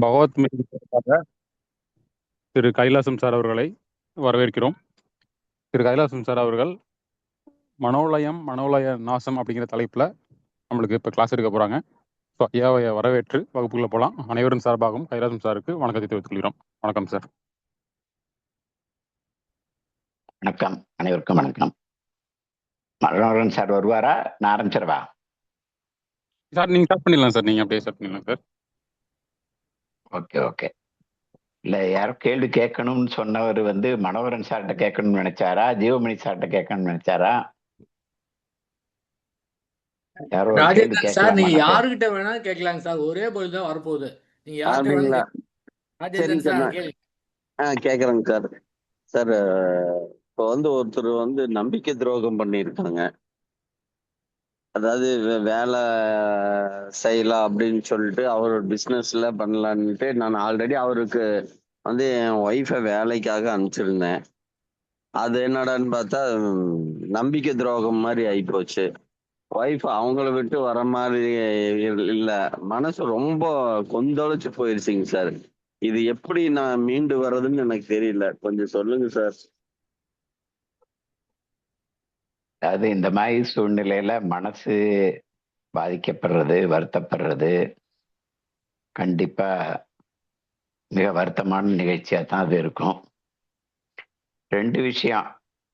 பகவத் mission சார்பாக திரு Kailasam sir அவர்களை வரவேற்கிறோம். திரு கைலாசம் சார் அவர்கள் மனோலய நாசம் அப்படிங்கிற தலைப்பில் நம்மளுக்கு இப்போ கிளாஸ் எடுக்க போகிறாங்க. ஸோ ஐயாவை வரவேற்று வகுப்புக்குள்ள போகலாம். அனைவரும் சார்பாகவும் கைலாசம் சாருக்கு வணக்கத்தை தெரிவித்துக் கொள்கிறோம். வணக்கம் சார். வணக்கம், அனைவருக்கும் வணக்கம். மனோகரன் சார் வருவாரா? நான் ஆரம்பிச்சிடவா? சார் நீங்கள் ஸ்டார்ட் பண்ணிடலாம் சார். நீங்கள் அப்படியே ஸ்டார்ட் பண்ணிடலாம் சார். Okay okay. இல்லை, யாரோ கேள்வி கேட்கணும்னு சொன்னவர் மனோகரன் சார்கிட்ட கேட்கணும்னு நினைச்சாரா, ஜீவமணி சார்கிட்ட கேட்கணும்னு நினைச்சாரா? யாரோ கேள்வி சார், நீங்க யாருகிட்ட வேணா கேட்கலாங்க சார். ஒரே பொழுது தான் வரப்போகுது. நீங்க யார்கிட்ட கேக்குறேங்க சார். சார், இப்போ ஒருத்தர் நம்பிக்கை துரோகம் பண்ணியிருக்காங்க. அதாவது வேலை செய்யலாம் அப்படின்னு சொல்லிட்டு அவர் பிஸ்னஸ்ல பண்ணலான்ட்டு நான் ஆல்ரெடி அவருக்கு என் ஒய்ஃபை வேலைக்காக அனுப்பிச்சிருந்தேன். அது என்னடான்னு பார்த்தா நம்பிக்கை துரோகம் மாதிரி ஆயிப்போச்சு. ஒய்ஃப் அவங்கள விட்டு வர மாதிரி இல்ல, மனசு ரொம்ப கொந்தளிச்சு போயிருச்சுங்க சார். இது எப்படி நான் மீண்டு வர்றதுன்னு எனக்கு தெரியல, கொஞ்சம் சொல்லுங்க சார். அதாவது இந்த மாதிரி சூழ்நிலையில மனசு பாதிக்கப்படுறது, வருத்தப்படுறது கண்டிப்பா மிக வருத்தமான நிகழ்ச்சியா தான் அது இருக்கும். ரெண்டு விஷயம்.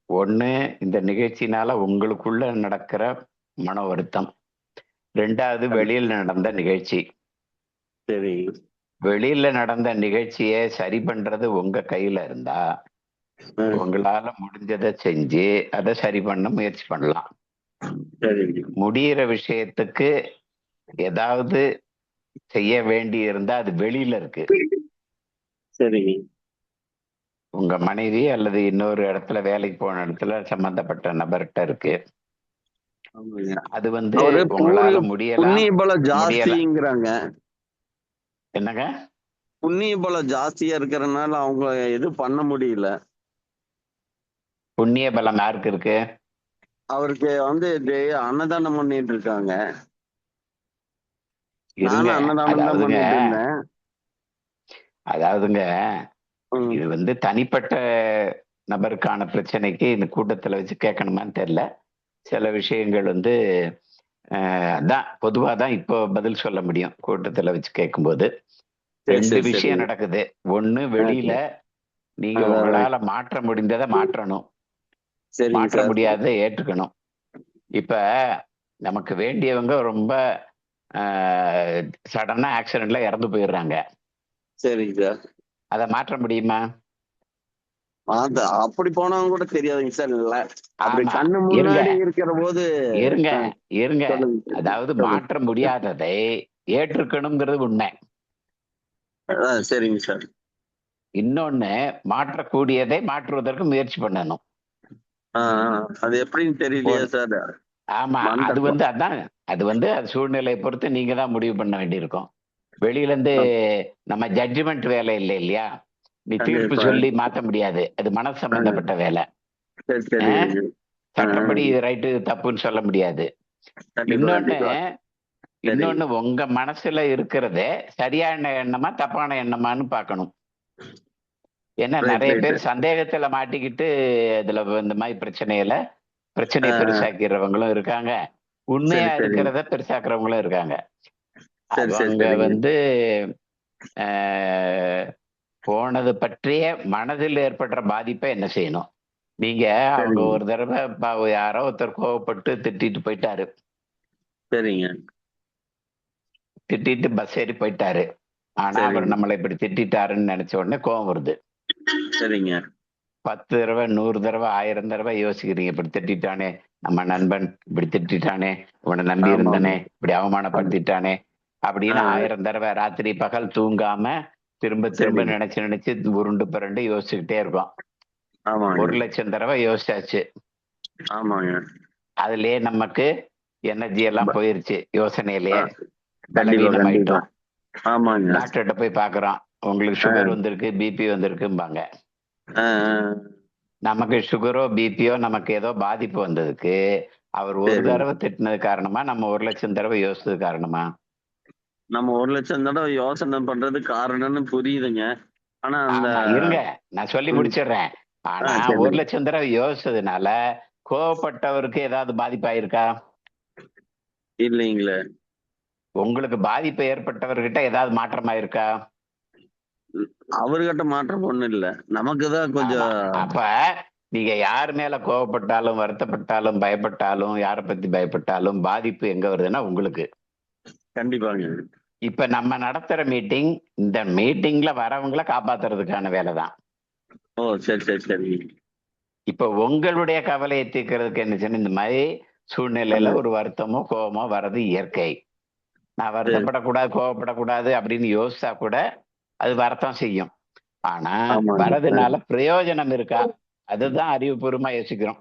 ஒண்ணு, இந்த நிகழ்ச்சினால உங்களுக்குள்ள நடக்கிற மன வருத்தம். ரெண்டாவது, வெளியில் நடந்த நிகழ்ச்சி. சரி, வெளியில நடந்த நிகழ்ச்சியை சரி பண்றது உங்க கையில இருந்தா உங்களால முடிஞ்சதை செஞ்சு அதை சரி பண்ண முயற்சி பண்ணலாம். முடியிற விஷயத்துக்கு ஏதாவது செய்ய வேண்டி இருந்தா அது வெளியில இருக்கு. சரி, உங்க மனைவி அல்லது இன்னொரு இடத்துல வேலைக்கு போன இடத்துல சம்பந்தப்பட்ட நபர்கிட்ட இருக்கு. அது உங்களால முடியலாம். என்னங்க? புண்ணிய பலம் ஜாஸ்தியா இருக்கிறதுனால அவங்க எதுவும் பண்ண முடியல. புண்ணிய பலம் யாருக்கு இருக்கு? அவருக்கு அன்னதானம் பண்ணிட்டு இருக்காங்க. அதாவதுங்க, இது தனிப்பட்ட நபருக்கான பிரச்சனைக்கு இந்த கூட்டத்துல வச்சு கேட்கணுமான்னு தெரியல. சில விஷயங்கள் அதான் பொதுவாதான் இப்போ பதில் சொல்ல முடியும். கூட்டத்துல வச்சு கேட்கும்போது ரெண்டு விஷயம் நடக்குது. ஒண்ணு, வெளியில நீங்க உங்களால மாற்ற முடிந்ததை மாற்றணும், மாற்ற முடியாததை ஏற்றுக்கணும். இப்ப நமக்கு வேண்டியவங்க ரொம்ப சடனா ஆக்சிடென்ட்ல இறந்து போயிடுறாங்க. சரிங்க சார். அதை மாற்ற முடியுமா? அப்படி போனவங்க கூட தெரியாதுங்க சார். இல்ல, அப்படி கண்ணு முன்னாடி இருக்கிற போது இருங்க. அதாவது மாற்ற முடியாததை ஏற்றுக்கணுங்கிறது உண்மை. சரிங்க சார். இன்னொன்னு, மாற்றக்கூடியதை மாற்றுவதற்கு முயற்சி பண்ணணும். அது எப்படின்னு தெரியலையா சார்? ஆமா, அது அது சூழ்நிலையை பொறுத்து நீங்க தான் முடிவு பண்ண வேண்டியிருக்கும். வெளியில இருந்து நம்ம ஜட்ஜ்மெண்ட் வேலை இல்லை இல்லையா? நீ தீர்ப்பு சொல்லி மாத்த முடியாது. அது மனசு சம்பந்தப்பட்ட வேலை. சட்டப்படி இது ரைட்டு தப்புன்னு சொல்ல முடியாது. இன்னொன்னு உங்க மனசுல இருக்கிறதே சரியான எண்ணமா தப்பான எண்ணமான்னு பார்க்கணும். ஏன்னா நிறைய பேர் சந்தேகத்துல மாட்டிக்கிட்டு இதுல இந்த மாதிரி பிரச்சனையை பெருசாக்கிறவங்களும் இருக்காங்க, உண்மையா இருக்கிறத பெருசாக்குறவங்களும் இருக்காங்க. அவங்க போனது பற்றிய மனதில் ஏற்படுற பாதிப்பை என்ன செய்யணும்? நீங்க அவங்க ஒரு தடவை யாரோ ஒருத்தர் கோவப்பட்டு திட்டிட்டு போயிட்டாரு. சரிங்க. திட்டிட்டு பஸ் ஏறி போயிட்டாரு. ஆனா அவர் நம்மளை இப்படி திட்டாருன்னு நினைச்ச உடனே கோவம் வருது. சரிங்க. 10 தடவை 100 தடவை 1000 தடவை யோசிக்கிறீங்க, இப்படி திட்டானே நம்ம நண்பன், இப்படி திட்டானே, உன்னை நம்பி இருந்தனே, இப்படி அவமானப்படுத்திட்டானே அப்படின்னு 1000 தடவை ராத்திரி பகல் தூங்காம திரும்ப திரும்ப நினைச்சு உருண்டு பிறண்டு யோசிச்சுக்கிட்டே இருக்கோம். 1,00,000 தடவை யோசிச்சாச்சு. அதுலயே நமக்கு எனர்ஜி எல்லாம் போயிருச்சு. யோசனையிலேயே பலவீனம் ஆயிட்டோம். டாக்டர்கிட்ட போய் பாக்குறோம், உங்களுக்கு சுகர் வந்திருக்கு, பிபி வந்திருக்கும்பாங்க. நமக்கு சுகரோ பிபியோ நமக்கு ஏதோ பாதிப்பு வந்ததுக்கு அவர் ஒரு தடவை திட்டினது காரணமா, நம்ம 1,00,000 தடவை யோசிச்சது காரணமா? நம்ம 1,00,000 தடவை யோசனை பண்றது காரணம்னு புரியுதுங்க. ஆனா அந்த ஆமா இருங்க, நான் சொல்லி ம். முடிச்சிடுறேன். ஆனா சரி. 1,00,000 தடவை யோசிச்சதுனால கோவப்பட்டவருக்கு ஏதாவது பாதிப்பாயிருக்கா? இல்லைங்களே. உங்களுக்கு பாதிப்பு ஏற்பட்டவர்கிட்ட ஏதாவது மாற்றமாயிருக்கா? அவர்கிட்ட மாற்றம் ஒண்ணும் இல்ல. நமக்கு தான் ஆமா. கொஞ்சம் அப்ப நீங்க யார் மேல கோவப்பட்டாலும், வருத்தப்பட்டாலும், பயப்பட்டாலும், யார பத்தி பயப்பட்டாலும் பாதிப்பு எங்க வருதுன்னா உங்களுக்கு. கண்டிப்பாங்க. இப்ப நம்ம நடத்துற மீட்டிங், இந்த மீட்டிங்ல வரவங்கள காப்பாத்துறதுக்கான வேலைதான். ஓ! சரி. இப்ப உங்களுடைய கவலையை தீர்க்கறதுக்கு என்ன செய்யணும், இந்த மாதிரி சூழ்நிலையில ஒரு வருத்தமோ, கோவமோ வர்றது இயற்கை. நான் சரி. வருத்தப்படக்கூடாது, கோவப்படக்கூடாது அப்படின்னு யோசிச்சா கூட அது வரத்தான் செய்யும். ஆனா ஆமாங்க. வரதுனால பிரயோஜனம் இருக்கா? அதுதான் அறிவுபூர்வமா யோசிக்கிறோம்.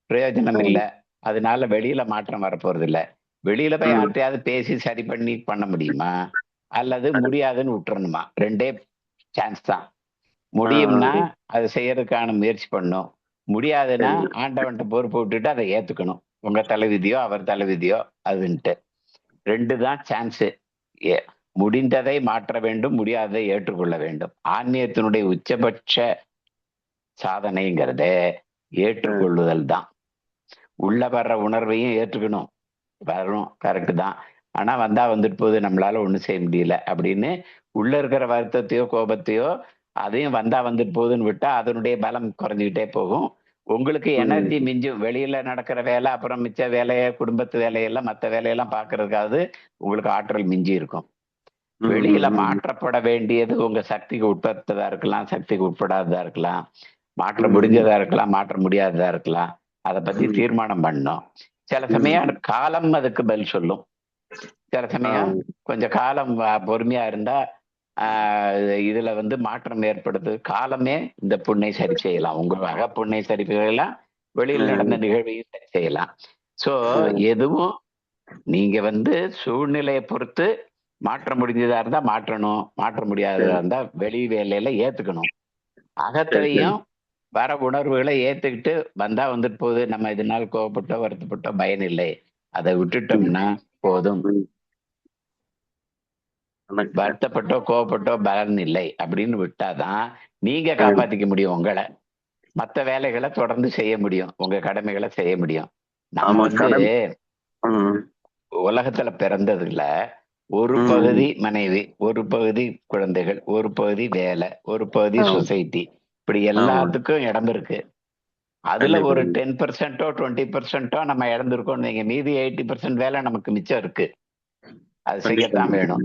பிரயோஜனம் இல்ல. அதனால வெளியில மாற்றம் வரப்போறது இல்ல. வெளியில போய் ம். யார்ட்டயாவது பேசி சரி பண்ணி பண்ண முடியுமா? அல்லது முடியாதுன்னு விட்டுறணுமா? 2டே சான்ஸ் தான். ஆ, முடியும்னா அத செய்யறதுக்கான முயற்சி பண்ணணும். முடியாதுன்னா சரி. ஆண்டவன்ட்ட பொறுப்பு விட்டுட்டு அத ஏத்துக்கணும். உங்க தலைவிதியோ, அவர் தலைவிதியோ அதுன்ட்டு. 2 தான் சான்ஸு. எ முடிந்ததை மாற்ற வேண்டும், முடியாததை ஏற்றுக்கொள்ள வேண்டும். ஆன்மீகத்தினுடைய உச்சபட்ச சாதனைங்கிறதே ஏற்றுக்கொள்ளுதல் தான். உள்ள வர்ற உணர்வையும் ஏற்றுக்கணும். வரும் கரெக்ட் தான். ஆனா வந்தா வந்துட்டு போகுது, நம்மளால ஒண்ணும் செய்ய முடியல அப்படின்னு உள்ள இருக்கிற வருத்தத்தையோ, கோபத்தையோ அதையும் வந்தா வந்துட்டு போகுதுன்னு விட்டா அதனுடைய பலம் குறைஞ்சுக்கிட்டே போகும். உங்களுக்கு எனர்ஜி ம். மிஞ்சும். வெளியில நடக்கிற வேலை, அப்புறம் மிச்ச வேலைய, குடும்பத்து வேலையெல்லாம், மத்த வேலையெல்லாம் பார்க்கறதுக்காவது உங்களுக்கு ஆற்றல் மிஞ்சி இருக்கும். வெளியில ம். மாற்றப்பட வேண்டியது உங்க சக்திக்கு உட்பட்டதா இருக்கலாம், சக்திக்கு உட்படாததா இருக்கலாம். மாற்ற ம். முடிஞ்சதா இருக்கலாம், மாற்ற முடியாததா இருக்கலாம். அத பத்தி ம். தீர்மானம் பண்ணணும். சில சமயம் ம். காலம் அதுக்கு பதில் சொல்லும். சில ஆ. சமயம் கொஞ்சம் காலம் பொறுமையா இருந்தா, ஆ இதுல வந்து மாற்றம் ஏற்படுது. காலமே இந்த புண்ணை சரி செய்யலாம். உங்க அகப்புண்ணை சரி செய்யலாம். வெளியில் நடந்த ம். நிகழ்வையும் சரி செய்யலாம். சோ ம். எதுவும் நீங்க வந்து சூழ்நிலைய பொறுத்து மாற்ற முடிஞ்சதா இருந்தா மாற்றணும். மாற்ற முடியாததா சரி. இருந்தா வெளி வேலையில ஏத்துக்கணும். சரி. அகத்திலையும் வர உணர்வுகளை ஏத்துக்கிட்டு வந்தா வந்துட்டு போகுது. நம்ம இதனால கோவப்பட்டோ, வருத்தப்பட்டோ பயன் இல்லை. அத ம். விட்டுட்டோம்னா போதும். ம். வணக்கம். வருத்தப்பட்டோ, கோவப்பட்டோ பலன் இல்லை அப்படின்னு விட்டாதான் நீங்க ம். காப்பாத்திக்க முடியும் உங்கள. மத்த வேலைகள தொடர்ந்து செய்ய முடியும். உங்க கடமைகள செய்ய முடியும். நம்ம ஆமா. வந்து ம். உலகத்துல பிறந்ததுல ஒரு ம். பகுதி மனைவி, ஒரு பகுதி குழந்தைகள், ஒரு பகுதி வேலை, ஒரு பகுதி ஆமா. சொசைட்டி. இப்படி ஆமா. எல்லாத்துக்கும் இடம் இருக்கு. அதுல ஒரு கண்டிப்பாங்க. 10%ஓ 20%ஓ நம்ம இழந்திருக்கோம்னு வைங்க. மீதி 80% வேலை நமக்கு மிச்சம் இருக்கு. அது செய்யத்தான் கண்டிப்பாங்க. வேணும்.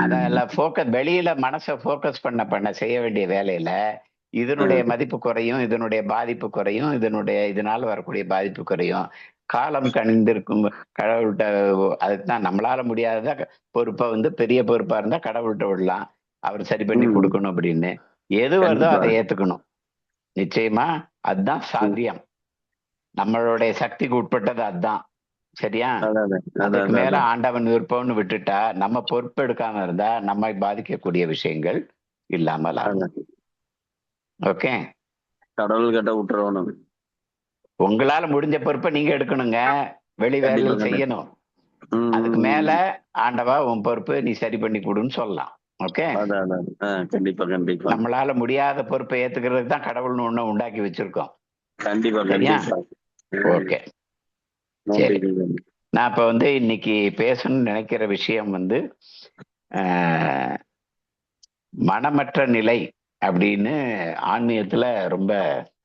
அதெல்லாம் வெளியில மனச ஃபோக்கஸ் பண்ண செய்ய வேண்டிய வேலையில, இதனுடைய ம். மதிப்பு குறையும், இதனுடைய பாதிப்பு குறையும், இதனால வரக்கூடிய பாதிப்பு குறையும். காலம் கனிந்திருக்கும் கடவுள்ட்ட அதுக்கு தான் நம்மளால முடியாதத பொறுப்ப வந்து பெரிய பொறுப்பா இருந்தா கடவுள்ட்ட விடலாம். அவர் சரி பண்ணி ம். குடுக்கணும் அப்படின்னு. எது வருதோ கண்டிப்பா. அத ஏத்துக்கணும். நிச்சயமா அதுதான் ம். சாத்தியம். நம்மளுடைய சக்திக்கு உட்பட்டது அதான். சரியா? அதான். அதுக்கு மேல அதான். ஆண்டவன் விருப்பம்னு விட்டுட்டா, நம்ம பொறுப்பெடுக்காம இருந்தா, நம்மை பாதிக்கக்கூடிய விஷயங்கள் இல்லாமல் ஆகும். அதான். ஓகே. கடவுள்கிட்ட விட்டுறணும். உங்களால முடிஞ்ச பொறுப்ப நீங்க எடுக்கணுங்க. வெளி கண்டிப்பா, வேலைகள் கண்டிப்பா. செய்யணும். அதுக்கு மேல ம். ஆண்டவா உன் பொறுப்பு நீ சரி பண்ணி குடுன்னு சொல்லலாம். ஓகே. அதான். கண்டிப்பா. நம்மளால முடியாத பொறுப்பை ஏத்துக்கிறதுக்கு தான் கடவுள்னு ஒண்ண உண்டாக்கி வச்சிருக்கோம். கண்டிப்பா. சரியா? ம். ஓகே. சரி. நன்றிங்க. நான் இப்ப வந்து இன்னைக்கு பேசணும்னு நினைக்கிற விஷயம் வந்து, அ மனமற்ற நிலை அப்படின்னு ஆன்மீகத்துல ரொம்ப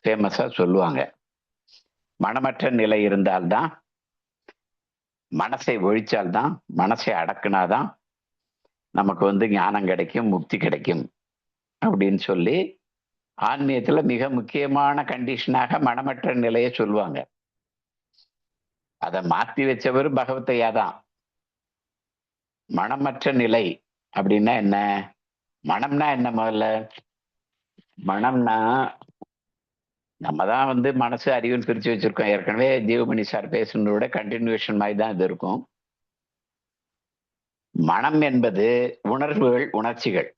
ஃபேமஸா சொல்லுவாங்க. மனமற்ற நிலை இருந்தால்தான், மனசை ஒழிச்சால்தான், மனசை அடக்குனாதான் நமக்கு வந்து ஞானம் கிடைக்கும், முக்தி கிடைக்கும் அப்படின்னு சொல்லி ஆன்மீகத்துல மிக முக்கியமான கண்டிஷனாக மனமற்ற நிலையை சொல்லுவாங்க. அத மாத்தி வச்சவரு பகவத்தையா தான். மனமற்ற நிலை அப்படின்னா என்ன? மனம்னா என்ன முதல்ல? மனம்னா நம்ம தான் வந்து மனசு, அறிவுன்னு பிரிச்சு வச்சிருக்கோம். ஏற்கனவே ஜீவமணி சார் பேசுனதோட கன்டினியூஷன் மாதிரி தான் இது இருக்கும். மனம் என்பது உணர்வுகள், உணர்ச்சிகள்.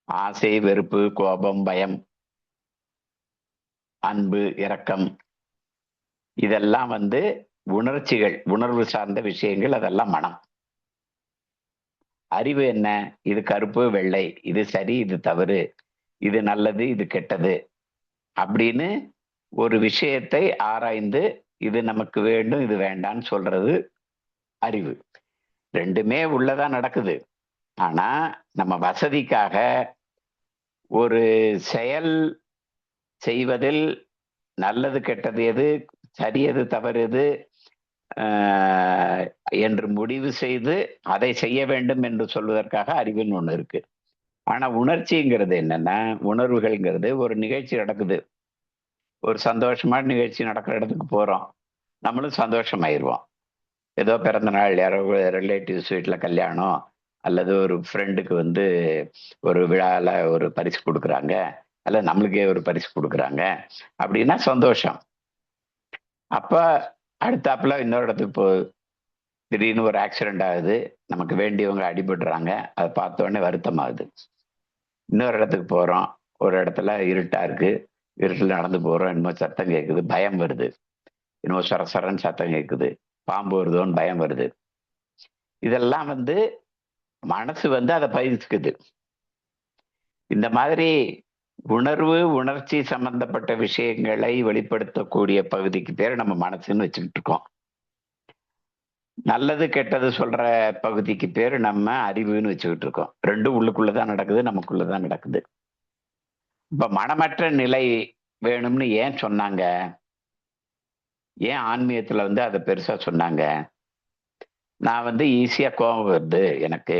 ஆசை, வெறுப்பு, கோபம், பயம், அன்பு, இரக்கம் இதெல்லாம் வந்து உணர்ச்சிகள், உணர்வு சார்ந்த விஷயங்கள். அதெல்லாம் மனம். அறிவு என்ன? இது கருப்பு வெள்ளை, இது சரி இது தவறு, இது நல்லது இது கெட்டது அப்படின்னு ஒரு விஷயத்தை ஆராய்ந்து இது நமக்கு வேண்டும் இது வேண்டான்னு சொல்றது அறிவு. ரெண்டுமே உள்ளதான் நடக்குது. ஆனா நம்ம வசதிக்காக ஒரு செயல் செய்வதில் நல்லது கெட்டது எது, சரி எது தவறு எது என்று முடிவு செய்து அதை செய்ய வேண்டும் என்று சொல்வதற்காக அறிவுன்னு ஒண்ணு இருக்கு. ஆனா உணர்ச்சிங்கிறது என்னன்னா, உணர்வுகள்ங்கிறது ஒரு நிகழ்ச்சி நடக்குது, ஒரு சந்தோஷமான நிகழ்ச்சி நடக்கிற இடத்துக்கு போறோம், நம்மளும் சந்தோஷமாயிருவோம். ஏதோ பிறந்த நாள், யாரோ ரிலேட்டிவ்ஸ் வீட்டுல கல்யாணம், அல்லது ஒரு ஃப்ரெண்டுக்கு ஒரு விழால ஒரு பரிசு கொடுக்குறாங்க, அல்லது நம்மளுக்கே ஒரு பரிசு கொடுக்குறாங்க அப்படின்னா சந்தோஷம். அப்ப அடுத்தாப்புல இன்னொரு இடத்துக்கு திடீர்னு ஒரு ஆக்சிடென்ட் ஆகுது, நமக்கு வேண்டியவங்க அடிபடுறாங்க, அதை பார்த்த உடனே வருத்தமாகுது. இன்னொரு இடத்துக்கு போறோம், ஒரு இடத்துல இருட்டா இருக்கு, இருட்டில் நடந்து போறோம், என்னமோ சத்தம் கேட்குது, பயம் வருது, என்னமோ சரசரன்னு சத்தம் கேட்குது, பாம்பு வருதோன்னு பயம் வருது. இதெல்லாம் மனசு அதை பயிர்க்குது. இந்த மாதிரி உணர்வு உணர்ச்சி சம்பந்தப்பட்ட விஷயங்களை வெளிப்படுத்தக்கூடிய பகுதிக்கு பேர் நம்ம மனசுன்னு வச்சுக்கிட்டு இருக்கோம். நல்லது கெட்டது சொல்ற பகுதிக்கு பேர் நம்ம அறிவுன்னு வச்சுக்கிட்டு இருக்கோம். ரெண்டும் உள்ளுக்குள்ளதான் நடக்குது, நமக்குள்ளதான் நடக்குது. இப்ப மனமற்ற நிலை வேணும்னு ஏன் சொன்னாங்க? ஏன் ஆன்மீகத்துல அதை பெருசா சொன்னாங்க? நான் ஈஸியா கோபம் வருது, எனக்கு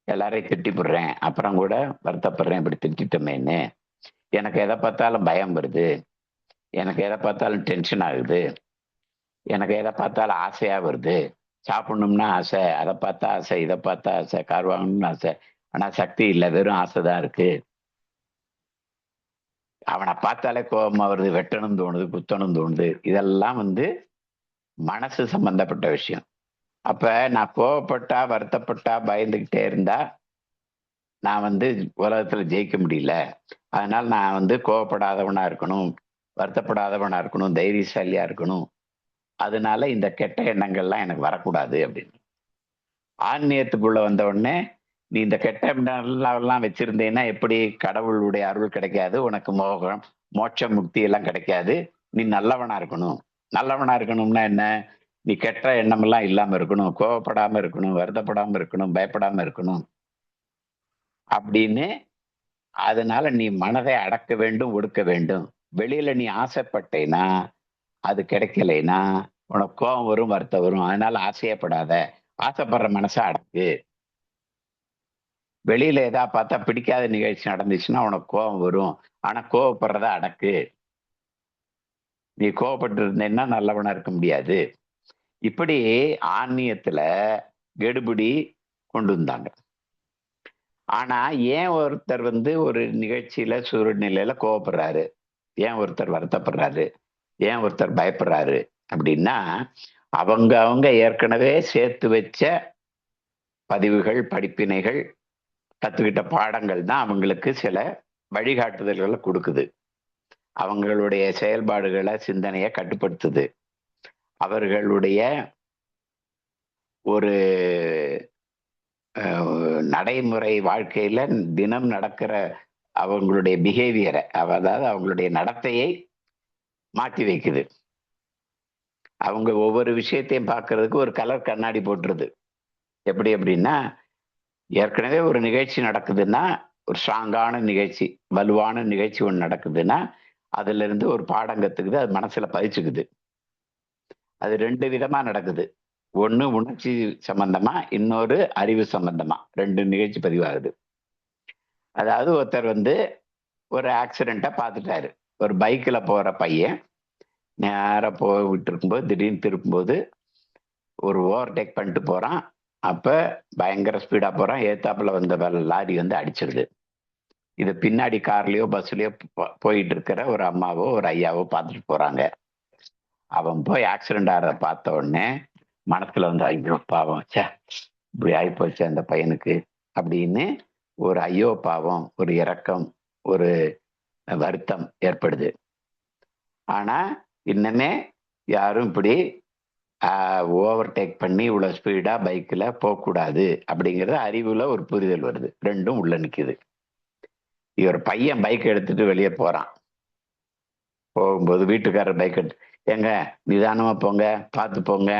எல்லாரையும் திட்டிப்படுறேன், அப்புறம் கூட வருத்தப்படுறேன், இப்படி திட்டமேன்னு. எனக்கு எதை பார்த்தாலும் பயம் வருது, எனக்கு எதை பார்த்தாலும் டென்ஷன் ஆகுது, எனக்கு எதை பார்த்தாலும் ஆசையா வருது. சாப்பிடணும்னா ஆசை, அதை பார்த்தா ஆசை, இதை பார்த்தா ஆசை, கார் வாங்கணும்னு ஆசை, ஆனா சக்தி இல்லை, வெறும் ஆசைதான் இருக்கு. அவனை பார்த்தாலே கோபமா வருது, வெட்டணும் தோணுது, குத்தணும் தோணுது. இதெல்லாம் மனசு சம்பந்தப்பட்ட விஷயம். அப்ப நான் கோவப்பட்டா வருத்தப்பட்டா பயந்துகிட்டே இருந்தா நான் உலகத்துல ஜெயிக்க முடியல. அதனால நான் கோவப்படாதவனா இருக்கணும், வருத்தப்படாதவனா இருக்கணும், தைரியசாலியா இருக்கணும். அதனால இந்த கெட்ட எண்ணங்கள்லாம் எனக்கு வரக்கூடாது அப்படின்னு. ஆன்மீகத்துக்குள்ள வந்த உடனே நீ இந்த கெட்ட எண்ணங்கள்லாம் வச்சிருந்தேன்னா எப்படி கடவுளுடைய அருள் கிடைக்காது, உனக்கு மோட்ச முக்தி எல்லாம் கிடைக்காது. நீ நல்லவனா இருக்கணும். நல்லவனா இருக்கணும்னா என்ன? நீ கெட்ட எண்ணமெல்லாம் இல்லாம இருக்கணும், கோவப்படாம இருக்கணும், வருத்தப்படாம இருக்கணும், பயப்படாம இருக்கணும் அப்படின்னு. அதனால நீ மனதை அடக்க வேண்டும், ஒடுக்க வேண்டும். வெளியில நீ ஆசைப்பட்டேன்னா அது கிடைக்கலைன்னா உனக்கு கோபம் வரும், வருத்தம் வரும். அதனால ஆசையப்படாத, ஆசைப்படுற மனசை அடக்கு. வெளியில ஏதா பார்த்தா பிடிக்காத நிகழ்ச்சி நடந்துச்சுன்னா உனக்கு கோபம் வரும், ஆனா கோவப்படுறத அடக்கு. நீ கோவப்பட்டு இருந்தேன்னா நல்லவனா இருக்க முடியாது. இப்படி ஆன்மீகத்துல கெடுபிடி கொண்டு வந்தாங்க. ஆனா ஏன் ஒருத்தர் ஒரு நிகழ்ச்சியில சூழ்நிலையில கோவப்படுறாரு, ஏன் ஒருத்தர் வருத்தப்படுறாரு, ஏன் ஒருத்தர் பயப்படுறாரு அப்படின்னா அவங்க ஏற்கனவே சேர்த்து வச்ச பதிவுகள், படிப்பினைகள், கத்துக்கிட்ட பாடங்கள் தான் அவங்களுக்கு சில வழிகாட்டுதல்களை கொடுக்குது. அவங்களுடைய செயல்பாடுகளை, சிந்தனையை கட்டுப்படுத்துது. அவர்களுடைய ஒரு நடைமுறை வாழ்க்கையில தினம் நடக்கிற அவங்களுடைய பிஹேவியரை, அதாவது அவங்களுடைய நடத்தையை மாற்றி வைக்குது. அவங்க ஒவ்வொரு விஷயத்தையும் பார்க்கறதுக்கு ஒரு கலர் கண்ணாடி போட்டுருது. எப்படி அப்படின்னா, ஏற்கனவே ஒரு நிகழ்ச்சி நடக்குதுன்னா, ஒரு ஸ்ட்ராங்கான நிகழ்ச்சி, வலுவான நிகழ்ச்சி ஒன்று நடக்குதுன்னா அதுல இருந்து ஒரு பாடம் கத்துக்குது, அது மனசுல பதிச்சுக்குது. அது ரெண்டு விதமா நடக்குது. ஒண்ணு உணர்ச்சி சம்பந்தமா, இன்னொரு அறிவு சம்பந்தமா. ரெண்டு நிகழ்ச்சி பதிவாகுது. அதாவது ஒருத்தர் ஒரு ஆக்சிடென்ட்டை பார்த்துட்டாரு. ஒரு பைக்ல போற பையன் நேரா போயிட்டு இருக்கும்போது திடீர்னு திருப்பும்போது ஒரு ஓவர்டேக் பண்ணிட்டு போறான். அப்ப பயங்கர ஸ்பீடா போறான். ஏத்தாப்புல வந்த லாரி அடிச்சிருது. இது பின்னாடி கார்லயோ பஸ்லயோ போயிட்டு இருக்கிற ஒரு அம்மாவோ ஒரு ஐயாவோ பார்த்துட்டு போறாங்க. அவன் போய் ஆக்சிடென்ட் ஆகிறத பார்த்த உடனே மனசுல ஐயோ பாவம், சே இப்படி ஆயிப்போச்சு அந்த பையனுக்கு அப்படின்னு ஒரு ஐயோ பாவம், ஒரு இரக்கம், ஒரு வருத்தம் ஏற்படுது. ஆனா இன்னமே யாரும் இப்படி ஓவர்டேக் பண்ணி இவ்வளவு ஸ்பீடா பைக்ல போகக்கூடாது அப்படிங்கிறது அறிவுல ஒரு புரிதல் வருது. ரெண்டும் உள்ள நிக்குது. இவர் பையன் பைக் எடுத்துட்டு வெளியே போறான். போகும்போது வீட்டுக்காரர் பைக் எடுத்து, ஏங்க நிதானமா போங்க, பார்த்து போங்க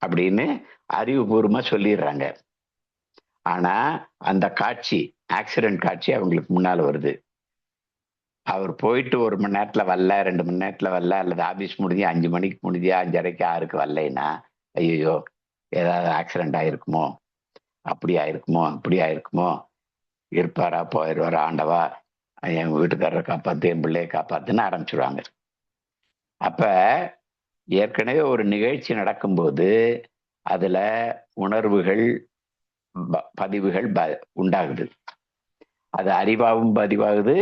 அப்படின்னு அறிவுபூர்வமா சொல்லிடுறாங்க. ஆனா அந்த காட்சி, ஆக்சிடென்ட் காட்சி அவங்களுக்கு முன்னால வருது. அவர் போயிட்டு 1 மணி நேரத்துல வரல, 2 மணி நேரத்துல வரல, அல்லது ஆபீஸ் முடிஞ்சு 5 மணிக்கு முடிஞ்சியா 5:30க்கு 6க்கு வரலைன்னா, ஐயோ ஏதாவது ஆக்சிடென்ட் ஆயிருக்குமோ, அப்படி ஆயிருக்குமோ, இப்படி ஆயிருக்குமோ, இருப்பாரா போயிடுவாரா, ஆண்டவா என் வீட்டுக்காரரை காப்பாத்து, என் பிள்ளையை காப்பாத்துன்னு ஆரம்பிச்சிடுவாங்க. அப்ப ஏற்கனவே ஒரு நிகழ்ச்சி நடக்கும்போது அதுல உணர்வுகள், பதிவுகள் உண்டாகுது. அது அறிவாகவும் பதிவாகுது,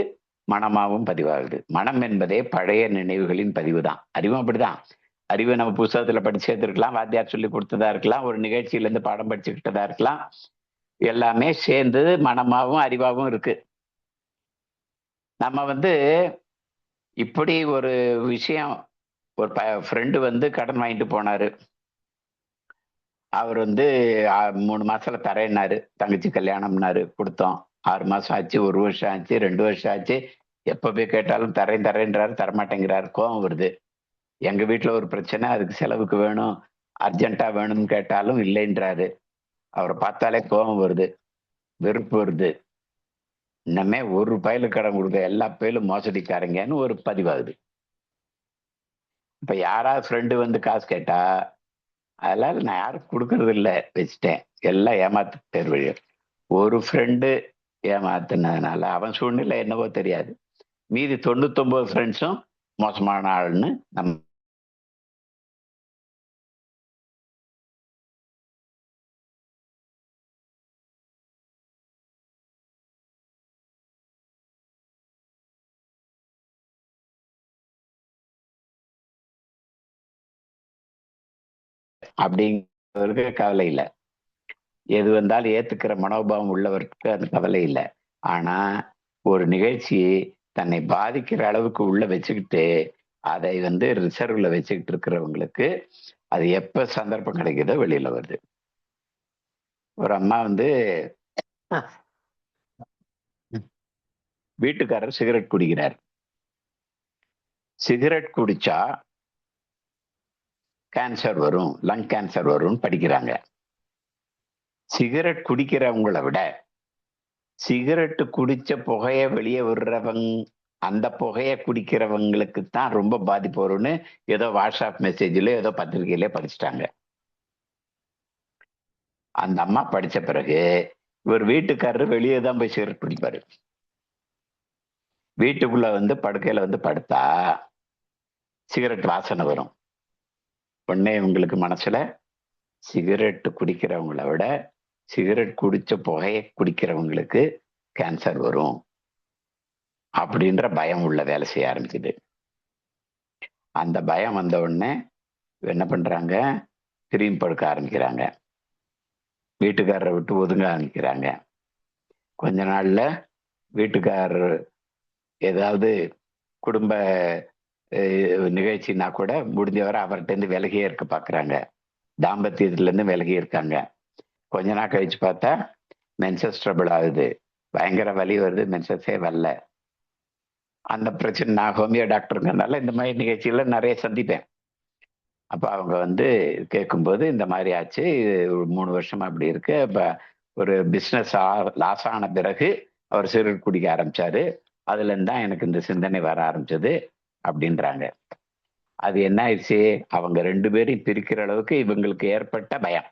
மனமாகவும் பதிவாகுது. மனம் என்பதே பழைய நினைவுகளின் பதிவு தான். அறிவும் அப்படிதான். அறிவை நம்ம புத்தகத்துல படிச்சு சேர்த்துருக்கலாம், வாத்தியார் சொல்லி கொடுத்ததா இருக்கலாம், ஒரு நிகழ்ச்சியில இருந்து பாடம் படிச்சுக்கிட்டதா இருக்கலாம். எல்லாமே சேர்ந்து மனமாகவும் அறிவாகவும் இருக்கு. நம்ம இப்படி ஒரு விஷயம், ஒரு ஃப்ரெண்டு கடன் வாங்கிட்டு போனாரு. அவர் 3 மாசத்துல தரேன்னாரு. தங்கச்சி கல்யாணம்னாரு, கொடுத்தோம். 6 மாசம் ஆச்சு, 1 வருஷம் ஆச்சு, 2 வருஷம் ஆச்சு. எப்ப போய் கேட்டாலும் தரேன்றாரு, தரமாட்டேங்கிறாரு. கோபம் வருது. எங்க வீட்டுல ஒரு பிரச்சனை, அதுக்கு செலவுக்கு வேணும், அர்ஜென்ட்டா வேணும்னு கேட்டாலும் இல்லைன்றாரு. அவரை பார்த்தாலே கோபம் வருது, வெறுப்பு வருது. இன்னமே ஒரு பயலுக்கு கடன் கொடுக்க, எல்லா பயலும் மோசடிக்காரங்கன்னு ஒரு பதிவாகுது. இப்ப யாராவது ஃப்ரெண்டு காசு கேட்டா, அதனால நான் யாரும் கொடுக்கறது இல்லை, வச்சுட்டேன். எல்லாம் ஏமாத்து பேர் வழி. ஒரு ஃப்ரெண்டு ஏமாத்துனதுனால அவன் சூழ்நிலை என்னவோ தெரியாது, மீதி 99 ஃப்ரெண்ட்ஸும் மோசமான ஆள்னு நம்ம அப்படிங்கிறவருக்கு கவலை இல்லை. எது வந்தாலும் ஏத்துக்கிற மனோபாவம் உள்ளவருக்கு அது கவலை இல்லை. ஆனா ஒரு நிகழ்ச்சி தன்னை பாதிக்கிற அளவுக்கு உள்ள வச்சுக்கிட்டு அதை ரிசர்வ்ல வச்சுக்கிட்டு இருக்கிறவங்களுக்கு அது எப்ப சந்தர்ப்பம் கிடைக்குதோ வெளியில வருது. ஒரு அம்மா வீட்டுக்காரர் சிகரெட் குடிக்கிறார். சிகரெட் குடிச்சா கேன்சர் வரும், லங் கேன்சர் வரும்னு படிக்கிறாங்க. சிகரெட் குடிக்கிறவங்களை விட சிகரெட்டு குடிச்ச புகைய வெளியே விடுறவங்க, அந்த புகைய குடிக்கிறவங்களுக்கு தான் ரொம்ப பாதிப்பு வரும்னு ஏதோ வாட்ஸ்அப் மெசேஜ்ல ஏதோ பத்திரிகையில படிச்சுட்டாங்க. அந்த அம்மா படிச்ச பிறகு இவர் வீட்டுக்காரரு வெளியே தான் போய் சிகரெட் குடிப்பாரு. வீட்டுக்குள்ள படுக்கையில படுத்தா சிகரெட் வாசனை வரும். உடனே உங்களுக்கு மனசுல சிகரெட் குடிக்கிறவங்கள விட சிகரெட் குடிச்ச புகையை குடிக்கிறவங்களுக்கு கேன்சர் வரும் அப்படின்ற பயம் உள்ள வேலை செய்ய ஆரம்பிக்குது. அந்த பயம் வந்த உடனே என்ன பண்றாங்க, திரும்பி படுக்க ஆரம்பிக்கிறாங்க, வீட்டுக்காரரை விட்டு ஒதுங்க ஆரம்பிக்கிறாங்க. கொஞ்ச நாள்ல வீட்டுக்காரர் ஏதாவது குடும்ப நிகழ்ச்சினா கூட முடிஞ்சவரை அவர்கிட்ட இருந்து விலகியே இருக்க பாக்குறாங்க. தாம்பத்தியத்துல இருந்து விலகி இருக்காங்க. கொஞ்ச நாள் கழிச்சு பார்த்தா மென்சஸ் ட்ரபிள் ஆகுது, பயங்கர வலி வருது, மென்சஸே வரல. அந்த பிரச்சனை நான் ஹோமியோ டாக்டருங்கிறதுனால இந்த மாதிரி நிகழ்ச்சிகளை நிறைய சந்திப்பேன். அப்ப அவங்க கேட்கும்போது இந்த மாதிரி ஆச்சு, 3 வருஷமா அப்படி இருக்கு. அப்ப ஒரு பிசினஸ் லாஸ் ஆன பிறகு அவர் சிகரெட் குடிக்க ஆரம்பிச்சாரு, அதுல இருந்து தான் எனக்கு இந்த சிந்தனை வர ஆரம்பிச்சது அப்படின்றாங்க. அது என்ன ஆயிடுச்சு, அவங்க 2 பேரையும் பிரிக்கிற அளவுக்கு இவங்களுக்கு ஏற்பட்ட பயம்.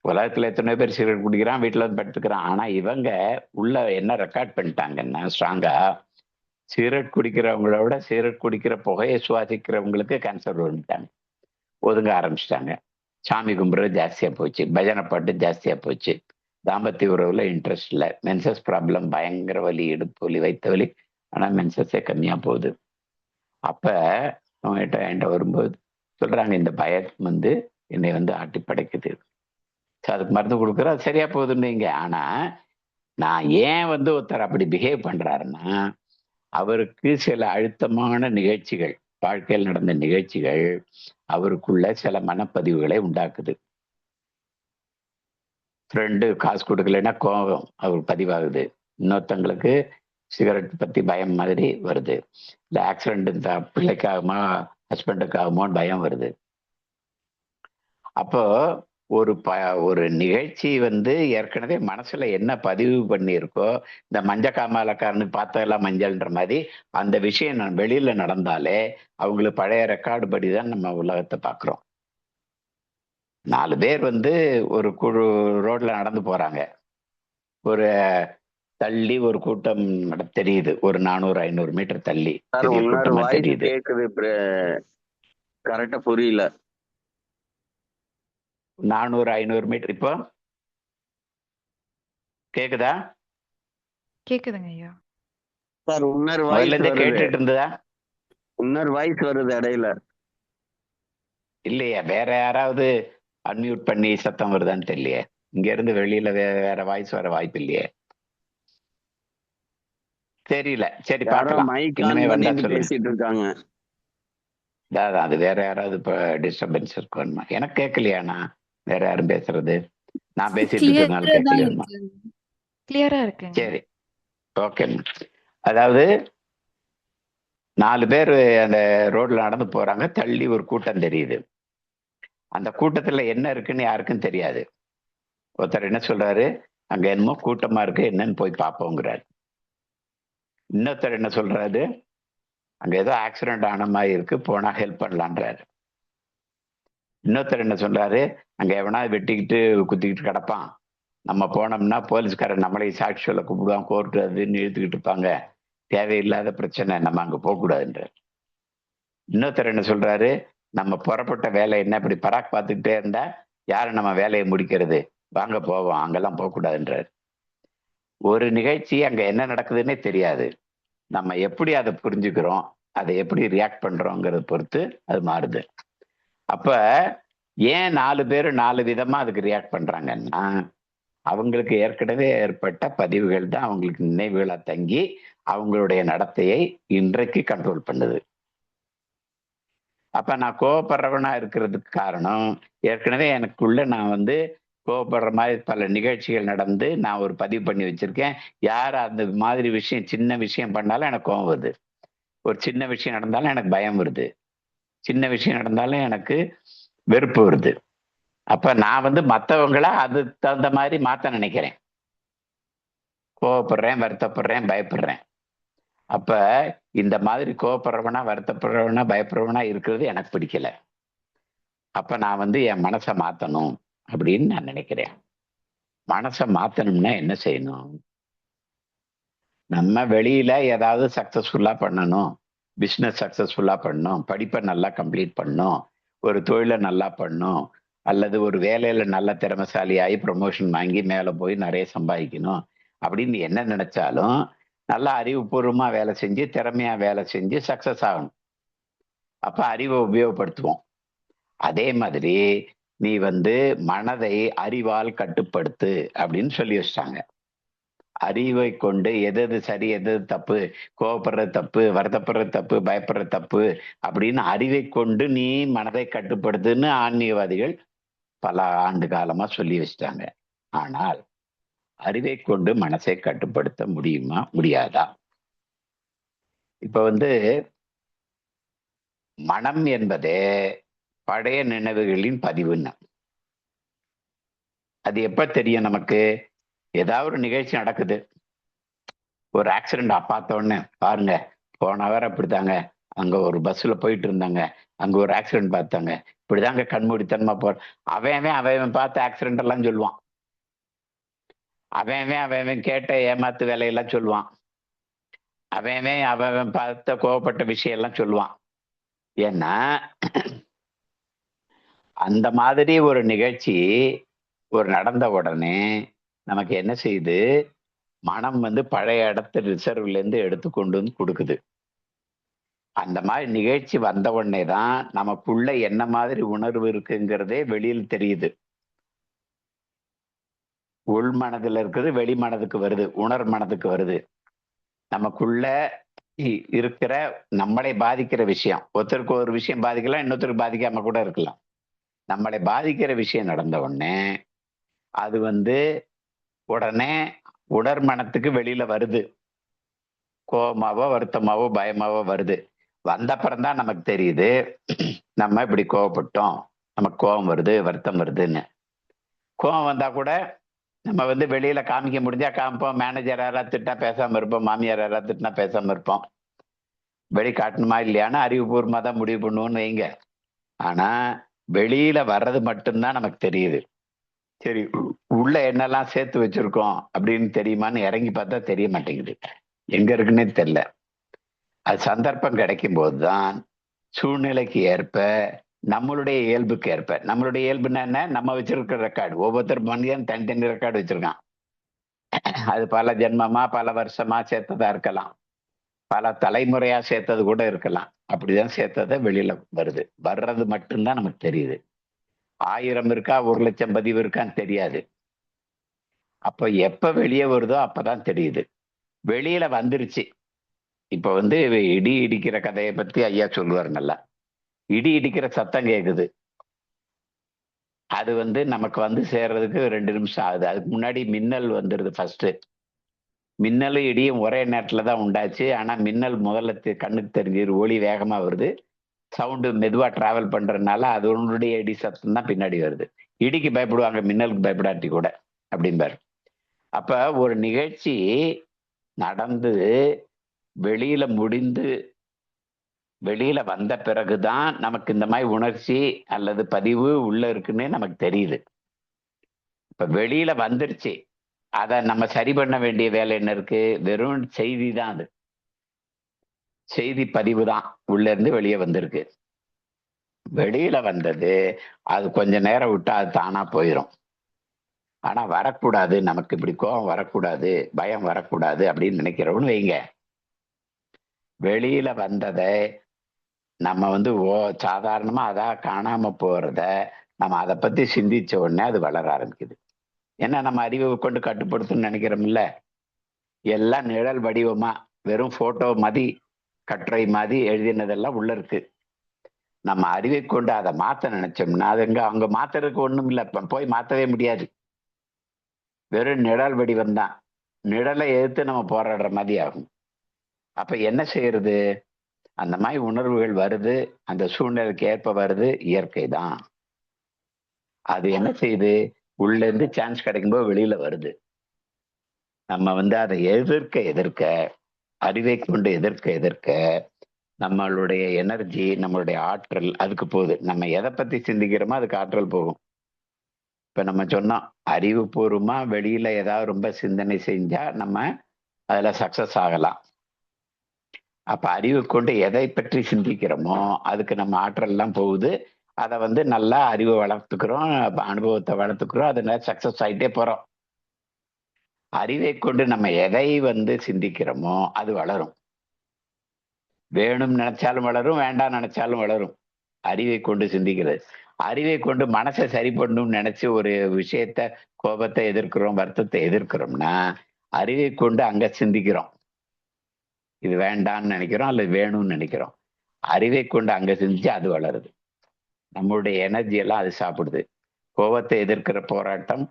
உலகத்துல எத்தனை பேர் சிகரெட் குடிக்கிறான், வீட்டுல படுத்துக்கிறான். ஆனா இவங்க உள்ள என்ன ரெக்கார்ட் பண்ணிட்டாங்கன்னா ஸ்ட்ராங்கா, சிகரெட் குடிக்கிறவங்கள விட சிகரெட் குடிக்கிற புகையை சுவாசிக்கிறவங்களுக்கு கேன்சர் வந்துட்டாங்க. ஒதுங்க ஆரம்பிச்சிட்டாங்க. சாமி கும்பிட்றது ஜாஸ்தியா போச்சு, பஜனை பாட்டு ஜாஸ்தியா போச்சு, தாம்பத்திய உறவுல இன்ட்ரெஸ்ட் இல்லை, மென்சஸ் ப்ராப்ளம், பயங்கர வலி, இடுப்பு வலி, வயிற்று வலி, ஆனா மென்சஸே கம்மியா போகுது. அப்ப அவங்க என்கிட்ட வரும்போது சொல்றாங்க, இந்த பயம் என்னை ஆட்டி படைக்குது, அதுக்கு மருந்து கொடுக்குற அது சரியா போகுதுன்னு. ஆனா நான் ஏன் ஒருத்தர் அப்படி பிஹேவ் பண்றாருன்னா, அவருக்கு சில அழுத்தமான நிகழ்ச்சிகள், வாழ்க்கையில் நடந்த நிகழ்ச்சிகள் அவருக்குள்ள சில மனப்பதிவுகளை உண்டாக்குது. ஃப்ரெண்டு காசு கொடுக்கலைன்னா கோபம் அவர் பதிவாகுது. இன்னொருத்தங்களுக்கு சிகரெட் பத்தி பயம் மாதிரி வருது. இந்த ஆக்சிடென்ட் இந்த பிள்ளைக்காகுமா ஹஸ்பண்டுக்காகுமோன்னு பயம் வருது. அப்போ ஒரு நிகழ்ச்சி ஏற்கனவே மனசுல என்ன பதிவு பண்ணியிருக்கோ, இந்த மஞ்ச காமாலக்காரனுக்கு பார்த்ததெல்லாம் மஞ்சள்ன்ற மாதிரி அந்த விஷயம் வெளியில நடந்தாலே அவங்களுக்கு பழைய ரெக்கார்டு படிதான் நம்ம உலகத்தை பார்க்கிறோம். 4 பேர் ஒரு குழு ரோட்ல நடந்து போறாங்க. ஒரு தள்ளி ஒரு கூட்டம் தெரியுது. ஒரு 400-500 மீட்டர் தள்ளி பெரிய கூட்டமா தெரியுது. கரெக்டா புரியல. 400-500 மீட்டர் இப்போ கேக்குதா? கேக்குதுங்க ஐயா. சார் இன்னொரு முதல்ல இருந்தே கேட்டுட்டு இருந்ததா? வாய்ஸ் வருது இடையில. இல்லையா, வேற யாராவது அன்மியூட் பண்ணி சத்தம் வருதான்னு தெரியலையே. இங்க இருந்து வெளியில வேற வாய்ஸ் வர வாய்ப்பு இல்லையே. தெரியல. சரி பார்க்கலாம். இனிமே வந்தா பேசிட்டு இருக்காங்க. அது வேற யாராவது இப்ப டிஸ்டர்பன்ஸ் இருக்கும். எனக்கு கேட்கலையாண்ணா வேற யாரும் பேசுறது? நான் பேசிட்டு இருக்கிறதுனால கேட்கலையா? கிளியரா இருக்கு. சரி, ஓகே. அதாவது 4 பேர் அந்த ரோட்ல நடந்து போறாங்க. தள்ளி ஒரு கூட்டம் தெரியுது. அந்த கூட்டத்துல என்ன இருக்குன்னு யாருக்கும் தெரியாது. ஒருத்தர் என்ன சொல்றாரு, அங்க என்னமோ கூட்டமா இருக்கு, என்னன்னு போய் பார்ப்போங்கிறாரு. இன்னொருத்தர் என்ன சொல்றாரு, அங்க ஏதோ ஆக்சிடென்ட் ஆன மாதிரி இருக்கு, போனா ஹெல்ப் பண்ணலான்றாரு. இன்னொருத்தர் என்ன சொல்றாரு, அங்க எவனா வெட்டிக்கிட்டு குத்திக்கிட்டு கிடப்பான், நம்ம போனோம்னா போலீஸ்காரன் நம்மளை சாட்சி சொல்ல கூப்பிடுவான், கோர்ட்டு அதுன்னு இழுத்துக்கிட்டு இருப்பாங்க, தேவையில்லாத பிரச்சனை, நம்ம அங்க போகக்கூடாதுன்றார். இன்னொருத்தர் என்ன சொல்றாரு, நம்ம புறப்பட்ட வேலை என்ன, இப்படி பராக் பார்த்துக்கிட்டே இருந்தா யாரு நம்ம வேலையை முடிக்கிறது, வாங்க போவோம், அங்கெல்லாம் போகக்கூடாதுன்றார். ஒரு நிகழ்ச்சி அங்க என்ன நடக்குதுன்னே தெரியாது. நம்ம எப்படி அதை புரிஞ்சுக்கிறோம், அதை எப்படி ரியாக்ட் பண்றோங்கிறத பொறுத்து அது மாறுது. அப்ப ஏன் 4 பேர் 4 விதமா அதுக்கு ரியாக்ட் பண்றாங்கன்னா, அவங்களுக்கு ஏற்கனவே ஏற்பட்ட பதிவுகள் தான் அவங்களுக்கு நினைவுகளா தங்கி அவங்களுடைய நடத்தையை இன்றைக்கு கண்ட்ரோல் பண்ணுது. அப்ப நான் கோவப்படுறவனா இருக்கிறதுக்கு காரணம், ஏற்கனவே எனக்குள்ள நான் கோவப்படுற மாதிரி பல நிகழ்ச்சிகள் நடந்து நான் ஒரு பதிவு பண்ணி வச்சிருக்கேன். யார் அந்த மாதிரி விஷயம், சின்ன விஷயம் பண்ணாலும் எனக்கு கோவம் வருது. ஒரு சின்ன விஷயம் நடந்தாலும் எனக்கு பயம் வருது. சின்ன விஷயம் நடந்தாலும் எனக்கு வெறுப்பு வருது. அப்ப நான் மற்றவங்கள அது தகுந்த மாதிரி மாத்த நினைக்கிறேன். கோவப்படுறேன், வருத்தப்படுறேன், பயப்படுறேன். அப்ப இந்த மாதிரி கோவப்படுறவனா, வருத்தப்படுறவனா, பயப்படுறவனா இருக்கிறது எனக்கு பிடிக்கல. அப்ப நான் என் மனசை மாத்தணும் அப்படின்னு நான் நினைக்கிறேன். மனசை மாத்தணும்னா என்ன செய்யணும்? நம்ம வெளியில ஏதாவது சக்சஸ்ஃபுல்லா பண்ணணும், பிஸ்னஸ் சக்சஸ்ஃபுல்லா பண்ணணும், படிப்பை நல்லா கம்ப்ளீட் பண்ணணும், ஒரு தொழிலை நல்லா பண்ணணும், அல்லது ஒரு வேலையில நல்ல திறமைசாலியாகி ப்ரொமோஷன் வாங்கி மேலே போய் நிறைய சம்பாதிக்கணும் அப்படின்னு என்ன நினைச்சாலும் நல்லா அறிவுபூர்வமா வேலை செஞ்சு, திறமையா வேலை செஞ்சு சக்சஸ் ஆகணும். அப்ப அறிவை உபயோகப்படுத்துவோம். அதே மாதிரி நீ மனதை அறிவால் கட்டுப்படுத்து அப்படின்னு சொல்லி வச்சிட்டாங்க. அறிவை கொண்டு எது சரி, எது தப்பு, கோவப்படுறது தப்பு, வருத்தப்படுறது தப்பு, பயப்படுறது தப்பு அப்படின்னு அறிவை கொண்டு நீ மனதை கட்டுப்படுத்துன்னு ஆன்மீகவாதிகள் பல ஆண்டு காலமா சொல்லி வச்சிட்டாங்க. ஆனால் அறிவை கொண்டு மனசை கட்டுப்படுத்த முடியுமா, முடியாதா? இப்ப மனம் என்பதே பழைய நினைவுகளின் பதிவுன்னு. அது எப்ப தெரியும் நமக்கு? ஏதாவது ஒரு நிகழ்ச்சி நடக்குது, ஒரு ஆக்சிடென்ட் பார்த்த உடனே, பாருங்க போன வாரம் அப்படித்தாங்க, அங்க ஒரு பஸ்ல போயிட்டு இருந்தாங்க, அங்க ஒரு ஆக்சிடென்ட் பார்த்தாங்க, இப்படிதாங்க கண்மூடித்தனமா அவன் பார்த்த ஆக்சிடென்ட் எல்லாம் சொல்லுவான். அவன் கேட்ட ஏமாத்து வேலையெல்லாம் சொல்லுவான். அவன் பார்த்த கோவப்பட்ட விஷயம் எல்லாம் சொல்லுவான். ஏன்னா அந்த மாதிரி ஒரு நிகழ்ச்சி ஒரு நடந்த உடனே நமக்கு என்ன செய்யுது, மனம் பழைய இடத்து ரிசர்வ்ல இருந்து எடுத்து கொண்டு கொடுக்குது. அந்த மாதிரி நிகழ்ச்சி வந்த உடனே தான் நமக்குள்ள என்ன மாதிரி உணர்வு இருக்குங்கிறதே வெளியில் தெரியுது. உள் மனதுல இருக்குது, வெளி மனதுக்கு வருது, உணர் மனதுக்கு வருது. நமக்குள்ள இருக்கிற நம்மளை பாதிக்கிற விஷயம். ஒருத்தருக்கு ஒரு விஷயம் பாதிக்கலாம், இன்னொருத்தருக்கு பாதிக்காம கூட இருக்கலாம். நம்மளை பாதிக்கிற விஷயம் நடந்த உடனே அது வந்து உடனே உடற்மனத்துக்கு வெளியில வருது. கோபமாவோ வருத்தமாவோ பயமாவோ வருது. வந்த அப்புறம்தான் நமக்கு தெரியுது நம்ம இப்படி கோவப்பட்டோம், நமக்கு கோபம் வருது, வருத்தம் வருதுன்னு. கோபம் வந்தா கூட நம்ம வந்து வெளியில காமிக்க முடிஞ்சா காமிப்போம். மேனேஜர் யாராவது திட்டா பேசாம இருப்போம், மாமியார் யாராவது திட்டினா பேசாம இருப்போம். வெளி காட்டணுமா இல்லையான்னு அறிவுபூர்வமா தான் முடிவு பண்ணுவோம்னு வைங்க. ஆனா வெளியில வர்றது மட்டும்தான் நமக்கு தெரியுது. சரி, உள்ள என்னெல்லாம் சேர்த்து வச்சிருக்கோம் அப்படின்னு தெரியுமான்னு இறங்கி பார்த்தா தெரிய மாட்டேங்குது. எங்க இருக்குன்னே தெரியல. அது சந்தர்ப்பம் கிடைக்கும் போதுதான் சூழ்நிலைக்கு ஏற்ப, நம்மளுடைய இயல்புக்கு ஏற்ப. நம்மளுடைய இயல்புன்னா என்ன? நம்ம வச்சிருக்கிற ரெக்கார்டு. ஒவ்வொருத்தர் மனிதன் தனித்தனி ரெக்கார்டு வச்சிருக்கான். அது பல ஜென்மமா பல வருஷமா சேர்த்ததா இருக்கலாம், பல தலைமுறையா சேர்த்தது கூட இருக்கலாம். அப்படிதான் சேர்த்ததை வெளியில வருது. வர்றது மட்டும்தான் நமக்கு தெரியுது. 1000 இருக்கா 1,00,000 பதிவு இருக்கான்னு தெரியாது. அப்ப எப்ப வெளியே வருதோ அப்பதான் தெரியுது. வெளியில வந்துருச்சு. இப்ப வந்து இடி இடிக்கிற கதையை பத்தி ஐயா சொல்லுவாரு நல்லா. இடி இடிக்கிற சத்தம் கேக்குது. அது வந்து நமக்கு வந்து சேர்றதுக்கு 2 நிமிஷம் ஆகுது. அதுக்கு முன்னாடி மின்னல் வந்துருது ஃபர்ஸ்ட். மின்னலும் இடியும் ஒரே நேரத்துல தான் உண்டாச்சு. ஆனா மின்னல் முதல்ல கண்ணுக்கு தெரிஞ்சிரு, ஒளி வேகமா வருது. சவுண்டு மெதுவா டிராவல் பண்றதுனால அது ஒன்னுடைய இடி சத்தம் தான் பின்னாடி வருது. இடிக்கு பயப்படுவாங்க, மின்னலுக்கு பயப்படாட்டி கூட அப்படிம்பாரு. அப்ப ஒரு நிகழ்ச்சி நடந்து வெளியில முடிந்து வெளியில வந்த பிறகுதான் நமக்கு இந்த மாதிரி உணர்ச்சி அல்லது பதிவு உள்ள இருக்குன்னு நமக்கு தெரியுது. இப்ப வெளியில வந்துருச்சு, அத நம்ம சரி பண்ண வேண்டிய வேலை என்ன இருக்கு? வெறும் செய்தி தான். அது செய்தி பதிவு தான் உள்ள இருந்து வெளியே வந்திருக்கு. வெளியில வந்தது அது கொஞ்ச நேரம் விட்டா அது தானா போயிடும். ஆனா வரக்கூடாது, நமக்கு இப்படி கோபம் வரக்கூடாது, பயம் வரக்கூடாது அப்படின்னு நினைக்கிறோம்னு வைங்க. வெளியில வந்ததை நம்ம வந்து சாதாரணமா அதான் காணாம போறத நம்ம அதை பத்தி சிந்திச்ச உடனே அது வளர ஆரம்பிக்குது. ஏன்னா நம்ம அறிவை கொண்டு கட்டுப்படுத்தணும்னு நினைக்கிறோம்ல. எல்லாம் நிழல் வடிவமா வெறும் போட்டோ மாதிரி கட்டுரை மாதிரி எழுதினதெல்லாம் உள்ள இருக்கு. நம்ம அறிவை கொண்டு அதை மாத்த நினைச்சோம்னா அது அங்க மாத்துறதுக்கு ஒண்ணும் இல்லை, போய் மாத்தவே முடியாது. வெறும் நிழல் வடிவம் தான். நிழலை எதிர்த்து நம்ம போராடுற மாதிரி ஆகும். அப்ப என்ன செய்யறது? அந்த மாதிரி உணர்வுகள் வருது, அந்த சூழ்நிலைக்கு ஏற்ப வருது, இயற்கை தான். அது என்ன செய்யுது? உள்ள இருந்து சான்ஸ் கிடைக்கும்போது வெளியில வருது. நம்ம வந்து அதை எதிர்க்க அறிவை கொண்டு எதிர்க்க நம்மளுடைய எனர்ஜி, நம்மளுடைய ஆற்றல் அதுக்கு போகுது. நம்ம எதை பத்தி சிந்திக்கிறோமோ அதுக்கு ஆற்றல் போகும். இப்ப நம்ம சொன்னோம், அறிவுபூர்வமா வெளியில ஏதாவது ரொம்ப சிந்தனை செஞ்சா நம்ம அதுல சக்சஸ் ஆகலாம். அப்ப அறிவு கொண்டு எதை பற்றி சிந்திக்கிறோமோ அதுக்கு நம்ம ஆற்றல் எல்லாம் போகுது. அதை வந்து நல்லா அறிவை வளர்த்துக்கிறோம், அனுபவத்தை வளர்த்துக்கிறோம், அதனால சக்சஸ் ஆகிட்டே போறோம். அறிவை கொண்டு நம்ம எதை வந்து சிந்திக்கிறோமோ அது வளரும். வேணும்னு நினைச்சாலும் வளரும், வேண்டாம் நினைச்சாலும் வளரும். அறிவை கொண்டு சிந்திக்கிறது. அறிவை கொண்டு மனசை சரி பண்ணணும்னு நினைச்சு ஒரு விஷயத்த, கோபத்தை எதிர்க்கிறோம், வருத்தத்தை எதிர்க்கிறோம்னா அறிவை கொண்டு அங்க சிந்திக்கிறோம். இது வேண்டாம்னு நினைக்கிறோம் அல்லது வேணும்னு நினைக்கிறோம். அறிவை கொண்டு அங்க சிந்திச்சு அது வளருது. நம்மளுடைய எனர்ஜி எல்லாம் அது சாப்பிடுது. கோபத்தை எதிர்க்கிற போராட்டம்,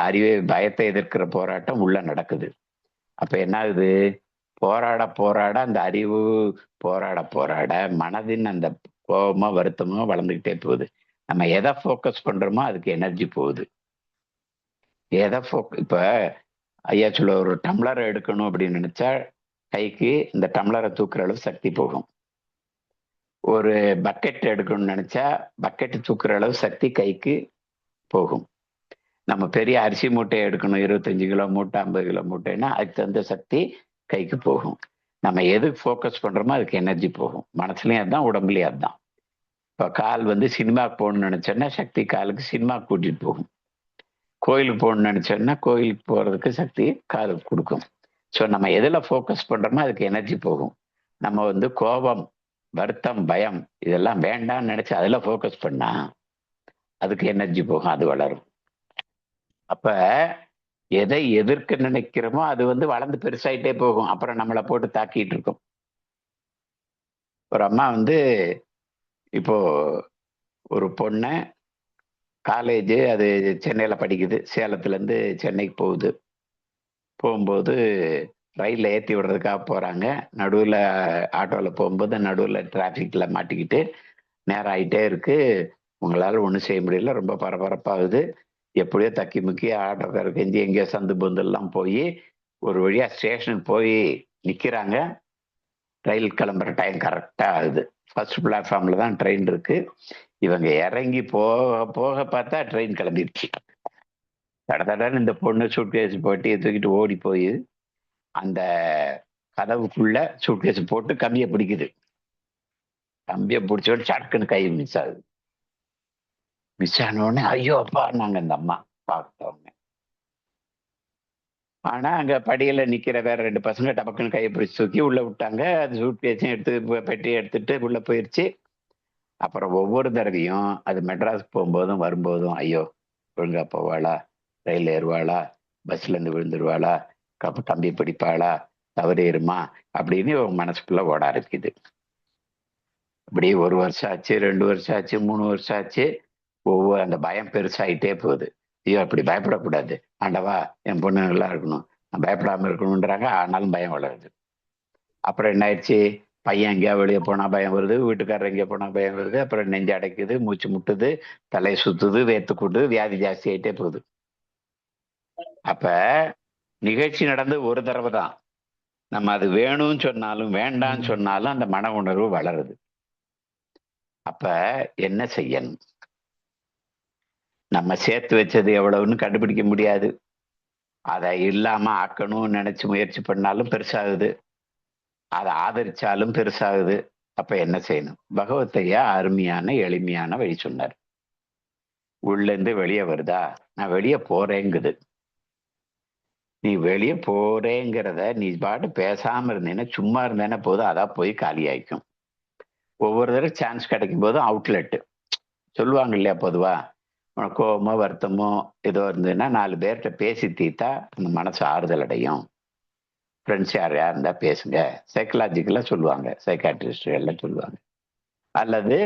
அறிவை பயத்தை எதிர்க்கிற போராட்டம் உள்ள நடக்குது. அப்ப என்ன ஆகுது? போராட அந்த அறிவு போராட மனதின் அந்த கோபமோ வருத்தமோ வளர்ந்துகிட்டே போகுது. நம்ம எதை ஃபோக்கஸ் பண்றோமோ அதுக்கு எனர்ஜி போகுது. இப்ப ஐயா சொல்ல, ஒரு டம்ளரை எடுக்கணும் அப்படின்னு நினைச்சா கைக்கு இந்த டம்ளரை தூக்குற அளவு சக்தி போகும். ஒரு பக்கெட் எடுக்கணும்னு நினைச்சா பக்கெட் தூக்குற அளவு சக்தி கைக்கு போகும். நம்ம பெரிய அரிசி மூட்டையை எடுக்கணும், 25 கிலோ மூட்டை 50 கிலோ மூட்டைன்னா அதுக்கு தகுந்த சக்தி கைக்கு போகும். நம்ம எதுக்கு ஃபோக்கஸ் பண்றோமோ அதுக்கு எனர்ஜி போகும். மனசுலயும் அதுதான், உடம்புலயும் அதுதான். இப்போ கால் வந்து சினிமாவுக்கு போகணும்னு நினைச்சோன்னா சக்தி காலுக்கு சினிமாவுக்கு கூட்டிட்டு போகும். கோயிலுக்கு போகணும்னு நினைச்சோன்னா கோயிலுக்கு போறதுக்கு சக்தி காலுக்கு கொடுக்கும். ஸோ நம்ம எதுல ஃபோக்கஸ் பண்றோமோ அதுக்கு எனர்ஜி போகும். நம்ம வந்து கோபம், வருத்தம், பயம் இதெல்லாம் வேண்டாம்னு நினைச்சு அதுல ஃபோக்கஸ் பண்ணா அதுக்கு எனர்ஜி போகும், அது வளரும். அப்ப எதை எதிர்க்க நினைக்கிறோமோ அது வந்து வளர்ந்து பெருசாயிட்டே போகும். அப்புறம் நம்மளை போட்டு தாக்கிட்டு இருக்கும். ஒரு அம்மா வந்து இப்போ ஒரு பொண்ணை காலேஜ் அது சென்னையில படிக்குது, சேலத்துல இருந்து சென்னைக்கு போகும்போது ரயில்ல ஏத்தி விடுறதுக்காக போறாங்க. நடுவுல ஆட்டோல போகும்போது நடுவுல டிராபிக்ல மாட்டிக்கிட்டு நேரம் ஆயிட்டே இருக்கு. உங்களால ஒண்ணும் செய்ய முடியல, ரொம்ப பரபரப்பாகுது. எப்படியோ தக்கி முக்கி ஆட்டோக்காரர் கெஞ்சி எங்கேயோ சந்து பொந்தெல்லாம் போய் ஒரு வழியா ஸ்டேஷனுக்கு போய் நிக்கிறாங்க. ரயில் கிளம்புற டைம் கரெக்டா ஆகுது. ஃபர்ஸ்ட் பிளாட்ஃபார்ம்ல தான் ட்ரெயின் இருக்கு. இவங்க இறங்கி போக போக பார்த்தா ட்ரெயின் கிளம்பிடுச்சு. தடதடன்னு இந்த பொண்ணு சூட்கேஸ் போட்டு தூக்கிட்டு ஓடி போய் அந்த கதவுக்குள்ள சூட்கேஸ் போட்டு கம்பியை பிடிக்குது. கம்பியை பிடிச்சோட சட்டுன்னு கை மிஸ் ஆகுது. மிஸ் ஆன உடனே ஐயோ அப்பா நாங்க இந்த அம்மா பார்த்தோங்க. ஆனா அங்க படியில நிக்கிற வேற 2 பசங்க டபக்குன்னு கையை பிடிச்சி தூக்கி உள்ள விட்டாங்க. அது சூட்கேஸையும் எடுத்து பெட்டியை எடுத்துட்டு உள்ள போயிருச்சு. அப்புறம் ஒவ்வொரு தடவையும் அது மெட்ராஸ்க்கு போகும்போதும் வரும்போதும் ஐயோ ஒழுங்கா போவாளா, ரயில் ஏறுவாளா, பஸ்ல இருந்து விழுந்துருவாளா, கம்பி பிடிப்பாளா, தவறேறுமா அப்படின்னு உங்க மனசுக்குள்ள ஓட ஆரம்பிக்குது. இப்படி 1 வருஷம் ஆச்சு, 2 வருஷம் ஆச்சு, 3 வருஷம் ஆச்சு. ஒவ்வொரு அந்த பயம் பெருசாயிட்டே போகுது. ஐயோ அப்படி பயப்படக்கூடாது, ஆண்டவா என் பொண்ணு நல்லா இருக்கணும், நான் பயப்படாம இருக்கணும்ன்றாங்க. ஆனாலும் பயம் வளருது. அப்புறம் என்ன ஆயிடுச்சு, பையன் எங்கேயா வெளியே போனா பயம் வருது, வீட்டுக்காரர் எங்கேயா போனா பயம் வருது. அப்புறம் நெஞ்சு அடைக்குது, மூச்சு முட்டுது, தலை சுத்துது, வேத்து கூட்டுது, வியாதி ஜாஸ்தி ஆயிட்டே போகுது. அப்ப நிகழ்ச்சி நடந்து ஒரு தடவை தான். நம்ம அது வேணும்னு சொன்னாலும் வேண்டான்னு சொன்னாலும் அந்த மன உணர்வு வளருது. அப்ப என்ன செய்யணும்? நம்ம சேர்த்து வச்சது எவ்வளவுன்னு கண்டுபிடிக்க முடியாது. அதை இல்லாம ஆக்கணும்னு நினைச்சு முயற்சி பண்ணாலும் பெருசாகுது, அதை ஆதரிச்சாலும் பெருசாகுது. அப்ப என்ன செய்யணும்? பகவத்தையா அருமையான எளிமையான வழி சொன்னார். உள்ள இருந்து வெளியே வருதா, நான் வெளியே போறேங்குது. நீ வெளியே போறேங்கிறத நீ பாட்டு பேசாம இருந்தேன்னா, சும்மா இருந்தேன்னா போதும், அதான் போய் காலி ஆயிக்கும். ஒவ்வொரு தடவை சான்ஸ் கிடைக்கும் போதும் அவுட்லெட் சொல்லுவாங்க இல்லையா, பொதுவா உனக்கு கோவமோ வருத்தமோ ஏதோ இருந்ததுன்னா 4 பேர்கிட்ட பேசி தீர்த்தா அந்த மனசு ஆறுதல் அடையும். ஃப்ரெண்ட்ஸ் யாரையா இருந்தா பேசுங்க, சைக்கலாஜிக்கலா சொல்லுவாங்க, சைக்காட்ரிஸ்ட் எல்லாம் சொல்லுவாங்க. அல்லது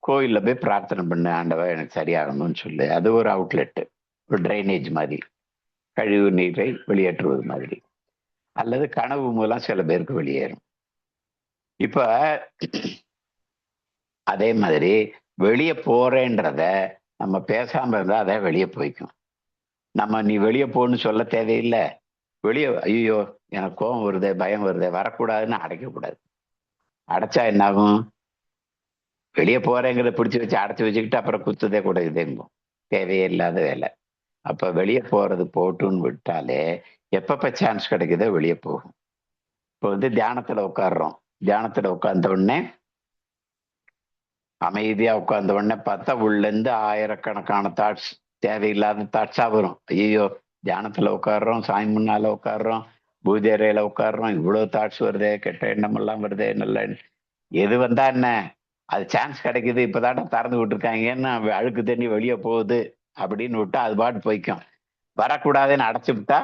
கோயில்ல போய் பிரார்த்தனை பண்ணு, ஆண்டவா எனக்கு சரியாகணும்னு சொல்லு. அது ஒரு அவுட்லெட், ஒரு ட்ரைனேஜ் மாதிரி, கழிவு நீரை வெளியேற்றுவது மாதிரி. அல்லது கனவு மூலம் சில பேருக்கு வெளியேறும். இப்ப அதே மாதிரி வெளியே போறேன்றத நம்ம பேசாம இருந்தா அதை வெளியே போய்க்கும். நம்ம நீ வெளியே போன்னு சொல்ல தேவையில்லை. வெளியே ஐயோ எனக்கு கோபம் வருதே, பயம் வருதே, வரக்கூடாதுன்னு அடைக்கக்கூடாது. அடைச்சா என்னாகும்? வெளியே போறேங்கிறத பிடிச்சி வச்சு அடைச்சி வச்சுக்கிட்டு அப்புறம் குத்துதே கூட இதேங்கும், தேவையே இல்லாத வேலை. அப்ப வெளியே போறது போட்டுன்னு விட்டாலே எப்பப்ப சான்ஸ் கிடைக்குதோ வெளியே போகும். இப்போ தியானத்துல உட்காடுறோம். தியானத்துல உட்கார்ந்த உடனே அமைதியா உட்கார்ந்த உடனே பார்த்தா உள்ள இருந்து ஆயிரக்கணக்கான தாட்ஸ், தேவையில்லாத தாட்ஸா வரும். ஐயோ தியானத்துல உட்காடுறோம், சாமி முன்னால உட்காடுறோம், பூஜை அறையில உட்காடுறோம், இவ்வளவு தாட்ஸ் வருதே, கெட்ட எண்ணம் எல்லாம் வருதே, நல்ல எது வந்தா என்ன, அது சான்ஸ் கிடைக்குது, இப்பதானே திறந்து விட்டுருக்காங்கன்னு அழுக்கு தண்ணி வெளியே போகுது அப்படின்னு விட்டா அது பாட்டு போய்க்கும். வரக்கூடாதுன்னு அடைச்சு விட்டா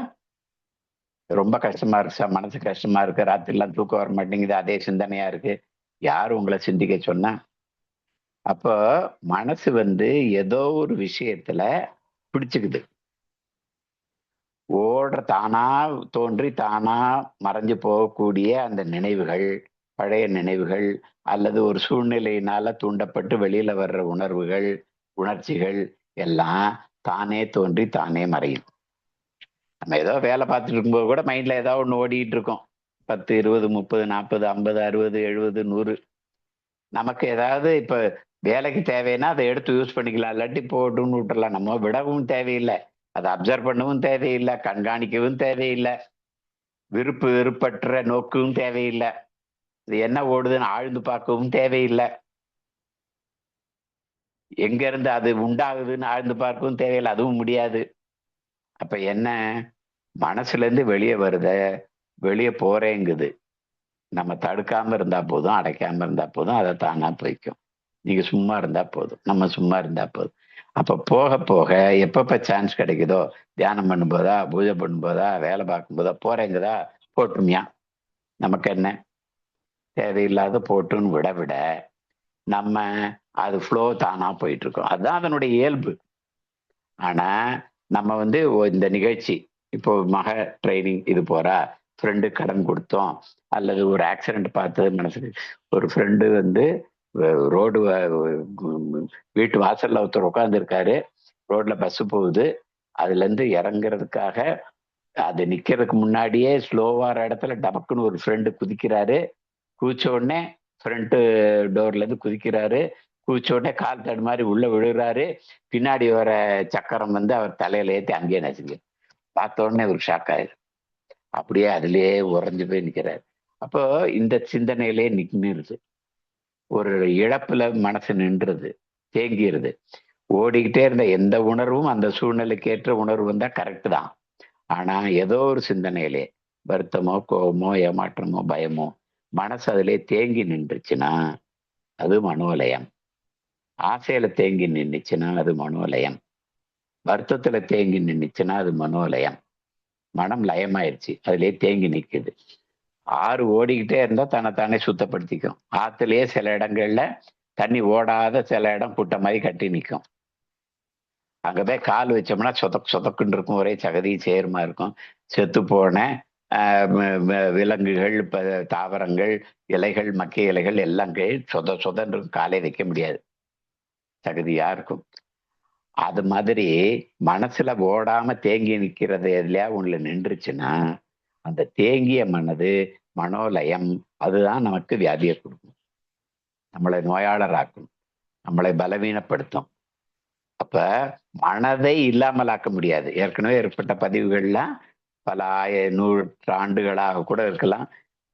ரொம்ப கஷ்டமா இருக்கு சார், மனசு கஷ்டமா இருக்கு, ராத்திரிலாம் தூக்கம் வர மாட்டேங்குது, அதே சிந்தனையா இருக்கு. யாரு உங்களை சிந்திக்க சொன்னா? அப்போ மனசு ஏதோ ஒரு விஷயத்துல பிடிச்சுக்குது. தானா தோன்றி தானா மறைஞ்சு போகக்கூடிய அந்த நினைவுகள், பழைய நினைவுகள், அல்லது ஒரு சூழ்நிலையினால தூண்டப்பட்டு வெளியில வர்ற உணர்வுகள், உணர்ச்சிகள் எல்லாம் தானே தோன்றி தானே மறையும். நம்ம ஏதோ வேலை பார்த்துட்டு இருக்கும்போது கூட மைண்ட்ல ஏதோ ஒண்ணு ஓடிட்டு இருக்கோம். 10, 20, 30, 40, 50, 60, 70, 100. நமக்கு ஏதாவது இப்ப வேலைக்கு தேவைன்னா அதை எடுத்து யூஸ் பண்ணிக்கலாம், இல்லாட்டி போட்டுன்னு விட்டுறலாம். நம்ம விடவும் தேவையில்லை, அதை அப்சர்வ் பண்ணவும் தேவையில்லை, கண்காணிக்கவும் தேவையில்லை, வெறுப்பற்ற நோக்கவும் தேவையில்லை, இது என்ன ஓடுதுன்னு ஆழ்ந்து பார்க்கவும் தேவையில்லை, எங்க இருந்து அது உண்டாகுதுன்னு ஆழ்ந்து பார்க்கவும் தேவையில்லை, அதுவும் முடியாது. அப்ப என்ன, மனசுல இருந்து வெளியே வருத, வெளியே போறேங்குது. நம்ம தடுக்காம இருந்தா போதும், அடைக்காம இருந்தா போதும், அதை தானா போய்க்கும். நீங்க சும்மா இருந்தா போதும், நம்ம சும்மா இருந்தா போதும். அப்ப போக போக எப்பப்ப சான்ஸ் கிடைக்குதோ, தியானம் பண்ணும்போதா, பூஜை பண்ணும்போதா, வேலை பார்க்கும் போதா, போறேங்குதா, போட்டுமியா, நமக்கு என்ன. தேவையில்லாத போட்டுன்னு விட விட நம்ம அது ஃப்ளோ தானா போயிட்டு இருக்கோம். அதுதான் அதனுடைய இயல்பு. ஆனா நம்ம வந்து இந்த நிகழ்ச்சி இப்போ மக ட்ரைனிங் இது போறா, ஃப்ரெண்டு கடன் கொடுத்தோம், அல்லது ஒரு ஆக்சிடென்ட் பார்த்தது மனசுக்கு, ஒரு ஃப்ரெண்டு வந்து ரோடு வீட்டு வாசல்ல ஒருத்தர் உட்கார்ந்து இருக்காரு, ரோட்ல பஸ் போகுது, அதுல இருந்து இறங்குறதுக்காக அது நிக்கிறதுக்கு முன்னாடியே ஸ்லோவாற இடத்துல டபக்குன்னு ஒரு ஃப்ரெண்டு குதிக்கிறாரு. குதிச்ச உடனே ஃப்ரண்ட் டோர்ல இருந்து குதிக்கிறாரு. குதிச்ச உடனே கால் தடுமாறி உள்ள விழுகிறாரு. பின்னாடி வர சக்கரம் வந்து அவர் தலையில ஏத்தி அங்கேயே நசுங்க. பார்த்த உடனே ஒரு ஷாக் ஆயிரு. அப்படியே அதுலயே உறைஞ்சு போய் நிக்கிறாரு. அப்போ இந்த சிந்தனையிலே நின்றுது. ஒரு இழப்புல மனசு நின்றுது, தேங்கிருது. ஓடிக்கிட்டே இருந்த எந்த உணர்வும் அந்த சூழ்நிலைக்கு ஏற்ற உணர்வு வந்தா கரெக்ட் தான். ஆனா ஏதோ ஒரு சிந்தனையிலே வருத்தமோ, கோபமோ, ஏமாற்றமோ, பயமோ மனசு அதிலே தேங்கி நின்றுச்சுன்னா அது மனோலயம். ஆசையில தேங்கி நின்றுச்சுன்னா அது மனோலயம். வருத்தத்துல தேங்கி நின்றுச்சுன்னா அது மனோலயம். மனம் லயமாயிருச்சு, அதுலயே தேங்கி நிக்குது. ஆறு ஓடிக்கிட்டே இருந்தா தன்னைத்தானே சுத்தப்படுத்திக்கும். ஆத்துலயே சில இடங்கள்ல தண்ணி ஓடாத சில இடம் குட்டை மாதிரி கட்டி நிற்கும். அங்கதான் கால் வச்சோம்னா சொதக்குன்னு இருக்கும், ஒரே சகதி சேருமா இருக்கும். செத்து போன விலங்குகள், தாவரங்கள், இலைகள், மக்கிய இலைகள் எல்லாம் சொதன்னு காலை வைக்க முடியாது, சகதியா இருக்கும். அது மாதிரி மனசுல ஓடாம தேங்கி நிக்கிறது எதுலையா ஒண்ணுல நின்றுச்சுன்னா அந்த தேங்கிய மனது மனோலயம். அதுதான் நமக்கு வியாதியை கொடுக்கும், நம்மளை நோயாளராக்கும், நம்மளை பலவீனப்படுத்தும். அப்ப மனதை இல்லாமலாக்க முடியாது. ஏற்கனவே ஏற்பட்ட பதிவுகள்லாம் பல நூற்றாண்டுகளாக கூட இருக்கலாம்.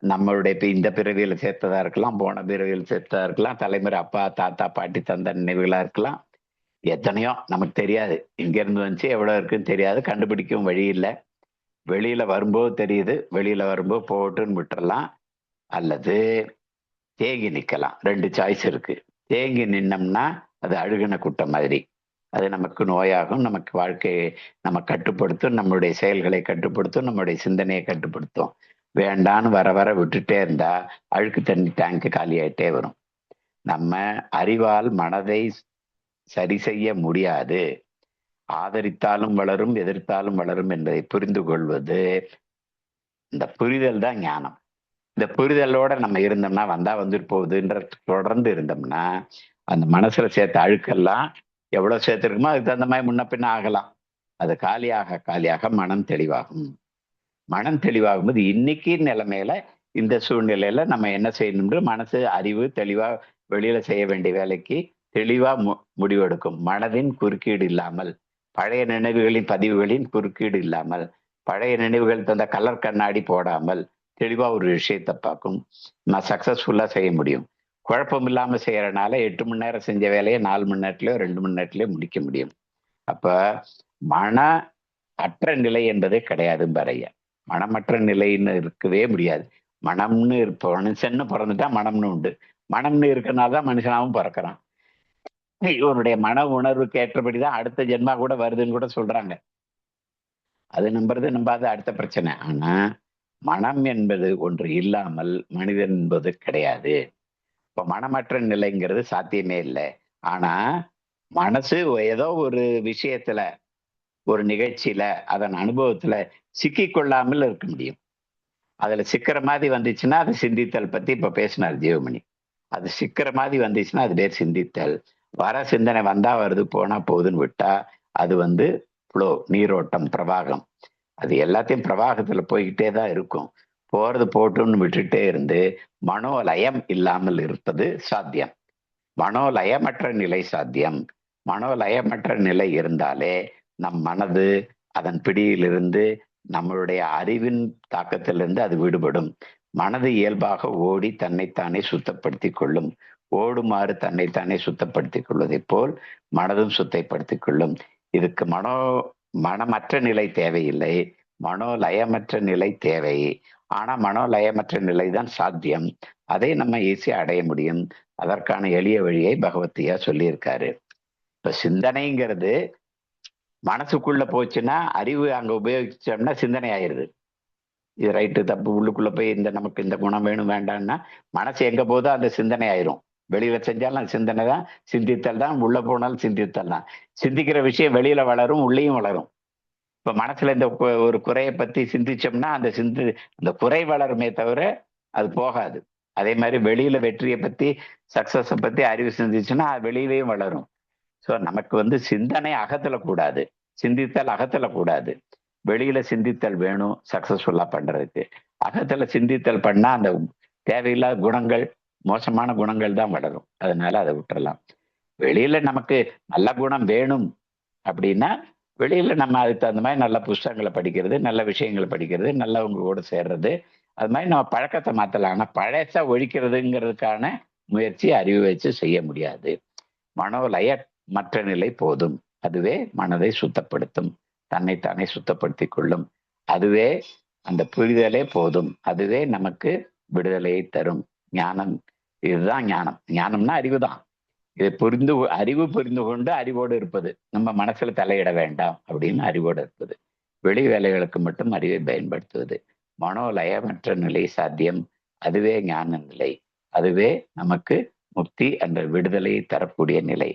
நம்மளுடைய இப்ப இந்த பிறவியில சேர்த்ததா இருக்கலாம், போன பிறவியில் சேர்த்ததா இருக்கலாம், தலைமுறை அப்பா, தாத்தா, பாட்டி தந்த நினைவுகளா இருக்கலாம். எத்தனையோ நமக்கு தெரியாது, இங்க இருந்து வந்துச்சு, எவ்வளவு இருக்குன்னு தெரியாது, கண்டுபிடிக்கவும் வழி இல்லை. வெளியில வரும்போது தெரியுது, வெளியில வரும்போது போட்டுன்னு விட்டுறலாம், அல்லது தேங்கி நிக்கலாம். 2 சாய்ஸ் இருக்கு. தேங்கி நின்னோம்னா அது அழுகின குட்டை மாதிரி, அது நமக்கு நோயாகும், நமக்கு வாழ்க்கையை நம்ம கட்டுப்படுத்தும், நம்மளுடைய செயல்களை கட்டுப்படுத்தும், நம்மளுடைய சிந்தனையை கட்டுப்படுத்தும். வேண்டான்னு வர வர விட்டுட்டே இருந்தா அழுக்கு தண்ணி டேங்க் காலியாயிட்டே வரும். நம்ம அறிவால் மனதை சரி செய்ய முடியாது. ஆதரித்தாலும் வளரும், எதிர்த்தாலும் வளரும் என்பதை புரிந்து கொள்வது, இந்த புரிதல் தான் ஞானம். இந்த புரிதலோட நம்ம இருந்தோம்னா, வந்தா வந்துட்டு போகுதுன்ற தொடர்ந்து இருந்தோம்னா அந்த மனசுல சேர்த்த அழுக்கெல்லாம் எவ்வளவு சேர்த்திருக்குமோ அதுக்கு தகுந்த மாதிரி முன்ன பின்ன ஆகலாம். அது காலியாக காலியாக மனம் தெளிவாகும். மனம் தெளிவாகும் போது இன்னைக்கு நிலைமையில இந்த சூழ்நிலையில நம்ம என்ன செய்யணும்னு மனசு அறிவு தெளிவா வெளியில செய்ய வேண்டிய வேலைக்கு தெளிவா முடிவெடுக்கும். மனதின் குறுக்கீடு இல்லாமல், பழைய நினைவுகளின் பதிவுகளின் குறுக்கீடு இல்லாமல், பழைய நினைவுகள் தந்த கலர் கண்ணாடி போடாமல் தெளிவா ஒரு விஷயத்தை பார்க்கும். நான் சக்சஸ்ஃபுல்லா செய்ய முடியும். குழப்பம் இல்லாம செய்யறதுனால 8 மணி நேரம் செஞ்ச வேலையை 4 மணி நேரத்திலயோ 2 மணி நேரத்திலயோ முடிக்க முடியும். அப்ப மன அற்ற நிலை என்பதே கிடையாது பறைய. மனமற்ற நிலைன்னு இருக்கவே முடியாது. மனம்னு மனுஷன்னு பிறந்துட்டா மனம்னு உண்டு. மனம்னு இருக்கனால்தான் மனுஷனாவும் பிறக்கிறான். இவனுடைய மன உணர்வுக்கு ஏற்றபடிதான் அடுத்த ஜென்மா கூட வருதுன்னு கூட சொல்றாங்க. அது நம்புறது நம்பாது அடுத்த பிரச்சனை. ஆனா மனம் என்பது ஒன்று இல்லாமல் மனிதன் என்பது கிடையாது. இப்ப மனமற்ற நிலைங்கிறது சாத்தியமே இல்லை. ஆனா மனசு ஏதோ ஒரு விஷயத்துல, ஒரு நிகழ்ச்சியில, அதன் அனுபவத்துல சிக்கி கொள்ளாமல் இருக்க முடியும். அதுல சிக்கிற மாதிரி வந்துச்சுன்னா அது சிந்தித்தல் பத்தி இப்ப பேசினார் ஜீவமணி. அது சிக்கிற மாதிரி வந்துச்சுன்னா அது பேர் சிந்தித்தல். வர சிந்தனை வந்தா வருது, போனா போகுதுன்னு விட்டா அது வந்து ஃப்ளோ, நீரோட்டம், பிரவாகம். அது எல்லாத்தையும் பிரவாகத்துல போய்கிட்டே தான் இருக்கும். போறது போட்டுன்னு விட்டுட்டே இருந்து மனோலயம் இல்லாமல் இருப்பது சாத்தியம். மனோலயமற்ற நிலை சாத்தியம். மனோலயமற்ற நிலை இருந்தாலே நம் மனது அதன் பிடியிலிருந்து, நம்மளுடைய அறிவின் தாக்கத்திலிருந்து அது விடுபடும். மனது இயல்பாக ஓடி தன்னைத்தானே சுத்தப்படுத்திக் கொள்ளும். ஓடுமாறு தன்னைத்தானே சுத்தப்படுத்திக் கொள்வதை போல் மனதும் சுத்தப்படுத்திக் கொள்ளும். இதுக்கு மனமற்ற நிலை தேவையில்லை, மனோலயமற்ற நிலை தேவை. ஆனா மனோலயமற்ற நிலை தான் சாத்தியம். அதை நம்ம ஈஸியா அடைய முடியும். அதற்கான எளிய வழியை பகவத்கீதா சொல்லியிருக்காரு. இப்ப சிந்தனைங்கிறது மனசுக்குள்ள போச்சுன்னா, அறிவு அங்க உபயோகிச்சோம்னா சிந்தனை ஆயிருது. இது ரைட்டு தப்பு உள்ளுக்குள்ள போய் நமக்கு இந்த குணம் வேணும் வேண்டாம்னா மனசு எங்க போதோ அந்த சிந்தனை ஆயிரும். வெளியில செஞ்சாலும் அந்த சிந்தனை தான், சிந்தித்தல் தான், உள்ள போனாலும் சிந்தித்தல் தான். சிந்திக்கிற விஷயம் வெளியில வளரும், உள்ளேயும் வளரும். இப்ப மனசுல இந்த ஒரு குறையை பத்தி சிந்திச்சோம்னா அந்த குறை வளருமே தவிர அது போகாது. அதே மாதிரி வெளியில வெற்றியை பத்தி, சக்சஸ பத்தி அறிவு சிந்திச்சுன்னா அது வெளியிலயும் வளரும். ஸோ நமக்கு சிந்தனை அகத்துல கூடாது, சிந்தித்தல் அகத்துல கூடாது. வெளியில சிந்தித்தல் வேணும் சக்சஸ்ஃபுல்லா பண்றதுக்கு. அகத்துல சிந்தித்தல் பண்ணா அந்த தேவையில்லாத குணங்கள், மோசமான குணங்கள் தான் வளரும். அதனால அதை விட்டுறலாம். வெளியில நமக்கு நல்ல குணம் வேணும் அப்படின்னா வெளியில நம்ம அதுக்கு தகுந்த மாதிரி நல்ல புஸ்தகங்களை படிக்கிறது, நல்ல விஷயங்களை படிக்கிறது, நல்லவங்க கூட சேர்றது, அது மாதிரி நம்ம பழக்கத்தை மாத்தலாம். ஆனா பழச ஒழிக்கிறதுங்கிறதுக்கான முயற்சி அறிவு வச்சு செய்ய முடியாது. மனோலய மற்ற நிலை போதும். அதுவே மனதை சுத்தப்படுத்தும், தன்னைத்தானே சுத்தப்படுத்தி கொள்ளும். அதுவே அந்த புரிதலே போதும். அதுவே நமக்கு விடுதலையை தரும். ஞானம், இதுதான் ஞானம். ஞானம்னா அறிவுதான். இதை அறிவு புரிந்து கொண்டு அறிவோடு இருப்பது. நம்ம மனசுல தலையிட வேண்டாம் அப்படின்னு அறிவோடு இருப்பது. வெளி வேலைகளுக்கு மட்டும் அறிவை பயன்படுத்துவது. மனோலயமற்ற நிலை சாத்தியம். அதுவே ஞான நிலை. அதுவே நமக்கு முக்தி என்ற விடுதலையை தரக்கூடிய நிலை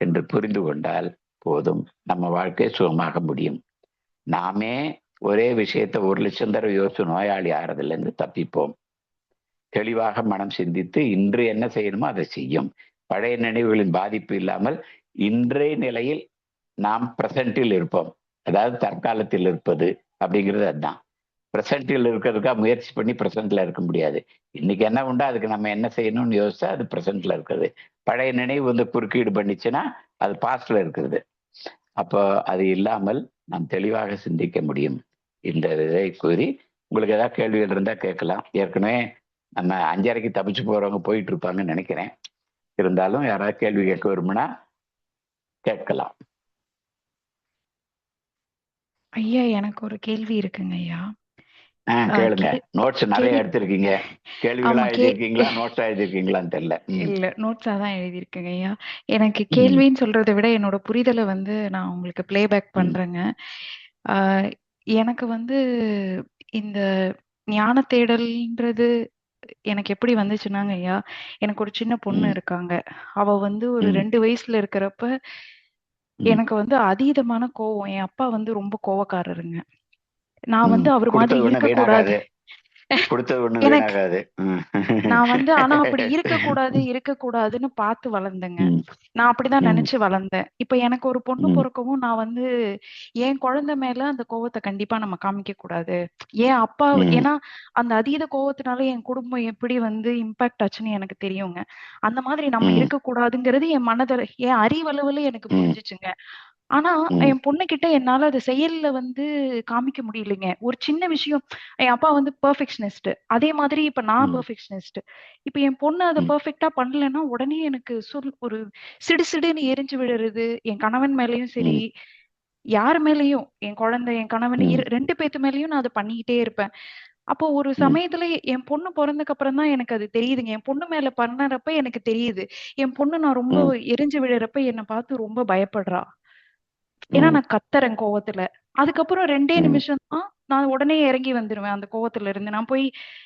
என்று புரிந்து கொண்டால் போதும். நம்ம வாழ்க்கை சுகமாக முடியும். நாமே ஒரே விஷயத்த 1,00,000 தடவை யோசிச்சு நோயாளி ஆறதுல இருந்து தப்பிப்போம். தெளிவாக மனம் சிந்தித்து இன்று என்ன செய்யணுமோ அதை செய்யும். பழைய நினைவுகளின் பாதிப்பு இல்லாமல் இன்றைய நிலையில் நாம் பிரசன்டில் இருப்போம். அதாவது தற்காலத்தில் இருப்பது அப்படிங்கிறது அதுதான். பிரசன்டில் இருக்கிறதுக்காக முயற்சி பண்ணி பிரசன்ட்ல இருக்க முடியாது. இன்னைக்கு என்ன உண்டோ அதுக்கு நம்ம என்ன செய்யணும்னு யோசிச்சா அது பிரசன்ட்ல இருக்கிறது. பழைய நினைவு குறுக்கீடு பண்ணிச்சுன்னா அது பாஸ்ட்ல இருக்கிறது. அப்போ அது இல்லாமல் நாம் தெளிவாக சிந்திக்க முடியும். இந்த இதை கூறி உங்களுக்கு ஏதாவது கேள்விகள் இருந்தா கேட்கலாம். ஏற்கனவே நம்ம 5:30க்கு தப்பிச்சு போறவங்க போயிட்டு இருப்பாங்கன்னு நினைக்கிறேன். இருந்தாலும் யாராவது கேள்வி கேட்க விரும்பினா கேட்கலாம். ஐயா, எனக்கு ஒரு கேள்வி இருக்குங்க ஐயா. கேளுங்க. நோட்ஸ் நிறைய கேள்வி எடுத்திருக்கீங்க. கேள்விகளா எழுதிருக்கீங்களா, நோட்ஸா எழுதிருக்கீங்களான்னு தெரியல. இல்ல, நோட்ஸா தான் எழுதியிருக்கேங்க ஐயா. எனக்கு ம். கேள்வின்னு சொல்றதை விட என்னோட புரிதலை நான் உங்களுக்கு பிளேபேக் ம். பண்றேங்க. எனக்கு இந்த ஞான தேடல்ன்றது எனக்கு எப்படி வந்துச்சுன்னாங்க ஐயா, எனக்கு ஒரு சின்ன பொண்ணு ம். இருக்காங்க. அவ ஒரு ம். 2 வயசுல இருக்கிறப்ப ம். எனக்கு அதீதமான கோவம். என் அப்பா ரொம்ப கோவக்காரருங்க. நான் ம். அவர் மாதிரி கொடுத்தது ஒண்ணு இருக்கக்கூடாது. வீணாகாது. கொடுத்தது ஒண்ணு எனக்கு வீணாகாது. நான் ஆனா அப்படி இருக்கக்கூடாதுன்னு பார்த்து வளர்ந்தேங்க. ம். நான் அப்படிதான் ம். நினைச்சு வளர்ந்தேன். இப்ப எனக்கு ஒரு பொண்ணு ம். பொறக்கவும் நான் என் குழந்தை மேல அந்த கோவத்தை கண்டிப்பா நம்ம காமிக்க கூடாது. ஏன் அப்பா ம். ஏன்னா அந்த அதீத கோவத்தினால என் குடும்பம் எப்படி இம்பாக்ட் ஆச்சுன்னு எனக்கு தெரியுங்க. அந்த மாதிரி நம்ம ம். இருக்கக்கூடாதுங்கிறது என் அறிவளவுல எனக்கு ம். புரிஞ்சுச்சுங்க. ஆனா ம். என் பொண்ணுகிட்ட என்னால அத செயல்ல காமிக்க முடியலைங்க. ஒரு சின்ன விஷயம், என் அப்பா பெர்ஃபெக்ஷனிஸ்ட். அதே மாதிரி இப்ப நான் ம். பெர்ஃபெக்ஷனிஸ்ட். இப்ப என் பொண்ணு அத ம். பெர்ஃபெக்ட்டா பண்ணலன்னா, உடனே எனக்கு ஒரு சிடுசிடுன்னு எரிஞ்சு விழுறது. என் கணவன் மேலயும் சரி, ம். யார் மேலயும், என் குழந்தை, என் கணவன் ம். 2 பேத்து மேலயும் நான் அத பண்ணிக்கிட்டே இருப்பேன். அப்போ ஒரு ம். சமயத்துல என் பொண்ணு பொறந்ததுக்கு அப்புறம் தான் எனக்கு அது தெரியுதுங்க. என் பொண்ணு மேல பண்ணறப்ப எனக்கு தெரியுது. என் பொண்ணு நான் ரொம்ப ம். எரிஞ்சு விழுறப்ப என்ன பார்த்து ரொம்ப பயப்படுறா. ஏன்னா ம். நான் கத்துறேன் கோவத்துல. அதுக்கப்புறம் 2 ம். நிமிஷம் தான் நான் உடனே இறங்கி வந்துருவேன் அந்த கோவத்துல இருந்து. நான் போய்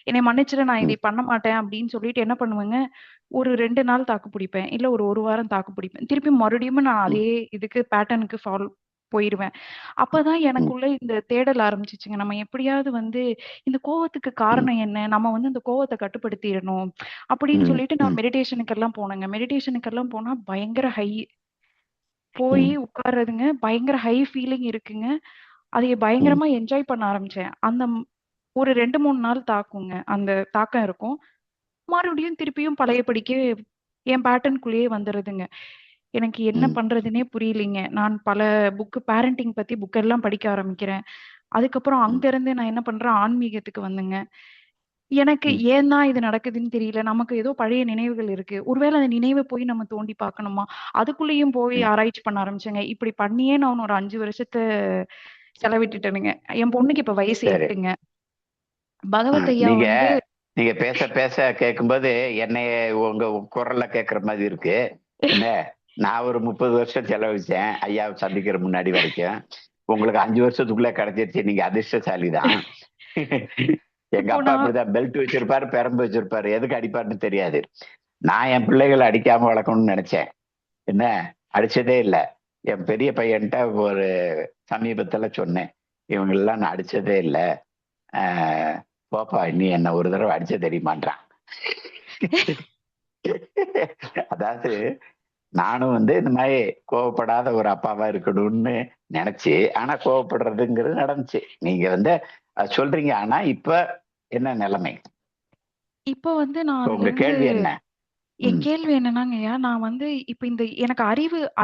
என்னைய மன்னிச்சிடு, நான் ம். இதை பண்ண மாட்டேன் அப்படின்னு சொல்லிட்டு என்ன பண்ணுவேங்க, ஒரு 2 நாள் தாக்கு பிடிப்பேன். இல்ல ஒரு 1 வாரம் தாக்கு பிடிப்பேன். திருப்பி மறுபடியும் நான் ம். அதே பேட்டர்னுக்கு போயிருவேன். அப்பதான் ம். எனக்குள்ள இந்த தேடல் ஆரம்பிச்சுச்சுங்க. நம்ம எப்படியாவது இந்த கோவத்துக்கு ம். காரணம் என்ன? நம்ம இந்த கோவத்த கட்டுப்படுத்திறணும் அப்படின்னு ம். சொல்லிட்டு நான் ம். மெடிடேஷனுக்கெல்லாம் போனேங்க. மெடிடேஷனுக்கெல்லாம் போனா பயங்கர போயி ம். உட்கார்றதுங்க. பயங்கர ஹை ஃபீலிங் இருக்குங்க. அதைய ம். பயங்கரமா என்ஜாய் பண்ண ஆரம்பிச்சேன். ஒரு 2, 3 நாள் தாக்குங்க. அந்த தாக்கம் இருக்கும். மறுபடியும் திருப்பியும் பழையபடிக்கு என் பேட்டர்ன்குள்ளேயே வந்துருதுங்க. எனக்கு என்ன ம். பண்றதுன்னே புரியலைங்க. நான் பல பேரண்டிங் பத்தி புக் எல்லாம் படிக்க ஆரம்பிக்கிறேன். அதுக்கப்புறம் ம். அங்கருந்து நான் என்ன பண்றேன், ஆன்மீகத்துக்கு வந்தேங்க. எனக்கு ம். ஏன் தான் இது நடக்குதுன்னு தெரியல. நமக்கு ஏதோ பழைய நினைவுகள் இருக்கு. ஒருவேள அந்த நினைவ போய் நம்ம தோண்டி பார்க்கணுமா? அதுக்குள்ளேயும் போய் ம். ஆராய்ச்சி பண்ண ஆரம்பிச்சேங்க. இப்படி பண்ணியே நான் ஒரு 5 வருஷத்த செலவிட்டுட்டேனுங்க. என் பொண்ணுக்கு இப்ப வயசு சரி. 8ங்க. பகவத் ஐயா நீங்க நீங்க பேச பேச கேட்கும்போது என்னைய உங்க குரல்ல கேட்கற மாதிரி இருக்கு. என்ன, நான் ஒரு 30 வருஷம் செலவழிச்சேன் ஐயாவை சந்திக்கிற முன்னாடி வரைக்கும். உங்களுக்கு 5 வருஷத்துக்குள்ள கிடைச்சிருச்சு. நீங்க அதிர்ஷ்டசாலி தான். எங்க இப்போ அப்பா நான் அப்படிதான் பெல்ட் வச்சிருப்பாரு, பெரம்பு வச்சிருப்பாரு, எதுக்கு அடிப்பாருன்னு தெரியாது. நான் என் பிள்ளைகளை அடிக்காம வளர்க்கணும்னு நினைச்சேன். என்ன, அடிச்சதே இல்லை. என் பெரிய பையன்ட்ட ஒரு சமீபத்துல சொன்னேன், இவங்களெல்லாம் நான் அடிச்சதே இல்லை, போப்பா நீ என்ன ஒரு தடவை அடிச்ச தெரியுமான்றான். அதாவது நானும் வந்து இந்த மாதிரி கோவப்படாத ஒரு அப்பாவா இருக்கணும்னு நினைச்சு, ஆனா கோவப்படுறதுங்கிறது நடந்துச்சு. நீங்க வந்து சொல்றீங்க, ஆனா இப்ப என்ன நிலைமை? இப்போ வந்து நான் இப்ப அதுல உங்க இருந்து கேள்வி என்ன? என் கேள்வி என்னன்னாங்கய்யா, நான் வந்து இப்ப இந்த எனக்கு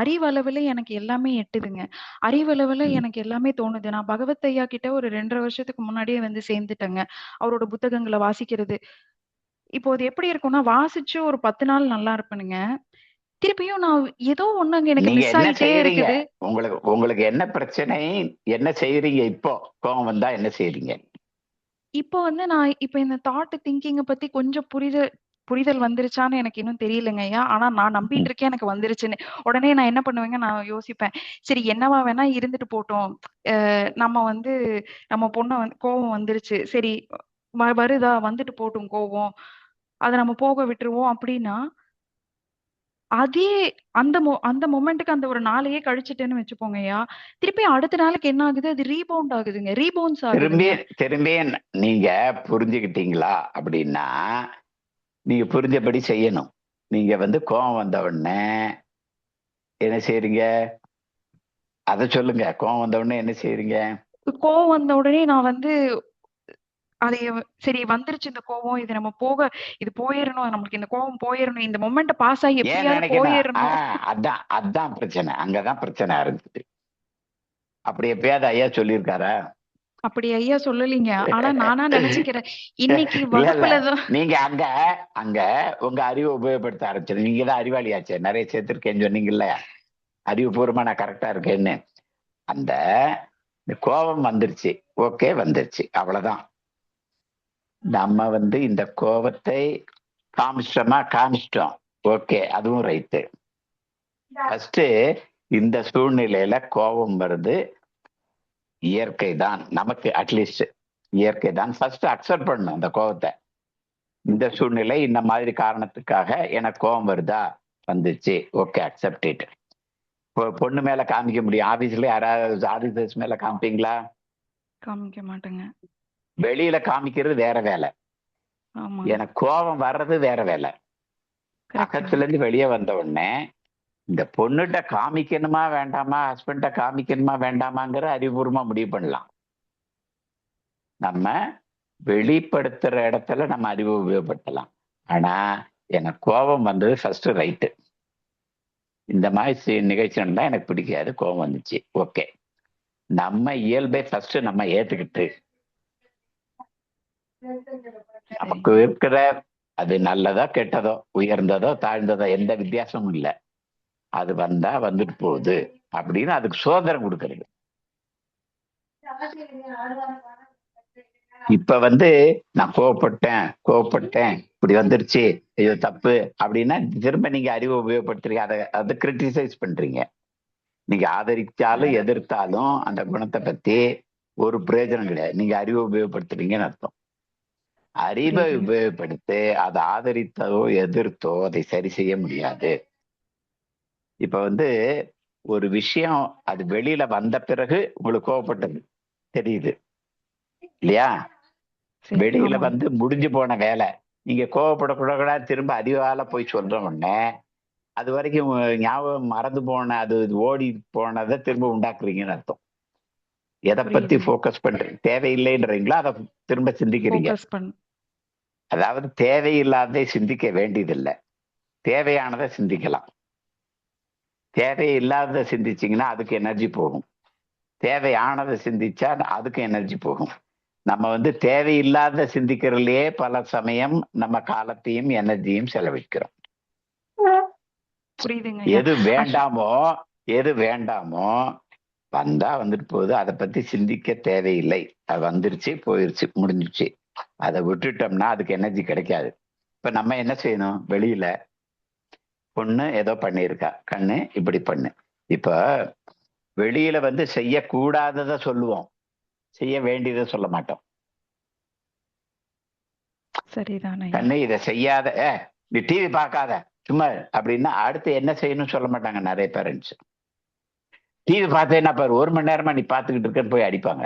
அறிவளவுல எனக்கு எல்லாமே எட்டுதுங்க. அறிவளவுல ம். எனக்கு எல்லாமே தோணுது. நான் பகவத் ஐயா கிட்ட ஒரு 2½ வருஷத்துக்கு முன்னாடியே வந்து சேர்ந்துட்டேங்க. அவரோட புத்தகங்கள வாசிக்கிறது. இப்போ அது எப்படி இருக்கும்னா, வாசிச்சு ஒரு 10 நாள் நல்லா இருப்பேனுங்க. திருப்பியும் நான் ஏதோ ஒண்ணு அங்க எனக்கு நீங்க மிஸ் என்ன ஆயிட்டே செய்யறீங்க? இருக்குது. உங்களுக்கு உங்களுக்கு என்ன பிரச்சனை? என்ன செய்யறீங்க இப்போ? கோவம் வந்தா என்ன செய்யறீங்க? இப்போ வந்து நான் இப்ப இந்த திங்கிங்க பத்தி கொஞ்சம் புரிதல் வந்துருச்சான்னு எனக்கு இன்னும் தெரியலங்க ஐயா. ஆனா நான் நம்பிட்டு ம். இருக்கேன் எனக்கு வந்துருச்சுன்னு. உடனே நான் என்ன பண்ணுவேங்க, நான் யோசிப்பேன். சரி என்னவா வேணா இருந்துட்டு போட்டும். நம்ம வந்து நம்ம பொண்ண வந்து கோவம் வந்துருச்சு. சரி வருதா வந்துட்டு போட்டும் கோவம். அத நம்ம போக விட்டுருவோம் அப்டின்னா, அதே அந்த மொமெண்ட்க்கு அந்த ஒரு நாளையே கழிச்சுட்டேன்னு வச்சுக்கோங்கய்யா, திருப்பி அடுத்த நாளுக்கு என்ன ஆகுது? அது ரீபவுண்ட் ஆகுதுங்க. ரீபவுன்ஸ் திரும்பி ஆகுதுங்க. திரும்பி நீங்க புரிஞ்சுக்கிட்டீங்களா அப்படின்னா, நீங்க புரிஞ்சபடி செய்யணும். நீங்க வந்து கோவம் வந்த உடனே என்ன செய்றீங்க? அத சொல்லுங்க. கோவம் வந்த உடனே என்ன செய்றீங்க? கோவம் வந்த உடனே நான் வந்து அதைய சரி வந்துருச்சு இந்த கோவம். இது போயிரணும். நம்மளுக்கு இந்த கோவம் போயிரணும். இந்த மொமெண்ட்ட பாஸ் ஆகி ஏன் எப்படியாவது நினைக்கணும்? போயிரணும். அதான் பிரச்சனை. அங்கதான் பிரச்சனை ஆரம்பிக்குது. அப்படி எப்பயாவது ஐயா சொல்லியிருக்காரா? அப்படி ஐயா சொல்லலீங்க. ஆனா நானா நெனச்சுக்கிறேன். இன்னைக்கு இல்ல இல்ல, வகுப்புல தான் நீங்க அங்க அங்க உங்க அறிவை உபயோகப்படுத்த ஆரம்பிச்சது. நீங்க தான் அறிவாளியாச்சே, நிறைய சேர்த்திருக்கேன்னு சொன்னீங்கல்ல, அறிவுபூர்வமா நான் கரெக்டா இருக்கேன்னு. அந்த இந்த கோபம் வந்துருச்சு, ஓகே வந்துருச்சு, அவ்வளவுதான். நம்ம வந்து இந்த கோபத்தை காமிச்சிட்டோம், ஓகே அதுவும் ரைட்டு. ஃபர்ஸ்ட் இந்த சூழ்நிலையில கோபம் வருது, இயற்கை தான் நமக்கு, அட்லீஸ்ட் இயற்கை தான். ஃபர்ஸ்ட் அக்செப்ட் பண்ணணும் அந்த கோபத்தை. இந்த சூழ்நிலை இந்த மாதிரி காரணத்துக்காக எனக்கு கோபம் வருதா, வந்துச்சு, ஓகே அக்செப்ட் இட். பொண்ணு மேல காமிக்க முடியும், ஆபீஸ்ல யாராவது ஆபீசர்ஸ் மேல காமிப்பீங்களா? காமிக்க மாட்டேங்க. வெளியில காமிக்கிறது வேற வேலை, ஆமாங்க. எனக்கு கோபம் வர்றது வேற வேலை. கரெக்ட்டுங்க. அகத்துல இருந்து வெளியே வந்த உடனே இந்த பொண்ணுகிட்ட காமிக்கணுமா வேண்டாமா, ஹஸ்பண்ட காமிக்கணுமா வேண்டாமாங்கிற அறிவுபூர்வமா முடிவு பண்ணலாம். நம்ம வெளிப்படுத்துற இடத்துல நம்ம அறிவு உபயோகப்படுத்தலாம். ஆனா எனக்கு கோபம் வந்தது ஃபர்ஸ்ட் ரைட்டு, இந்த மாதிரி நிகழ்ச்சிகள்லாம் எனக்கு பிடிக்காது, கோபம் வந்துச்சு, ஓகே. நம்ம இயல்பை ஃபர்ஸ்ட் நம்ம ஏத்துக்கிட்டு, நமக்கு இருக்கிற அது நல்லதோ கெட்டதோ, உயர்ந்ததோ தாழ்ந்ததோ எந்த வித்தியாசமும் இல்லை, அது வந்தா வந்துட்டு போகுது அப்படின்னு அதுக்கு சோதனை கொடுக்கறது. இப்ப வந்து நான் கோவப்பட்டேன் இப்படி வந்துருச்சு, ஐயோ தப்பு அப்படின்னா திரும்ப நீங்க அறிவை உபயோகப்படுத்துறீங்க, அதை கிரிட்டிசைஸ் பண்றீங்க. நீங்க ஆதரிச்சாலும் எதிர்த்தாலும் அந்த குணத்தை பத்தி ஒரு பிரயோஜனம் கிடையாது, நீங்க அறிவை உபயோகப்படுத்துறீங்கன்னு அர்த்தம். அறிவை புரியுதுங்க. உபயோகப்படுத்தி அதை ஆதரித்தோ எதிர்த்தோ அதை சரி செய்ய முடியாது. இப்ப வந்து ஒரு விஷயம் அது வெளியில வந்த பிறகு உங்களுக்கு கோவப்பட்டது தெரியுது இல்லையா? சரி. வெளியில ஆமாங்க. வந்து முடிஞ்சு போன வேலை, நீங்க கோவப்படக்கூடாது திரும்ப அறிவால போய் சொல்ற உடனே அது வரைக்கும் ஞாபகம் மறந்து போன, அது ஓடி போனதை திரும்ப உண்டாக்குறீங்கன்னு அர்த்தம். எதை பத்தி புரியுதுங்க. போக்கஸ் பண்றீங்க, தேவையில்லைன்றீங்களோ அதை திரும்ப சிந்திக்கிறீங்க. ஃபோக்கஸ் பண்ணு. அதாவது தேவையில்லாததை சிந்திக்க வேண்டியதில்லை, தேவையானதை சிந்திக்கலாம். தேவையில்லாததை சிந்திச்சீங்கன்னா அதுக்கு எனர்ஜி போகும், தேவையானதை சிந்திச்சா அதுக்கு எனர்ஜி போகும். நம்ம வந்து தேவையில்லாத சிந்திக்கிறதுலயே பல சமயம் நம்ம காலத்தையும் எனர்ஜியும் செலவிக்கிறோம். புரியுதுங்க ஐயா. எது வேண்டாமோ வந்தா வந்துட்டு போகுது, அதை பத்தி சிந்திக்க தேவையில்லை, அது வந்துருச்சு போயிருச்சு முடிஞ்சிருச்சு, அதை விட்டுட்டோம்னா அதுக்கு எனர்ஜி கிடைக்காது. இப்ப நம்ம என்ன செய்யணும், வெளியில பொண்ணு ஏதோ பண்ணியிருக்கா, கண்ணு இப்படி பண்ணு, இப்ப வெளியில வந்து செய்யக்கூடாததை சொல்லுவோம், செய்ய வேண்டியதை சொல்ல மாட்டோம். சரிதான் ஐயா. கண்ணு இதை செய்யாத, நீ டிவி பார்க்காத சும்மா அப்படின்னா அடுத்து என்ன செய்யணும்னு சொல்ல மாட்டாங்க நிறைய பேரண்ட்ஸ். டிவி பார்த்தேன்னா பாரு 1 மணி நேரமா நீ பார்த்துக்கிட்டு இருக்கன்னு போய் அடிப்பாங்க.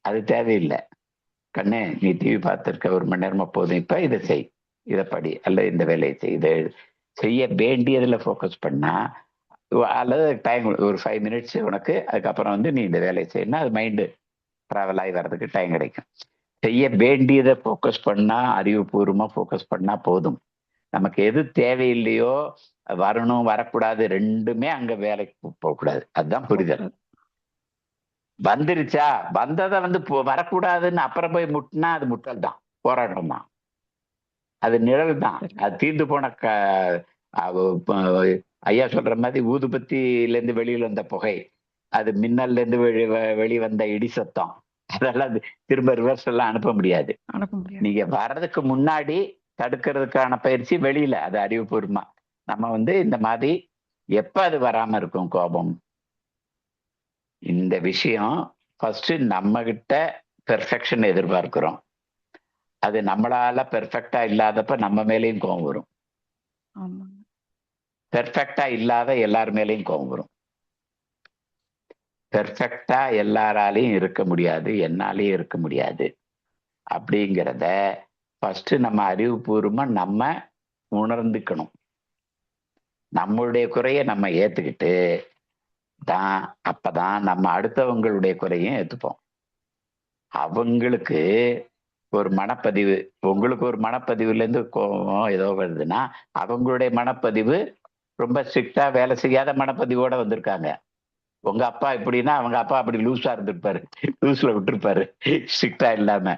அது தேவையில்லை. கண்ணு நீ டிவி பார்த்துருக்க 1 மணி நேரமா போதும், இப்ப இதை செய், இதை படி, அல்ல இந்த வேலையை செய். இதை செய்ய வேண்டியதுல ஃபோக்கஸ் பண்ணா, அல்லது டைம் ஒரு 5 மினிட்ஸ் உனக்கு, அதுக்கப்புறம் வந்து நீ இந்த வேலையை செய்யணும், அது மைண்டு ட்ராவல் ஆகி வர்றதுக்கு டைம் கிடைக்கும். செய்ய வேண்டியதை ஃபோக்கஸ் பண்ணா, அறிவுபூர்வமா ஃபோக்கஸ் பண்ணா போதும். நமக்கு எது தேவையில்லையோ, வரணும் வரக்கூடாது ரெண்டுமே அங்க வேலைக்கு போகக்கூடாது. அதுதான் புரிதல். வந்துருச்சா, வந்ததை வந்து வரக்கூடாதுன்னு அப்புறம் போய் முட்டினா அது முட்டல் தான், போராட்டம் தான், அது நிழல் தான், அது தீர்ந்து போன ஐயா சொல்ற மாதிரி ஊதுபத்தில இருந்து வெளியில வந்த புகை, அது மின்னல்ல இருந்து வெளிவந்த இடி சத்தம், அதெல்லாம் திரும்ப ரிவர்ஸ் எல்லாம் அனுப்ப முடியாது. நீங்க வர்றதுக்கு முன்னாடி தடுக்கிறதுக்கான பயிற்சி வெளியில, அது அறிவுபூர்வமா நம்ம வந்து இந்த மாதிரி எப்ப அது வராம இருக்கும் கோபம். இந்த விஷயம் ஃபர்ஸ்ட் நம்ம கிட்ட பெர்ஃபெக்ஷன் எதிர்பார்க்கிறோம். அது நம்மளால பெர்ஃபெக்டா இல்லாதப்ப நம்ம மேலேயும் கோபம் வரும். பெர்ஃபெக்டா இல்லாத எல்லார் மேலேயும் கோபம் வரும். பெர்ஃபெக்டா எல்லாராலையும் இருக்க முடியாது, என்னாலையும் இருக்க முடியாது அப்படிங்கிறத ஃபர்ஸ்ட் நம்ம அறிவுபூர்வமா நம்ம உணர்ந்துக்கணும். நம்மளுடைய குறைய நம்ம ஏத்துக்கிட்டு தான் அப்பதான் நம்ம அடுத்தவங்களுடைய குறையும் ஏத்துப்போம். அவங்களுக்கு ஒரு மனப்பதிவு, உங்களுக்கு ஒரு மனப்பதிவுல இருந்து கோபம் ஏதோ வருதுன்னா, அவங்களுடைய மனப்பதிவு ரொம்ப ஸ்ட்ரிக்டா வேலை செய்யாத மனப்பதிவோட வந்திருக்காங்க. உங்க அப்பா இப்படின்னா அவங்க அப்பா அப்படி லூஸா இருந்திருப்பாரு, லூஸ்ல விட்டுருப்பாரு, ஸ்ட்ரிக்டா இல்லாம.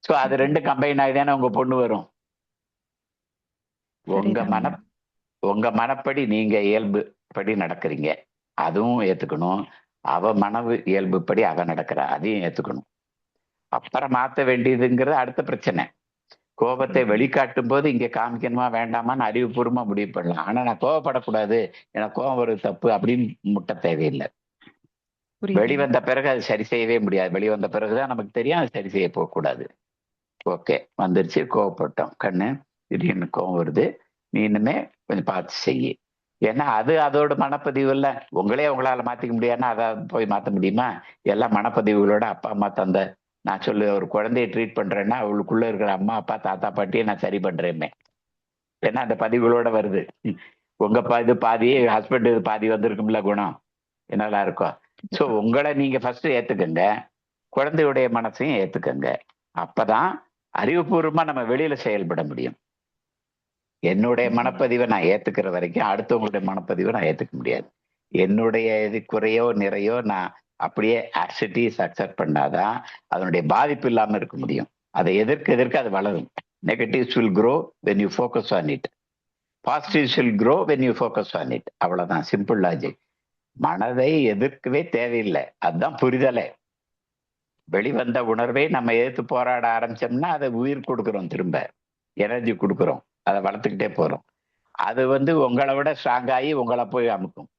சோ அது ரெண்டு கம்பைன் ஆகிதானே உங்க பொண்ணு வரும். உங்க மனப்படி நீங்க இயல்பு படி நடக்கிறீங்க, அதுவும் ஏத்துக்கணும். அவ மனவு இயல்புப்படி அவ நடக்கிறா, அதையும் ஏத்துக்கணும். அப்புறம் மாத்த வேண்டியதுங்கிறது அடுத்த பிரச்சனை. கோபத்தை வெளிக்காட்டும் போது இங்க காமிக்கணுமா வேண்டாமான்னு அறிவுபூர்வமா முடிவு பண்ணலாம். ஆனா நான் கோபப்படக்கூடாது, எனக்கு கோபம் ஒரு தப்பு அப்படின்னு முட்ட தேவையில்லை. வெளிவந்த பிறகு அது சரி செய்யவே முடியாது. வெளிவந்த பிறகுதான் நமக்கு தெரியும் அது சரி செய்ய போகக்கூடாது. ஓகே, வந்துருச்சு, கோவப்பட்டோம், கண்ணு திடீர்னு கோவம் வருது, நீ இன்னுமே கொஞ்சம் பார்த்து செய்ய. ஏன்னா அது அதோட மனப்பதிவு இல்ல. உங்களால மாத்திக்க முடியாதுன்னா அதை போய் மாத்த முடியுமா? எல்லாம் மனப்பதிவுகளோட அப்பா அம்மா தந்த. நான் சொல்லு, ஒரு குழந்தைய ட்ரீட் பண்றேன்னா அவளுக்குள்ள இருக்கிற அம்மா அப்பா தாத்தா பாட்டியை நான் சரி பண்றேன். ஏன்னா அந்த பதிவுகளோட வருது. உங்க இது பாதி, ஹஸ்பண்ட் இது பாதி வந்திருக்கும்ல குணம், என்னெல்லாம் இருக்கும். ஸோ உங்களை நீங்க ஃபர்ஸ்ட் ஏத்துக்கங்க, குழந்தையுடைய மனசையும் ஏத்துக்கங்க. அப்பதான் அறிவுபூர்வமா நம்ம வெளியில செயல்பட முடியும். என்னுடைய மனப்பதிவை நான் ஏத்துக்கிற வரைக்கும் அடுத்தவங்களுடைய மனப்பதிவை நான் ஏத்துக்க முடியாது. என்னுடைய இது குறையோ நிறையோ நான் அப்படியே ஆக்சிட்டிஸ் அக்செப்ட் பண்ணாதான் அதனுடைய பாதிப்பு இல்லாம இருக்க முடியும். அதை எதிர்க்க அது வளரும். Negatives will grow when you focus on it. Positives will grow when you focus on it. அவ்வளவுதான், சிம்பிள் லாஜிக். மனதை எதிர்க்கவே தேவையில்லை, அதுதான் புரிதலே. வெளிவந்த உணர்வை நம்ம எதிர்த்து போராட ஆரம்பிச்சோம்னா அதை உயிர் கொடுக்குறோம், திரும்ப எனர்ஜி கொடுக்குறோம், அதை வளர்த்துக்கிட்டே போறோம். அது வந்து உங்களை விட ஸ்ட்ராங் ஆகி உங்களை போய் அமுக்கும்.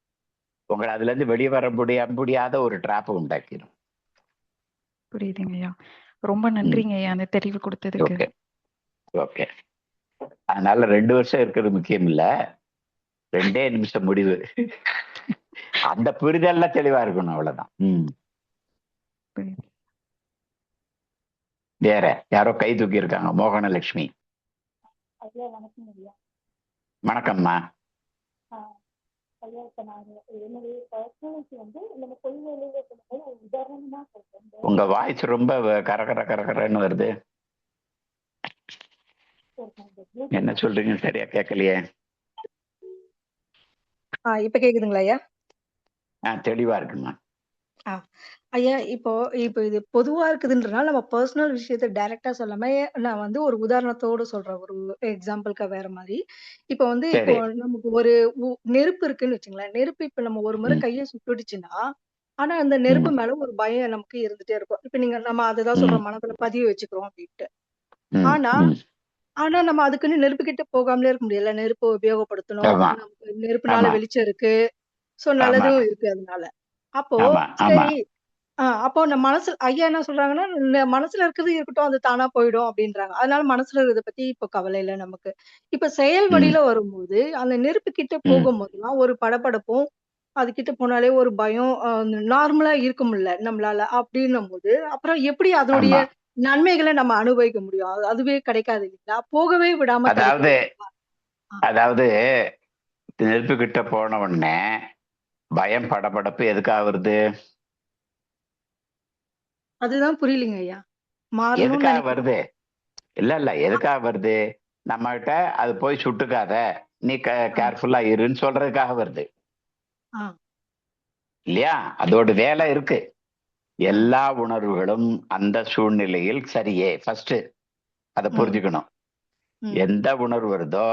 உங்களை அதுல இருந்து வெளியே வர முடியாத ஒரு டிராப்பை உண்டாக்கிடும். புரியுதுங்கய்யா, ரொம்ப நன்றிங்கய்யா அந்த தெரிவு கொடுத்ததுக்கு. Okay okay. அதனால 2 வருஷம் இருக்கிறது முக்கியம் இல்ல, 2 நிமிஷம் முடிவு. அந்த புரிதல்ல தெளிவா இருக்கணும், அவ்வளவுதான். வேற யாரோ கை தூக்கி இருக்காங்க, மோகனலட்சுமி. வணக்கம்மா. உங்க வாய்ஸ் ரொம்ப கரகரன்னு வருது. என்ன சொல்றீங்க சரியா கேட்கலையே. இப்ப கேக்குதுங்களா ஐயா? தெளிவா இருக்குமா ஐயா? இப்போ இது பொதுவா இருக்குதுன்றனால நம்ம பர்சனல் விஷயத்த டைரக்டா சொல்லாம நான் வந்து ஒரு உதாரணத்தோட சொல்றேன், ஒரு எக்ஸாம்பிளுக்கா வேற மாதிரி. இப்போ வந்து இப்போ நமக்கு ஒரு நெருப்பு இருக்குன்னு வச்சுங்களேன். நெருப்பு இப்ப நம்ம ஒரு முறை கையை சுட்டுடுச்சுன்னா, ஆனா அந்த நெருப்பு மேல ஒரு பயம் நமக்கு இருந்துட்டே இருக்கும். இப்ப நம்ம அதுதான் சொல்றோம், மனதுல பதிவு வச்சுக்கிறோம் அப்படின்ட்டு. ஆனா நம்ம அதுக்குன்னு நெருப்பு கிட்ட போகாமலே இருக்க முடியல. நெருப்பு உபயோகப்படுத்தணும், நமக்கு நெருப்புனால வெளிச்சம் இருக்கு, சோ நல்லதும் இருக்கு. அதனால அப்போ சரி அப்போ நம்ம மனசுல ஐயா என்ன சொல்றாங்கன்னா, மனசுல இருக்கிறது இருக்கட்டும். அது தானா போயிடும் அப்டின்றாங்க. அதனால மனசுல இருக்கிறத பத்தி இப்ப கவலை இல்ல நமக்கு. இப்ப செயல் ம், வழியில வரும்போது, அந்த நெருப்பு கிட்ட ம். போகும்போதெல்லாம் ஒரு படபடப்பும், அது கிட்ட போனாலே ஒரு பயம் நார்மலா இருக்கும்ல நம்மளால. அப்டின்னும்போது, அப்புறம் எப்படி அதனுடைய ஆமா. நன்மைகள நம்ம அனுபவிக்க முடியும்? அதுவே கிடைக்காது இல்லைங்களா? போகவே விடாம அதாவது தடுக்குது இல்லைங்களா? ஆ. அதாவது நெருப்பு கிட்ட போன உடனே பயம், படபடப்பு எதுக்காக வருது? அதுதான் புரியலைங்க ஐயா. மாறணும்னு எதுக்காக நெனைக்கிறோம். வருது? இல்ல எதுக்காக வருது? நம்மகிட்ட அது போய் சுட்டுக்காத, நீ ஆ, கேர்ஃபுல்லா இருன்னு சொல்றதுக்காக வருது ஆ, இல்லையா? அதோட வேலை இருக்கு. ஆ, எல்லா உணர்வுகளும் அந்த சூழ்நிலையில் சரியே. ஃபர்ஸ்ட் அதை ம், புரிஞ்சுக்கணும். ம், எந்த உணர்வு வருதோ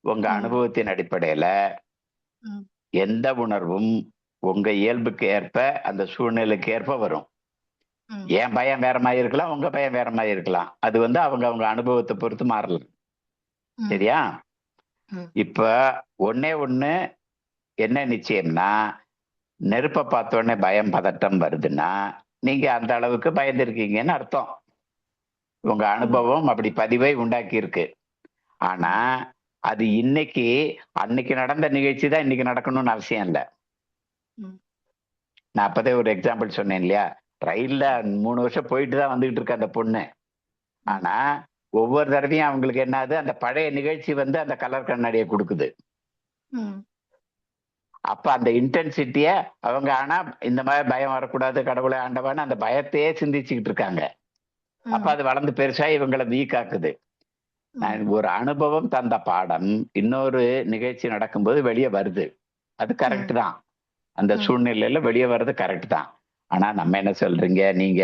உங்க ம், அனுபவத்தின் அடிப்படையில ம், எந்த உணர்வும் உங்க இயல்புக்கு ஏற்ப அந்த சூழ்நிலைக்கு ஏற்ப வரும். ம், என் பயம் வேற மாதிரி இருக்கலாம், உங்க பயம் வேற மாதிரி இருக்கலாம். அது வந்து அவங்க அவங்க அனுபவத்தை பொறுத்து மாறலாம். ம், சரியா? ம், இப்ப ஒண்ணே ஒண்ணு என்ன நிச்சயம்னா, நெருப்பை பார்த்த உடனே பயம் பதட்டம் வருதுன்னா நீங்க அந்த அளவுக்கு பயந்துருக்கீங்கன்னு அர்த்தம். உங்க ஆமா. அனுபவம் அப்படி பதிவை உண்டாக்கி இருக்கு. ஆனா ம், அது அன்னைக்கு நடந்த நிகழ்ச்சி தான் இன்னைக்கு நடக்கணும்னு அவசியம் இல்லை. ம், நான் அப்பதே ஒரு எக்ஸாம்பிள் சொன்னேன் இல்லையா? ரயில்ல 3 வருஷம் போயிட்டு தான் வந்துகிட்டு இருக்கு அந்த பொண்ணு. ம், ஆனா ஒவ்வொரு தடவையும் அவங்களுக்கு என்னது, அந்த பழைய நிகழ்ச்சி வந்து அந்த கலர் கண்ணாடியை கொடுக்குது. ம், அப்ப அந்த இன்டென்சிட்டிய அவங்க ஆனா இந்த மாதிரி பயம் வரக்கூடாது, கடவுளை ஆண்டவான்னு அந்த பயத்தையே சிந்திச்சுக்கிட்டு இருக்காங்க. அப்ப ம், அது வளர்ந்து பெருசா இவங்களை வீக் ஆக்குது. ம், ஒரு அனுபவம் தந்த பாடம் இன்னொரு நிகழ்ச்சி நடக்கும்போது வெளியே வருது. அது கரெக்ட் ம், தான். அந்த ம், சூழ்நிலையில வெளியே வர்றது கரெக்ட் தான். ஆனா நம்ம என்ன சொல்றீங்க நீங்க,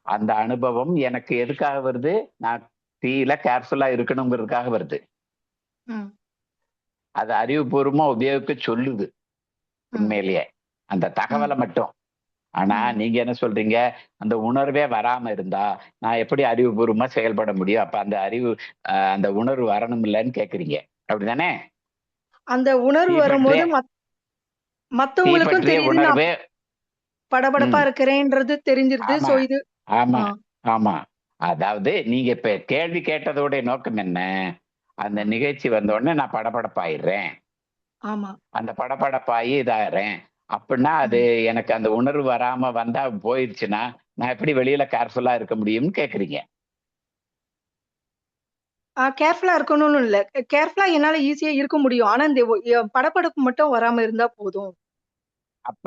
அந்த அனுபவம் எனக்கு எதுக்காக வருது? நான் தீயில கேர்ஃபுல்லா இருக்கணுங்கிறதுக்காக வருது. ம், அது அறிவுபூர்வமா உபயோகிக்க சொல்லுது ம், உண்மையிலேயே, அந்த ம், தகவலை மட்டும். ஆனா ம். நீங்க என்ன சொல்றீங்க, அந்த உணர்வே வராம இருந்தா நான் எப்படி அறிவுபூர்வமா செயல்பட முடியும்? அப்ப அந்த அந்த உணர்வு வரணும் இல்லைன்னு கேக்குறீங்க, அப்படிதானே? அந்த உணர்வு தீப்பற்றிய வரும்போது மத்தவங்களுக்கும் தீப்பற்றிய தெரியுது நான் உணர்வு. படபடப்பா ம். இருக்கிறேன்றது தெரிஞ்சிருது. ஆமா, சோ இது ஆமா, ஆ, ஆமா. அதாவது நீங்க இப்ப கேள்வி கேட்டதோட நோக்கம் என்ன? அந்த ஆ, நிகழ்ச்சி வந்த உடனே நான் படபடப்பாயிடுறேன். ஆமா. அந்த படபடப்பாயி இதாயிடுறேன். அப்படின்னா அது ம். எனக்கு அந்த உணர்வு வராம வந்தா போயிருச்சுன்னா, நான் எப்படி வெளியில கேர்ஃபுல்லா இருக்க முடியும்னு கேட்கிறீங்க. கேர்ஃபுல்லா இருக்கணும்னு இல்ல. கேர்ஃபுல்லா என்னால ஈஸியா இருக்க முடியும். ஆனா இந்த படபடப்பு மட்டும் வராம இருந்தா போதும். அப்ப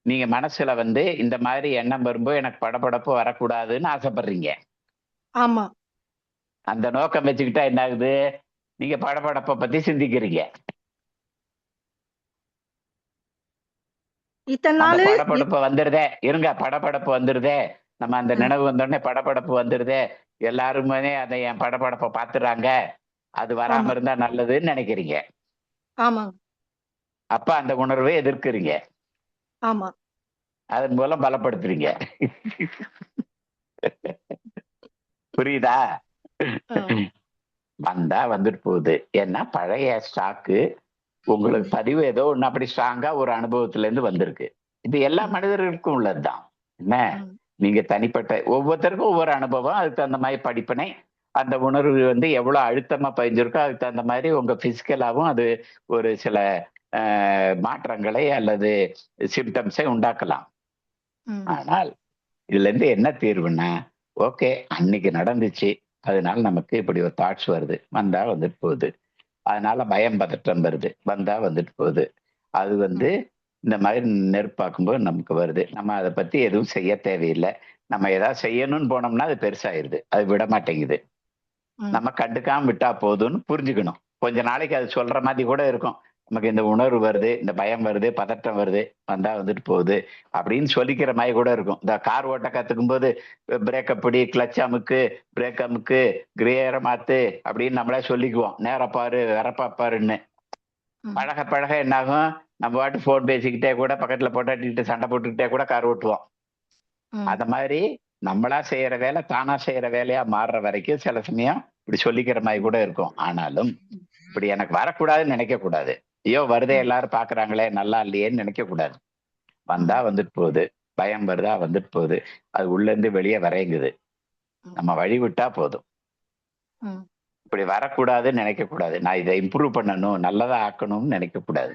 நீங்க மனசுல வந்து இந்த மாதிரி எண்ணம் வரும்போது எனக்கு படபடப்பு வரக்கூடாதுன்னு ஆசைப்படுறீங்க. ஆமா. அந்த நோக்கம் வச்சுக்கிட்டா என்ன ஆகுது? நீங்க படபடப்ப பத்தி சிந்திக்கிறீங்க. இத்தன அந்த நாளு படபடப்பு வந்துருதே, இருங்க படபடப்பு வந்துருதே, நம்ம அந்த அ, நினைவு வந்தோடனே படபடப்பு வந்துருதே, எல்லாருமே அதை என் படபடப்ப பாத்துறாங்க, அது வராம ஆமா, இருந்தா நல்லதுன்னு நினைக்கிறீங்க. ஆமாங்க. அப்ப அந்த உணர்வை எதிர்க்கிறீங்க. ஆமா. அதன் மூலம் பலப்படுத்துறீங்க. புரியுதா? ஆ. வந்தா வந்துட்டு போகுது. ஏன்னா பழைய ஸ்டாக்கு உங்களுக்கு ம், பதிவு ஏதோ ஒண்ணு அப்படி ஸ்ட்ராங்கா ஒரு அனுபவத்துல இருந்து வந்திருக்கு. இது எல்லா ம், மனிதர்களுக்கும் உள்ளதுதான். என்ன? ம், நீங்க தனிப்பட்ட ஒவ்வொருத்தருக்கும் ஒவ்வொரு அனுபவம். அதுக்கு தகுந்த மாதிரி படிப்பினை. அந்த உணர்வு வந்து எவ்வளவு அழுத்தமா பதிஞ்சிருக்கோ அதுக்கு தகுந்த மாதிரி உங்க பிசிக்கலாவும் அது ஒரு சில மாற்றங்களை அல்லது சிம்டம்ஸை உண்டாக்கலாம். ம், ஆனால் இதுல இருந்து என்ன தீர்வுன்னா, ஓகே அன்னைக்கு நடந்துச்சு. அதனால நமக்கு இப்படி ஒரு தாட்ஸ் வருது. வந்தா வந்துட்டு போகுது. அதனால பயம், பதற்றம் வருது. வந்தா வந்துட்டு போகுது. அது வந்து ம், இந்த மாதிரி நெருப்பாக்கும்போது நமக்கு வருது. நம்ம அத பத்தி எதுவும் செய்ய தேவையில்ல. நம்ம ஏதாவது செய்யணும்னு போனோம்னா அது பெருசாயிருது. அது விட மாட்டேங்குது. ம், நம்ம கண்டுக்காம விட்டா போதும்னு புரிஞ்சுக்கணும். கொஞ்ச நாளைக்கு அது சொல்ற மாதிரி கூட இருக்கும். நமக்கு இந்த உணர்வு வருது, இந்த பயம் வருது, பதட்டம் வருது, வந்தா வந்துட்டு போகுது அப்படின்னு சொல்லிக்கிற மாதிரி கூட இருக்கும். இந்த கார் ஓட்ட கத்துக்கும்போது பிரேக்க பிடி, கிளட்ச் அமுக்கு, பிரேக் அமுக்கு, கியர மாத்து அப்படின்னு நம்மளே சொல்லிக்குவோம். நேரா பாரு, வெறப்பா பாருன்னு. ம், பழக பழக என்னாகும்? நம்ம பாட்டு ஃபோன் பேசிக்கிட்டே கூட பக்கத்துல பொண்டாட்டிகிட்ட சண்டை போட்டுக்கிட்டே கூட கார் ஓட்டுவோம். ம், அத மாதிரி நம்மளா செய்யற வேலை தானா செய்யற வேலையா மாறுற வரைக்கும் சில சமயம் இப்படி சொல்லிக்கிற மாதிரி கூட இருக்கும். ஆனாலும் ம், இப்படி எனக்கு வரக்கூடாதுன்னு நினைக்க கூடாது. ஐயோ வருதே ம், எல்லாரும் பாக்குறாங்களே நல்லா இல்லையேன்னு நினைக்க கூடாது. வந்தா ம், வந்துட்டு போகுது. பயம் வருதா, வந்துட்டு போகுது, அது உள்ள இருந்து வெளியே வரைங்குது. நம்ம வழி விட்டா போதும். ம். இப்படி வரக்கூடாதுன்னு நினைக்க கூடாது. நான் இதை இம்ப்ரூவ் பண்ணணும், நல்லதா ஆக்கணும்னு நினைக்க கூடாது.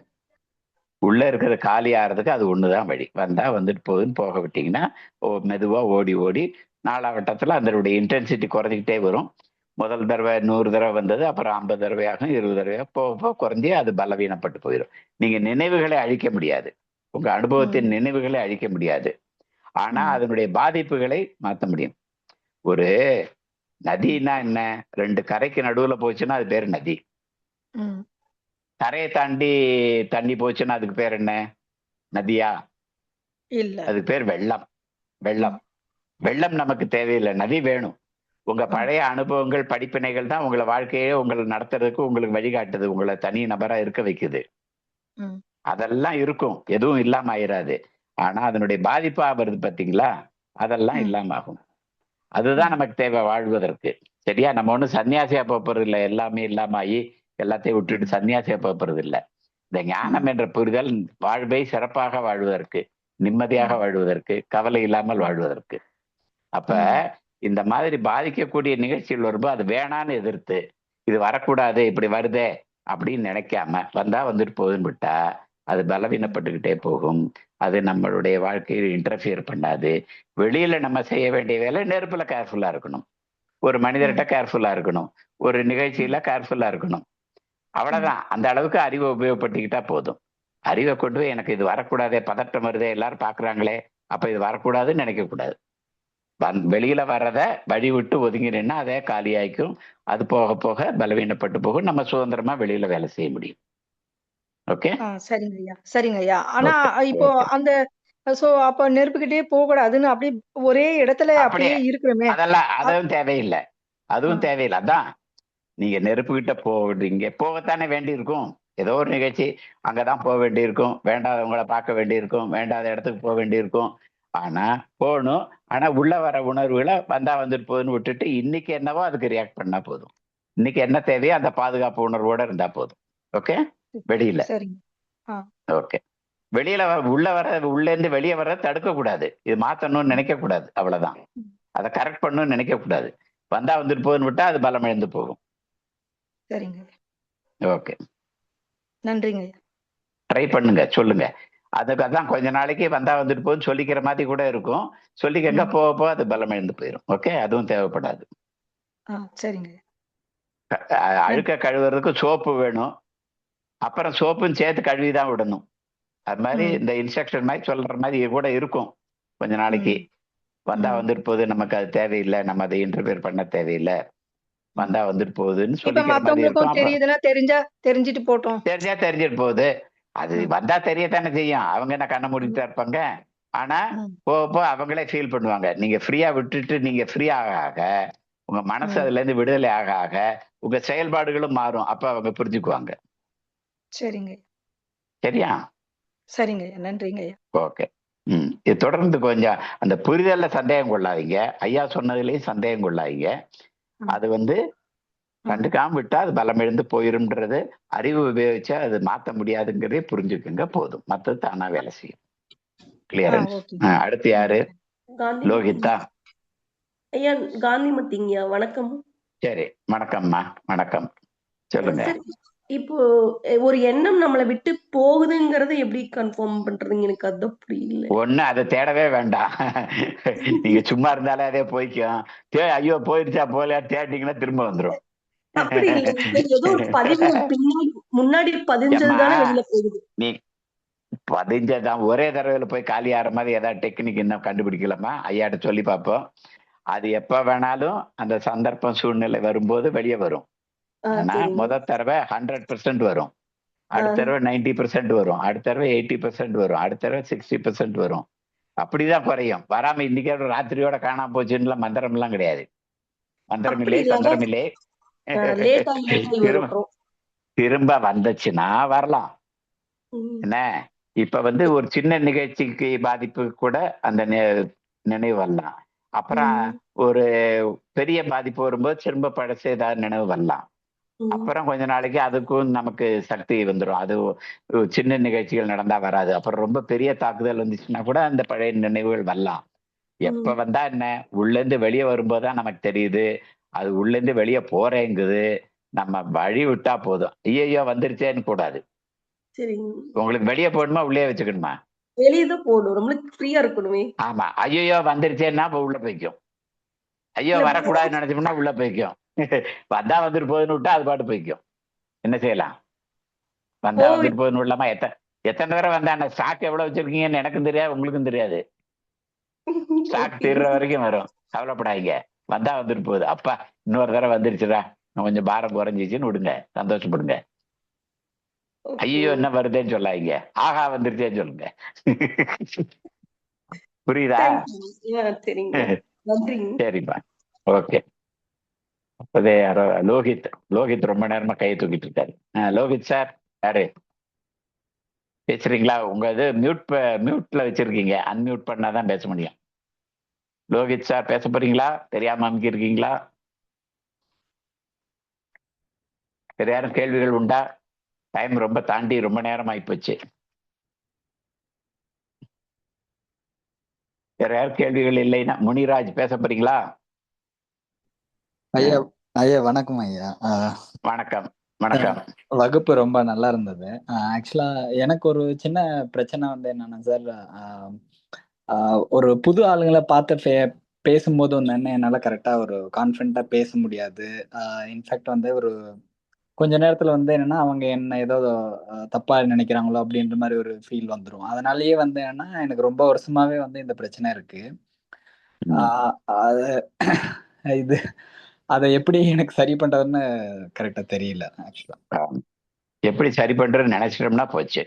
உள்ள இருக்கிறது காலி ஆகிறதுக்கு அது ஒண்ணுதான் வழி. வந்தா வந்துட்டு போகுதுன்னு போக விட்டீங்கன்னா மெதுவா ஓடி ஓடி நாளாவட்டத்துல அதனுடைய இன்டென்சிட்டி குறைஞ்சிக்கிட்டே வரும். முதல் தடவை 100 தடவை வந்தது, அப்புறம் 50 தடவையாகும், 20 தடவையாக போக போக குறைஞ்சி அது பலவீனப்பட்டு போயிடும். நீங்க நினைவுகளை அழிக்க முடியாது, உங்க அனுபவத்தின் நினைவுகளை அழிக்க முடியாது. ஆனா அதனுடைய பாதிப்புகளை மாற்ற முடியும். ஒரு நதினா என்ன? 2 கரைக்கு நடுவுல போச்சுன்னா அது பேரு நதி. கரையை தாண்டி தண்ணி போச்சுன்னா அதுக்கு பேர் என்ன? நதியா? இல்ல. அதுக்கு பேர் வெள்ளம். வெள்ளம் வெள்ளம் நமக்கு தேவையில்லை, நதி வேணும். உங்க பழைய அனுபவங்கள், படிப்பினைகள் தான் உங்களை வாழ்க்கையே உங்களை நடத்துறதுக்கு உங்களுக்கு வழிகாட்டுது, உங்களை தனி நபரா இருக்க வைக்குது. அதெல்லாம் இருக்கும், எதுவும் இல்லாம ஆயிராது. ஆனா அதனுடைய பாதிப்பா வருது பாத்தீங்களா, அதெல்லாம் இல்லாம ஆகும். அதுதான் நமக்கு தேவை வாழ்வதற்கு. சரியா? நம்ம ஒண்ணும் சன்னியாசியா போறது இல்லை, எல்லாமே இல்லாம ஆகி எல்லாத்தையும் விட்டுட்டு சன்னியாசியா போறது இல்லை. இந்த ஞானம் என்ற புரிதல் வாழ்வை சிறப்பாக வாழ்வதற்கு, நிம்மதியாக வாழ்வதற்கு, கவலை இல்லாமல் வாழ்வதற்கு. அப்ப இந்த மாதிரி பாதிக்கக்கூடிய நிகழ்ச்சிகள் வரும்போது அது வேணான்னு எதிர்த்து, இது வரக்கூடாது, இப்படி வருதே அப்படின்னு நினைக்காம வந்தா வந்துட்டு போகுதுன்னு விட்டா அது பலவீனப்பட்டுக்கிட்டே போகும். அது நம்மளுடைய வாழ்க்கையில் இன்டர்ஃபியர் பண்ணாது. வெளியில நம்ம செய்ய வேண்டிய வேலை நெருப்புல கேர்ஃபுல்லா இருக்கணும், ஒரு மனிதர்கிட்ட கேர்ஃபுல்லா இருக்கணும், ஒரு நிகழ்ச்சியில கேர்ஃபுல்லா இருக்கணும். அவ்வளவுதான். அந்த அளவுக்கு அறிவை உபயோகப்படுத்திக்கிட்டா போதும். அறிவை கொண்டு போய் எனக்கு இது வரக்கூடாதே, பதட்டம் வருதே, எல்லாரும் பாக்குறாங்களே, அப்ப இது வரக்கூடாதுன்னு நினைக்க கூடாது. வெளியில வர்றத வழி விட்டு ஒதுங்கினா அதே காலியாய்க்கும். அது போக போக பலவீனப்பட்டு போகும். நம்ம சுதந்திரமா வெளியில வேலை செய்ய முடியும். ஓகே, சரிங்க ஐயா, சரிங்க ஐயா. ஆனா இப்போ அந்த அப்ப நெருப்புக்கிட்டே போக கூடாதுன்னு அப்படியே ஒரே இடத்துல அப்படியே இருக்கிறோமே, அதெல்லாம் அதுவும் தேவையில்லை, அதுவும் தேவையில்லை. அதான் நீங்க நெருப்புகிட்ட போடுறீங்க, போகத்தானே வேண்டி இருக்கும். ஏதோ ஒரு நிகழ்ச்சி அங்கதான் போக வேண்டி இருக்கும், வேண்டாதவங்களை பார்க்க வேண்டி இருக்கும், வேண்டாத இடத்துக்கு போக வேண்டி இருக்கும். ஆனா போகணும். ஆனா உள்ள வர உணர்வுகளை வந்தா வந்துட்டு போகுதுன்னு விட்டுட்டு இன்னைக்கு என்னவோ அதுக்கு ரியாக்ட் பண்ணா போதும். இன்னைக்கு என்ன தேவையோ அந்த பாதுகாப்பு உணர்வோட இருந்தா போதும். ஓகே, வெளியில ஓகே, வெளியில உள்ள இருந்து வெளியே வர்றத தடுக்க கூடாது, இது மாத்தணும்னு நினைக்க கூடாது, அவ்வளவுதான். அதை கரெக்ட் பண்ணணும்னு நினைக்க கூடாது. வந்தா வந்துட்டு போகுதுன்னு விட்டா அது பலம் இழந்து போகும். சரிங்க, ஓகே, நன்றிங்க. ட்ரை பண்ணுங்க, சொல்லுங்க. அதுக்கு அதான் கொஞ்ச நாளைக்கு வந்தா வந்துட்டு போகுதுன்னு சொல்லிக்கிற மாதிரி கூட இருக்கும். சொல்லிக்கங்க, போக போக அது பலம் இழந்து போயிடும். ஓகே, அதுவும் தேவைப்படாது. சரிங்க. அழுக்க கழுவுறதுக்கு சோப்பு வேணும், அப்புறம் சோப்பும் சேர்த்து கழுவிதான் விடணும். அது மாதிரி இந்த இன்ஸ்ட்ரக்ஷன் மாதிரி சொல்ற மாதிரி கூட இருக்கும். கொஞ்ச நாளைக்கு வந்தா வந்துட்டு போகுது, நமக்கு அது தேவையில்லை, நம்ம அதை இன்டர்ஃபியர் பண்ண தேவையில்லை, வந்தா வந்துட்டு போகுதுன்னு சொல்லிக்கிற மாதிரி இருக்கும். தெரிஞ்சிட்டு போட்டோம், தெரிஞ்சிட்டு போகுது. அது வந்தா தெரியத்தானே செய்யும், அவங்க என்ன கண்ணை மூடிட்டு இருப்பாங்க. ஆனா போக அவங்களே ஃபீல் பண்ணுவாங்க. நீங்க ஃப்ரீயா விட்டுட்டு நீங்க ஃப்ரீ ஆக உங்க மனசு அதுல இருந்து விடுதலை ஆக உங்க செயல்பாடுகளும் மாறும். அப்ப அவங்க புரிஞ்சுக்குவாங்க. சரிங்க, சரியா? சரிங்க, நன்றிங்க. ஓகே. இது தொடர்ந்து கொஞ்சம் அந்த புரிதல்ல சந்தேகம் கொள்ளாதீங்க, ஐயா சொன்னதுலயும் சந்தேகம் கொள்ளாதீங்க. அது கண்டுக்காம விட்டா அது பலம் இழந்து போயிரும்ன்றது அறிவு உபயோகிச்சா அது மாத்த முடியாதுங்கிறதே புரிஞ்சுக்குங்க, போதும். மற்றது தானா வேலை செய்யும். கிளியரன்ஸ். அடுத்து யாரு? லோகிதா. ஐயா காந்திமதிங்கய்யா, வணக்கம். சரி, வணக்கம்மா, வணக்கம், சொல்லுங்க. இப்போ ஒரு எண்ணம் நம்மளை விட்டு போகுதுங்கிறத எப்படி கன்ஃபார்ம் பண்றீங்க? எனக்கு அதான் புரியல. ஒண்ணு அதை தேடவே வேண்டாம், நீங்க சும்மா இருந்தாலே அதே போய்க்கும். ஐயோ போயிடுச்சா போல தேடிங்கன்னா திரும்ப வந்துடும். அப்படி இல்லை, ஏதோ ஒரு பதிவு பின்னாடி முன்னாடி பதிஞ்சதுதானே வெளியில போகுது. நீ பதிஞ்சதான் ஒரே தடவையில போய் காலி ஆகிற மாதிரி ஏதாவது டெக்னிக் இன்னும் கண்டுபிடிக்கலாமா? ஐயாட்ட சொல்லி பார்ப்போம். அது எப்ப வேணாலும் அந்த சந்தர்ப்பம் சூழ்நிலை வரும்போது வெளியே வரும். ஆனா முதல் தடவை 100% வரும், அடுத்த தடவை 90% வரும், அடுத்த தடவை 80% வரும், அடுத்த தடவை 60% வரும். அப்படிதான் குறையும். வராம இன்னைக்கு ராத்திரியோட காணாம போச்சுன்னு மந்திரம் எல்லாம் கிடையாது. மந்திரம் இல்லை, தந்திரம் இல்லை. திரும்ப வந்துச்சுன்னா வரலாம். என்ன, இப்ப ஒரு சின்ன நிகழ்ச்சிக்கு பாதிப்பு கூட அந்த நினைவு வரலாம். அப்புறம் ஒரு பெரிய பாதிப்பு வரும்போது திரும்ப பழசு ஏதாவது நினைவு வரலாம். அப்புறம் கொஞ்ச நாளைக்கு அதுக்கும் நமக்கு சக்தி வந்துடும். அது சின்ன நிகழ்ச்சிகள் நடந்தா வராது. அப்புறம் ரொம்ப பெரிய தாக்குதல் வந்துச்சுன்னா கூட அந்த பழைய நினைவுகள் வரலாம். எப்ப வந்தா என்ன, உள்ள இருந்து வெளியே வரும்போதுதான் நமக்கு தெரியுது அது உள்ள இருந்து வெளியே போறேங்குது. நம்ம வழி விட்டா போதும். ஐயோ வந்துருச்சேன்னு கூடாது. சரிங்க. உங்களுக்கு வெளியே போடணுமா உள்ளே வச்சுக்கணுமா? வெளிய தான் போணும். நம்மளுக்கு ஃப்ரீயா இருக்கணுமே. ஆமா. ஐயோ வந்துருச்சேன்னா அப்ப உள்ள போய்க்கும். ஐயோ இல்ல வரக்கூடாதுன்னு நினைச்சோம்னா உள்ள போய்க்கும். வந்தா வந்துட்டு போகுதுன்னு விட்டா அது பாட்டு போய்க்கும். என்ன செய்யலாம்? வந்தா போய் வந்துட்டு போகுதுன்னு விடலாமா? எத்தனை தடவை வந்தா ஸ்டாக் எவ்வளவு வச்சிருக்கீங்கன்னு எனக்கும் தெரியாது, உங்களுக்கும் தெரியாது. Stock okay. தீர்ற வரைக்கும் வரும். கவலைப்படாதீங்க. வந்தா வந்துட்டு போகுது. அப்பா இன்னொரு தடவை வந்துருச்சுடா, கொஞ்சம் பாரம் குறைஞ்சிச்சுன்னு விடுங்க, சந்தோஷப்படுங்க. ஓகே. ஐயோ என்ன வருதுன்னு சொல்லாதீங்க, ஆஹா வந்துருச்சேன்னு சொல்லுங்க. புரியுதா? தேங்க்யூ. சரிங்க. நன்றிங்க. சரிப்பா, ஓகே. அப்பதே யாரோ லோகித் ரொம்ப நேரமா கையை தூக்கிட்டு இருக்காரு. லோகித் சார் யாரு பேசுறீங்களா? உங்க இது மியூட்ல வச்சிருக்கீங்க, அன்மியூட் பண்ணாதான் பேச முடியும். லோகித் சார் பேச போறீங்களா? தெரியாம அமுக்கி இருக்கீங்களா? வேற யாரும் கேள்விகள் உண்டா? டைம் ரொம்ப தாண்டி ரொம்ப நேரம் ஆயிப்போச்சு. வேற யாரும் கேள்விகள் இல்லைன்னா முனிராஜ் பேச போறீங்களா? ஐயா ஐயா வணக்கம் ஐயா. வணக்கம் வணக்கம். வகுப்பு ரொம்ப நல்லா இருந்தது. ஆக்சுவலா எனக்கு ஒரு சின்ன பிரச்சனை வந்து என்னன்னா சார், ஒரு புது ஆளுங்களை பார்த்து பேசும்போது வந்து என்னால கரெக்டா ஒரு கான்ஃபிடண்டா பேச முடியாது. இன்ஃபேக்ட் வந்து ஒரு கொஞ்ச நேரத்துல வந்து என்னன்னா அவங்க என்ன ஏதோ தப்பா நினைக்கிறாங்களோ அப்படின்ற மாதிரி ஒரு ஃபீல் வந்துடும். அதனாலயே வந்து என்னன்னா எனக்கு ரொம்ப வருஷமாவே வந்து இந்த பிரச்சனை இருக்கு. அது இது அதை எப்படி எனக்கு சரி பண்றதுன்னு கரெக்டா தெரியல ஆக்சுவலா. எப்படி சரி பண்றதுன்னு நினைச்சிட்டோம்னா போச்சு.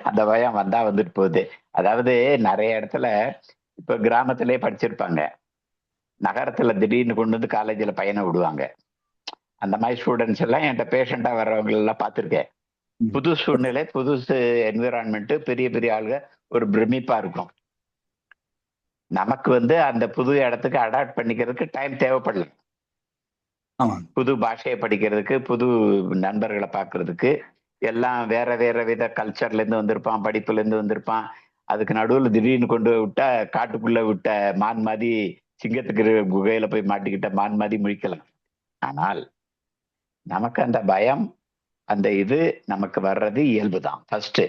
அந்த பயம் வந்தா வந்துட்டு போகுது. அதாவது நிறைய இடத்துல இப்ப கிராமத்திலே படிச்சிருப்பாங்க, நகரத்துல திடீர்னு கொண்டு வந்து காலேஜ்ல பையனை விடுவாங்க. அந்த மாதிரி ஸ்டூடெண்ட்ஸ் எல்லாம் என்கிட்ட பேஷண்டா வர்றவங்க எல்லாம் பார்த்திருக்கேன். புது சூழ்நிலை, புதுசு என்விரான்மெண்ட், பெரிய பெரிய ஆளுங்க, ஒரு பிரமிப்பா இருக்கும். நமக்கு வந்து அந்த புது இடத்துக்கு அடாப்ட் பண்ணிக்கிறதுக்கு டைம் தேவைப்படல. புது பாஷையை படிக்கிறதுக்கு, புது நண்பர்களை பார்க்கறதுக்கு, எல்லாம் வேற வேற வித கல்ச்சர்ல இருந்து வந்திருப்பான், படிப்புல இருந்து வந்திருப்பான். அதுக்கு நடுவுல திடீர்னு கொண்டு விட்டா காட்டுக்குள்ள விட்ட மான் மாதிரி, சிங்கத்துக்கு குகையில போய் மாட்டிக்கிட்ட மான் மாதிரி முழிக்கலாம். ஆனால் நமக்கு அந்த பயம், அந்த இது நமக்கு வர்றது இயல்புதான். ஃபர்ஸ்ட்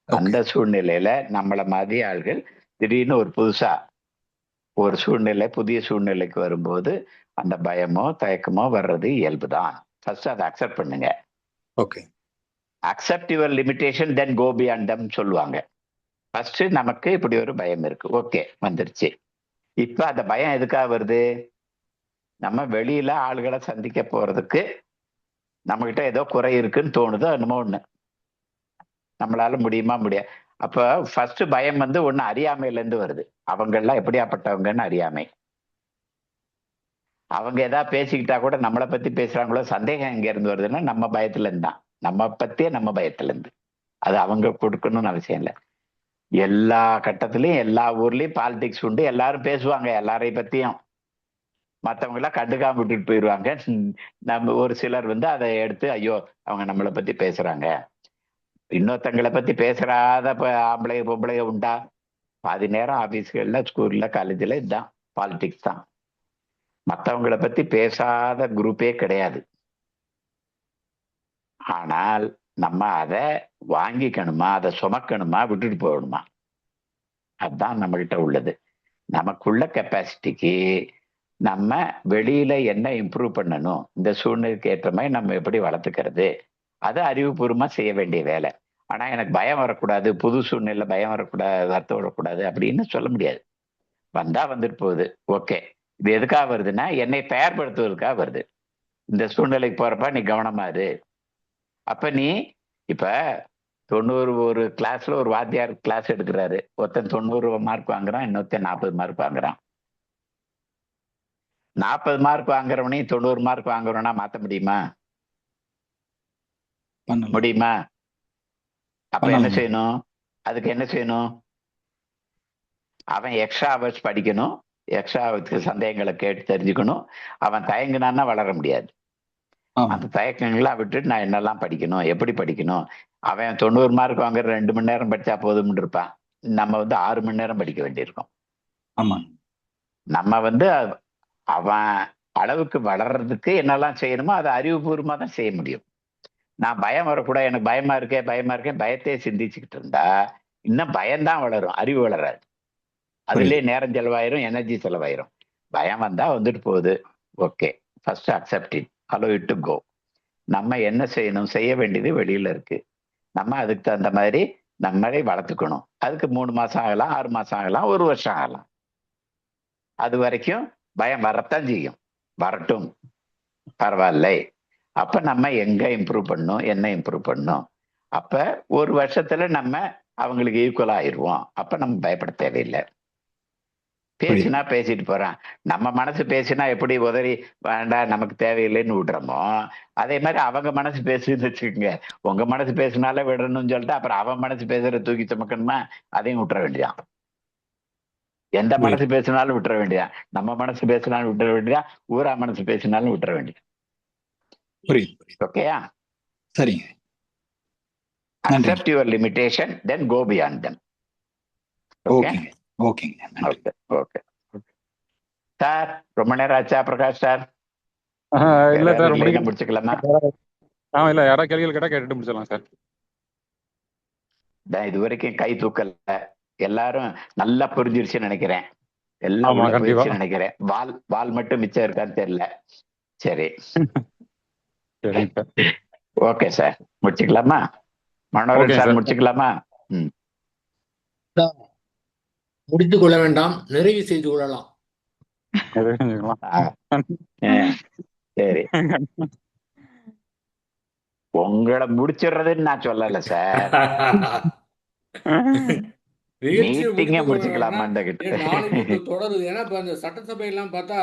அந்த சூழ்நிலையில நம்மள மாதிரி ஆள்கள் திடீர்னு ஒரு புதுசா ஒரு சூழ்நிலை, புதிய சூழ்நிலைக்கு வரும்போது அந்த பயமோ தயக்கமோ வர்றது இயல்புதான். ஃபர்ஸ்ட் அதை அக்செப்ட் பண்ணுங்க. Okay. Accept your limitation then go beyond them சொல்லுவாங்க. ஃபர்ஸ்ட் நமக்கு இப்படி ஒரு பயம் இருக்கு, ஓகே வந்துருச்சு. இப்ப அந்த பயம் எதுக்காக வருது? நம்ம வெளியில ஆளுகளை சந்திக்க போறதுக்கு நம்ம கிட்ட ஏதோ குறை இருக்குன்னு தோணுதோ என்னமோ ஒண்ணு. நம்மளால முடியுமா முடியாது. அப்ப ஃபர்ஸ்ட் பயம் வந்து ஒண்ணு அறியாமையில இருந்து வருது. அவங்க எல்லாம் எப்படியாப்பட்டவங்கன்னு அறியாமை. அவங்க ஏதாவது பேசிக்கிட்டா கூட நம்மளை பத்தி பேசுறாங்களோ சந்தேகம் எங்க இருந்து வருதுன்னா நம்ம பயத்துல இருந்தான். நம்ம பத்தியே நம்ம பயத்துல இருந்து. அது அவங்க கொடுக்கணும்னு அவசியம் இல்லை. எல்லா கட்டத்திலயும் எல்லா ஊர்லயும் பாலிடிக்ஸ் உண்டு, எல்லாரும் பேசுவாங்க எல்லாரையும் பத்தியும். மற்றவங்க எல்லாம் கண்டுக்காம விட்டுட்டு போயிடுவாங்க. நம்ம ஒரு சிலர் வந்து அதை எடுத்து ஐயோ அவங்க நம்மளை பத்தி பேசுறாங்க. இன்னொருத்தங்களை பத்தி பேசுறாத ஆம்பளை பொம்பளைய உண்டா? பாதி நேரம் ஆபீஸ்கள்ல, ஸ்கூல்ல, காலேஜ்ல இதுதான் பாலிடிக்ஸ் தான். மற்றவங்களை பத்தி பேசாத குரூப்பே கிடையாது. ஆனால் நம்ம அதை வாங்கிக்கணுமா, அதை சுமக்கணுமா, விட்டுட்டு போகணுமா? அதுதான் நம்ம கிட்ட உள்ளது. நமக்குள்ள கெப்பாசிட்டிக்கு நம்ம வெளியில என்ன இம்ப்ரூவ் பண்ணணும், இந்த சூழ்நிலைக்கு ஏற்ற மாதிரி நம்ம எப்படி வளர்த்துக்கிறது, அது அறிவுபூர்வமா செய்ய வேண்டிய வேலை. ஆனா எனக்கு பயம் வரக்கூடாது, புது சூழ்நிலை பயம் வரக்கூடாது, வருத்தம் வரக்கூடாது அப்படின்னு சொல்ல முடியாது. வந்தா வந்துட்டு போகுது, ஓகே. இது எதுக்காக வருதுன்னா என்னை தயார்படுத்துவதற்காக வருது. இந்த சூழ்நிலைக்கு போறப்ப நீ கவனமா இரு. அப்ப நீ இப்ப 90 ஒரு கிளாஸ்ல ஒரு வாத்தியார் கிளாஸ் எடுக்கிறாரு. ஒருத்தன் 90 மார்க் வாங்குறான், இன்னொருத்தன் 40 மார்க் வாங்குறான். 40 மார்க் வாங்குறவனையும் 90 மார்க் வாங்குறவனா மாத்த முடியுமா? முடியுமா? அப்ப என்ன செய்யணும்? அதுக்கு என்ன செய்யணும்? அவன் எக்ஸ்ட்ரா ஹவர்ஸ் படிக்கணும், எக்ஸ்ட்ரா சந்தேகங்களை கேட்டு தெரிஞ்சுக்கணும். அவன் தயங்கினான்னா வளர முடியாது. அந்த தயக்கங்கள்லாம் விட்டுட்டு நான் என்னெல்லாம் படிக்கணும், எப்படி படிக்கணும். அவன் 90 மார்க் வாங்குற 2 மணி நேரம் படிச்சா போதும்னு இருப்பான். நம்ம 6 மணி நேரம் படிக்க வேண்டியிருக்கும். ஆமா. நம்ம அவன் அளவுக்கு வளர்றதுக்கு என்னெல்லாம் செய்யணுமோ அதை அறிவுபூர்வமா தான் செய்ய முடியும். நான் பயம் வரக்கூடாது, எனக்கு பயமா இருக்கேன் பயத்தையே சிந்திச்சுக்கிட்டு இருந்தா இன்னும் பயம்தான் வளரும், அறிவு வளராது. அதுலயே நேரம் செலவாயிரும், எனர்ஜி செலவாயிரும். பயம் வந்தா வந்துட்டு போகுது, okay, first accept it, allow it to go. நம்ம என்ன செய்யணும், செய்ய வேண்டியது வெளியில இருக்கு. நம்ம அதுக்கு தகுந்த மாதிரி நம்மளே வளர்த்துக்கணும். அதுக்கு 3 மாசம் ஆகலாம், 6 மாசம் ஆகலாம், 1 வருஷம் ஆகலாம். அது வரைக்கும் பயம் வரத்தான் செய்யும். வரட்டும், பரவாயில்லை. அப்ப நம்ம எங்க இம்ப்ரூவ் பண்ணணும், என்ன இம்ப்ரூவ் பண்ணணும். அப்ப 1 வருஷத்துல நம்ம அவங்களுக்கு ஈக்குவல் ஆயிடுவோம். அப்ப நம்ம பயப்பட தேவையில்லை. பேசினா பேசிட்டு போறான். நம்ம மனசு பேசினா எப்படி உதறி வேண்டாம் நமக்கு தேவையில்லைன்னு விடுறோமோ, அதே மாதிரி அவங்க மனசு பேசுன்னு வச்சுக்கோங்க. உங்க மனசு பேசினாலே விடணும்னு சொல்லிட்டு அப்புறம் அவன் மனசு பேசுற தூக்கி சுமக்கணுமா, அதையும் விட்டுற வேண்டியதான். எந்த மனசு பேசினாலும் விட்டுற வேண்டியதான். நம்ம மனசு பேசினாலும் விட்டுற வேண்டியதான், ஊரா மனசு பேசினாலும் விட்டுற வேண்டியது. ஓகேயா? சரிங்க. Accept your limitation, then go beyond them. Okay okay. Okay sir, ரொம்ப நேரம் ஆச்சா பிரகாஷ் சார்? இல்ல சார், முடிச்சுக்கலாமா? இல்ல, யாராவது கேள்விகள் கேட்டா கேட்டுட்டு முடிச்சிடலாம் சார். இது வரைக்கும் கை தூக்கல, எல்லாரும் நல்லா புரிஞ்சிருச்சுன்னு நினைக்கிறேன். எல்லாம் நினைக்கிறேன். வால் மட்டும் மிச்சம் இருக்கான்னு தெரியல. சரி, ஓகே சார், முடிச்சுக்கலாமா? மனோகரன் சார் முடிச்சுக்கலாமா? முடித்துக் கொள்ள வேண்டாம், நிறைவு செய்து கொள்ளலாம். சரி, உங்களை முடிச்சிடுறதுன்னு நான் சொல்லல சார். தொடருது. ஏன்னா இப்ப அந்த சட்டசபை எல்லாம் பார்த்தா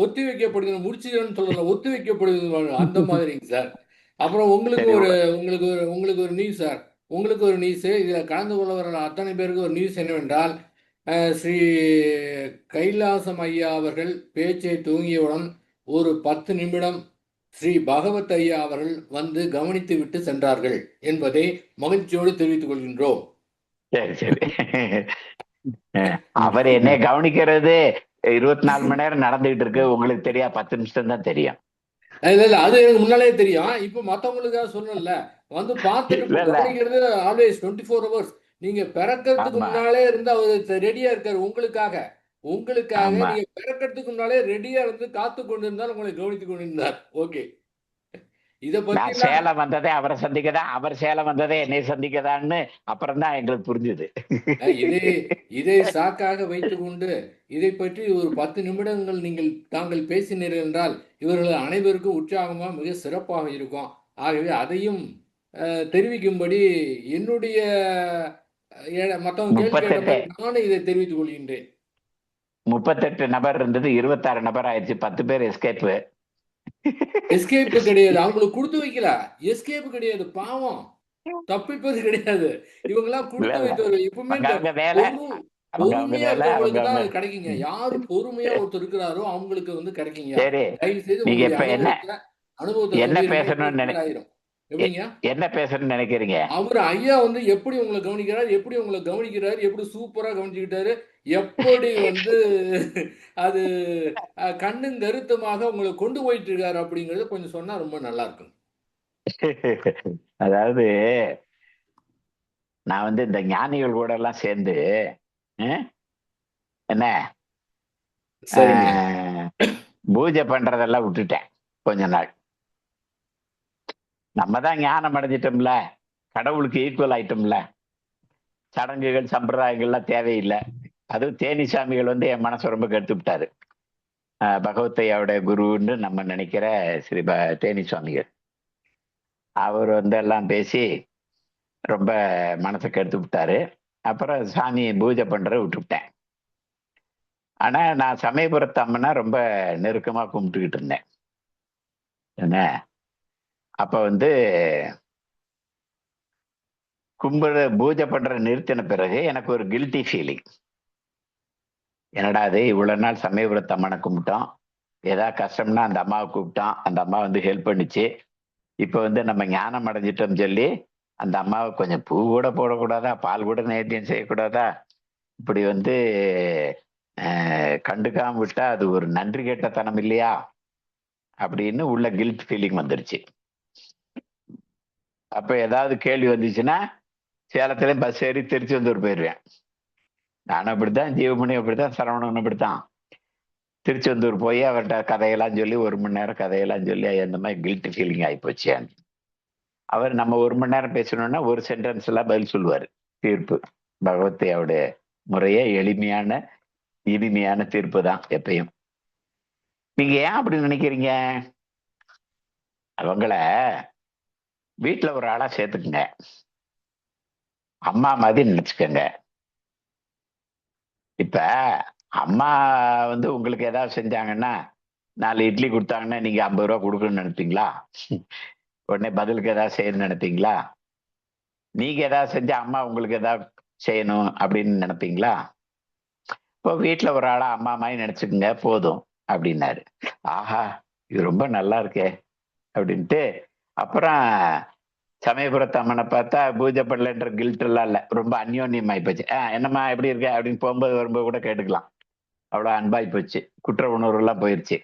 ஒத்தி வைக்கப்படுது, முடிச்சுன்னு சொல்லல, ஒத்தி வைக்கப்படுது அந்த மாதிரிங்க சார். அப்புறம் உங்களுக்கு ஒரு நியூஸ் சார், உங்களுக்கு ஒரு நியூஸ். இதுல கலந்து கொள்ள வர அத்தனை பேருக்கு ஒரு நியூஸ் என்னவென்றால், ஸ்ரீ கைலாசம் ஐயா அவர்கள் பேச்சை தூங்கியவுடன் ஒரு 10 நிமிடம் ஸ்ரீ பகவத் ஐயா அவர்கள் வந்து கவனித்து விட்டு சென்றார்கள் என்பதை மகிழ்ச்சியோடு தெரிவித்துக் கொள்கின்றோம். சரி சரி, அவர் என்ன கவனிக்கிறது 24 மணி நேரம் நடந்துகிட்டு இருக்கு, உங்களுக்கு தெரியா? 10 நிமிஷம் தான் தெரியும். இல்ல, அது எனக்கு முன்னாலே தெரியும். இப்ப மத்தவங்களுக்காக சொல்லல, வந்து பார்த்துட்டு கவனிக்கிறது ஆல்வேஸ் 24 hours. நீங்க பிறக்கிறதுக்கு முன்னாலே இருந்து அவர் ரெடியா இருக்காரு உங்களுக்காக. நீங்க பிறக்கிறதுக்கு முன்னாலே ரெடியா இருந்து காத்து கொண்டிருந்தால் உங்களை கவனித்துக் கொண்டிருந்தார். ஓகே, இத பத்தி சேலம் வந்ததே அவரை சந்திக்கதான், அவர் சேலம் வந்ததே என்னை சந்திக்கதான்னு அப்புறம் தான் எங்களுக்கு புரிஞ்சுது. இதை சாக்காக வைத்துக் கொண்டு இதை பற்றி ஒரு 10 நிமிடங்கள் தாங்கள் பேசினீர்கள் என்றால் இவர்கள் அனைவருக்கும் உற்சாகமா மிக சிறப்பாக இருக்கும். ஆகவே அதையும் தெரிவிக்கும்படி என்னுடைய மற்றவங்க கேள்வி நானும் இதை தெரிவித்துக் கொள்கின்றேன். 38 நபர் இருந்தது, 26 நபர் ஆயிடுச்சு. 10 பேர் எஸ்கேப்பு. எஸ்கேப் கிடையாது, அவங்களுக்கு கொடுத்து வைக்கல. எஸ்கேப் கிடையாது, பாவம், தப்பிப்பது கிடையாது. இவங்க எல்லாம் கொடுத்து வைத்தவர். எப்பவுமே பொறுமையா இருக்கவங்களுக்கு தான் அது கிடைக்குங்க. யாரு பொறுமையா ஒருத்தர் இருக்கிறாரோ அவங்களுக்கு வந்து கிடைக்குங்க. தயவு செய்து என்ன பேசணும்னு நினைக்கிறீங்க? அவர் ஐயா வந்து எப்படி உங்களை கவனிக்கிறார், எப்படி சூப்பரா கவனிச்சுக்கிட்டாரு, எப்படி வந்து அது கண்ணும் கருத்துமாக உங்களை கொண்டு போயிட்டு இருக்காரு அப்படிங்கறது கொஞ்சம் சொன்னா ரொம்ப நல்லா இருக்கும். அதாவது நான் வந்து இந்த ஞானிகள் கூட எல்லாம் சேர்ந்து என்ன பூஜை பண்றதெல்லாம் விட்டுட்டேன் கொஞ்ச நாள். நம்ம தான் ஞானம் அடைஞ்சிட்டோம்ல, கடவுளுக்கு ஈக்குவல் ஆயிட்டோம்ல, சடங்குகள் சம்பிரதாயங்கள்லாம் தேவையில்லை. அதுவும் தேனிசாமிகள் வந்து என் மனசு ரொம்ப கெடுத்து விட்டாரு. பகவத்தையாவுடைய குருன்னு நம்ம நினைக்கிற ஸ்ரீ தேனிசாமிகள், அவர் வந்து எல்லாம் பேசி ரொம்ப மனசை கெடுத்து விட்டாரு. அப்புறம் சாமி பூஜை பண்ற விட்டுவிட்டேன். ஆனா நான் சமயபுரத்து அம்மனை ரொம்ப நெருக்கமா கும்பிட்டுக்கிட்டு இருந்தேன். என்ன அப்ப வந்து பூஜை பண்ற நிறுத்தின பிறகு எனக்கு ஒரு கில்ட்டி ஃபீலிங். என்னடா அது இவ்வளவு நாள் சமயபுரத்து அம்மனை கும்பிட்டோம், ஏதாவது கஷ்டம்னா அந்த அம்மாவை கூப்பிட்டோம், அந்த அம்மா வந்து ஹெல்ப் பண்ணிச்சு. இப்ப வந்து நம்ம ஞானம் அடைஞ்சிட்டோம் சொல்லி அந்த அம்மாவை கொஞ்சம் பூ கூட போடக்கூடாதா, பால் கூட நேர்த்தியம் செய்யக்கூடாதா, இப்படி வந்து கண்டுக்காம விட்டா அது ஒரு நன்றி கெட்டத்தனம் இல்லையா அப்படின்னு உள்ள கில்ட் ஃபீலிங் வந்துருச்சு. அப்ப ஏதாவது கேள்வி வந்துச்சுன்னா சேலத்துல பஸ் ஏறி திருச்செந்தூர் போயிடுவேன். நானும் அப்படித்தான், ஜீவமணி அப்படித்தான், சரவணன் அப்படித்தான். திருச்செந்தூர் போய் அவர்கிட்ட கதையெல்லாம் சொல்லி 1 மணி நேரம் கதையெல்லாம் சொல்லி அந்த மாதிரி கில்ட் ஃபீலிங் ஆகிப்போச்சு. அவர் நம்ம 1 மணி நேரம் பேசணும்னா ஒரு சென்டென்ஸ் எல்லாம் பதில் சொல்லுவாரு. தீர்ப்பு பகவத்தையோட முறையே எளிமையான இனிமையான தீர்ப்பு தான் எப்பயும். நீங்க ஏன் அப்படி நினைக்கிறீங்க? அவங்கள வீட்டுல ஒரு ஆளா சேர்த்துக்குங்க, அம்மா மாதிரி நினைச்சுக்கோங்க. இப்ப அம்மா வந்து உங்களுக்கு ஏதாவது செஞ்சாங்கன்னா 4 இட்லி கொடுத்தாங்கன்னா நீங்க 50 ரூபா கொடுக்கணும்னு நினைப்பீங்களா? உடனே பதிலுக்கு ஏதாவது செய்யணும்னு நினைப்பீங்களா? நீங்க ஏதாவது செஞ்சா அம்மா உங்களுக்கு ஏதாவது செய்யணும் அப்படின்னு நினைப்பீங்களா? இப்போ வீட்டுல ஒரு ஆளா அம்மா மாதிரி நினைச்சுக்குங்க போதும் அப்படின்னாரு. ஆஹா, இது ரொம்ப நல்லா இருக்கே அப்படின்ட்டு அப்புறம் சமயபுரத்து அம்மனை பார்த்தா பூஜை பண்ணலன்ற கில்ட் எல்லாம் இல்ல, ரொம்ப அந்யோன்யம் ஆயிப்போச்சு. என்னம்மா எப்படி இருக்க அப்படின்னு போகும்போது வரும்போது கூட கேட்டுக்கலாம். அவ்வளவு அன்பாய் போச்சு, குற்ற உணர்வு எல்லாம் போயிருச்சு.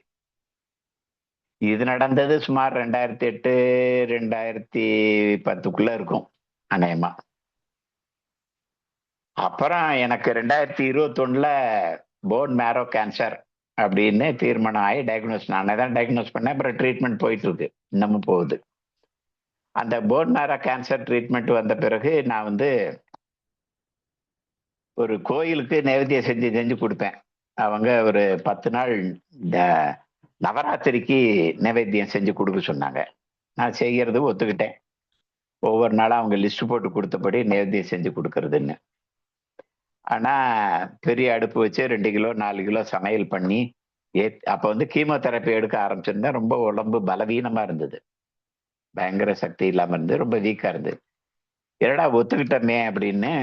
இது நடந்தது சுமார் 2008 2010 இருக்கும் அநேகமா. அப்புறம் எனக்கு 2021 போன் மேரோ கேன்சர் அப்படின்னு தீர்மானம் ஆகி டயக்னோஸ், நானே தான் டயக்னோஸ் பண்ணேன். அப்புறம் ட்ரீட்மெண்ட் போயிட்டு இருக்கு, இன்னமும் போகுது. அந்த போன் மேரோ கேன்சர் ட்ரீட்மெண்ட் வந்த பிறகு நான் வந்து ஒரு கோயிலுக்கு நைவேத்தியம் செஞ்சு கொடுப்பேன். அவங்க ஒரு 10 நாள் நவராத்திரிக்கு நைவேத்தியம் செஞ்சு கொடுக்க சொன்னாங்க. நான் செய்யறது ஒத்துக்கிட்டேன். ஒவ்வொரு நாளும் அவங்க லிஸ்ட் போட்டு கொடுத்தபடி நைவேத்தியம் செஞ்சு கொடுக்கறதுன்னு. ஆனா பெரிய அடுப்பு வச்சு 2 கிலோ 4 கிலோ சமையல் பண்ணி அப்ப வந்து கீமோதெரப்பி எடுக்க ஆரம்பிச்சிருந்தேன். ரொம்ப உடம்பு பலவீனமா இருந்தது, பயங்கர சக்தி இல்லாம இருந்து ரொம்ப வீக்கா இருந்தது. என்னடா ஒத்துக்கிட்டமே அப்படின்னு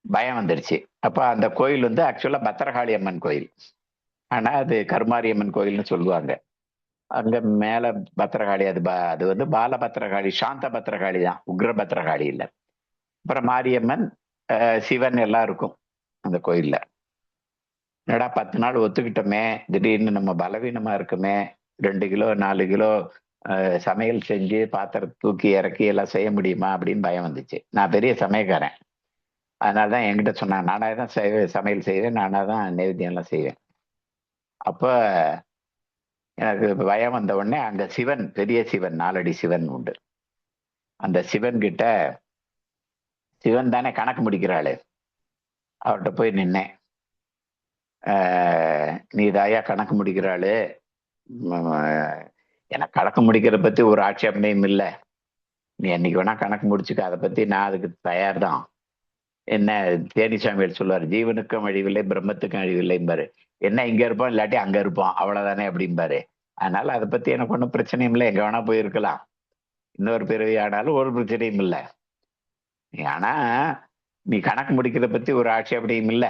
பயம் வந்துருச்சு. அப்ப அந்த கோயில் வந்து ஆக்சுவலா பத்திரகாளி அம்மன் கோயில், ஆனா அது கருமாரி அம்மன் கோயில்னு சொல்லுவாங்க. அங்க மேல பத்திரகாளி, அது வந்து பால பத்திரகாளி, சாந்த பத்திரகாளி தான், உக்ர பத்திரகாளி இல்ல. அப்புறம் மாரியம்மன், சிவன் எல்லாம் இருக்கும் அந்த கோயில்ல. என்னடா 10 நாள் ஒத்துக்கிட்டோமே, திடீர்னு நம்ம பலவீனமா இருக்குமே, 2 கிலோ 4 கிலோ சமையல் செஞ்சு பாத்திரம் தூக்கி இறக்கி எல்லாம் செய்ய முடியுமா அப்படின்னு பயம் வந்துச்சு. நான் பெரிய சமையக்காரன், அதனாலதான் என்கிட்ட சொன்னாங்க, நானா தான் சமையல் செய்வேன், நானா தான் நைவேத்தியம் எல்லாம் செய்வேன். அப்ப எனக்கு பயம் வந்த உடனே அங்க சிவன், பெரிய சிவன், 4 அடி சிவன் உண்டு. அந்த சிவன் கிட்ட, சிவன் தானே கணக்கு முடிக்கிறாளு, அவர்கிட்ட போய் நின்னேன். நீ தாயா கணக்கு முடிக்கிறாளு, எனக்கு கணக்கு முடிக்கிற பத்தி ஒரு ஆட்சேபனையும் இல்லை, நீ என்னைக்கு வேணா கணக்கு முடிச்சுக்க, அதை பத்தி நான் அதுக்கு தயார் தான். என்ன தேனிசாமிகள் சொல்லுவார், ஜீவனுக்கும் அழிவில்லை பிரம்மத்துக்கும் அழிவில்லைம்பாரு. என்ன இங்க இருப்போம் இல்லாட்டி அங்க இருப்போம் அவ்வளவுதானே அப்படிம்பாரு. அதனால அதை பத்தி எனக்கு ஒன்றும் பிரச்சனையும் இல்லை, எங்க வேணா போயிருக்கலாம், இன்னொரு பிறவி ஆனாலும் ஒரு பிரச்சனையும் இல்லை. ஆனா நீ கணக்கு முடிக்கிறத பத்தி ஒரு ஆட்சேபனையும் இல்லை.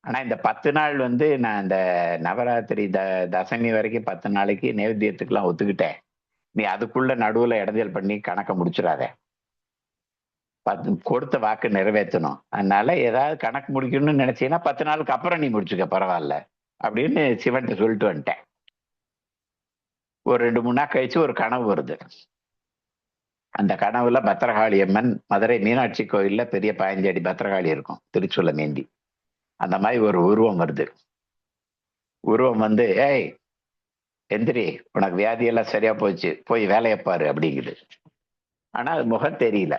ஆனா இந்த 10 நாள் வந்து நான் இந்த நவராத்திரி தசமி வரைக்கும் 10 நாளைக்கு நைவேத்தியத்துக்குலாம் ஒத்துக்கிட்டேன். நீ அதுக்குள்ள நடுவுல இடைஞ்சல் பண்ணி கணக்க முடிச்சிடாத, கொடுத்த வாக்கு நிறைவேற்றணும். அதனால ஏதாவது கணக்கு முடிக்கணும்னு நினைச்சீங்கன்னா 10 நாளுக்கு அப்புறம் நீ முடிச்சுக்க பரவாயில்ல அப்படின்னு சிவன்கிட்ட சொல்லிட்டு வந்துட்டேன். ஒரு 2-3 நாள் கழிச்சு ஒரு கனவு வருது. அந்த கனவுல பத்திரகாளி அம்மன், மதுரை மீனாட்சி கோயில்ல பெரிய 15 அடி பத்திரகாளி இருக்கும், திருச்சூல மேந்தி, அந்த மாதிரி ஒரு உருவம் வருது. உருவம் வந்து, ஏய் எந்திரி, உனக்கு வியாதியெல்லாம் சரியா போச்சு, போய் வேலையை பாரு அப்படிங்குது. ஆனா அது முகம் தெரியல.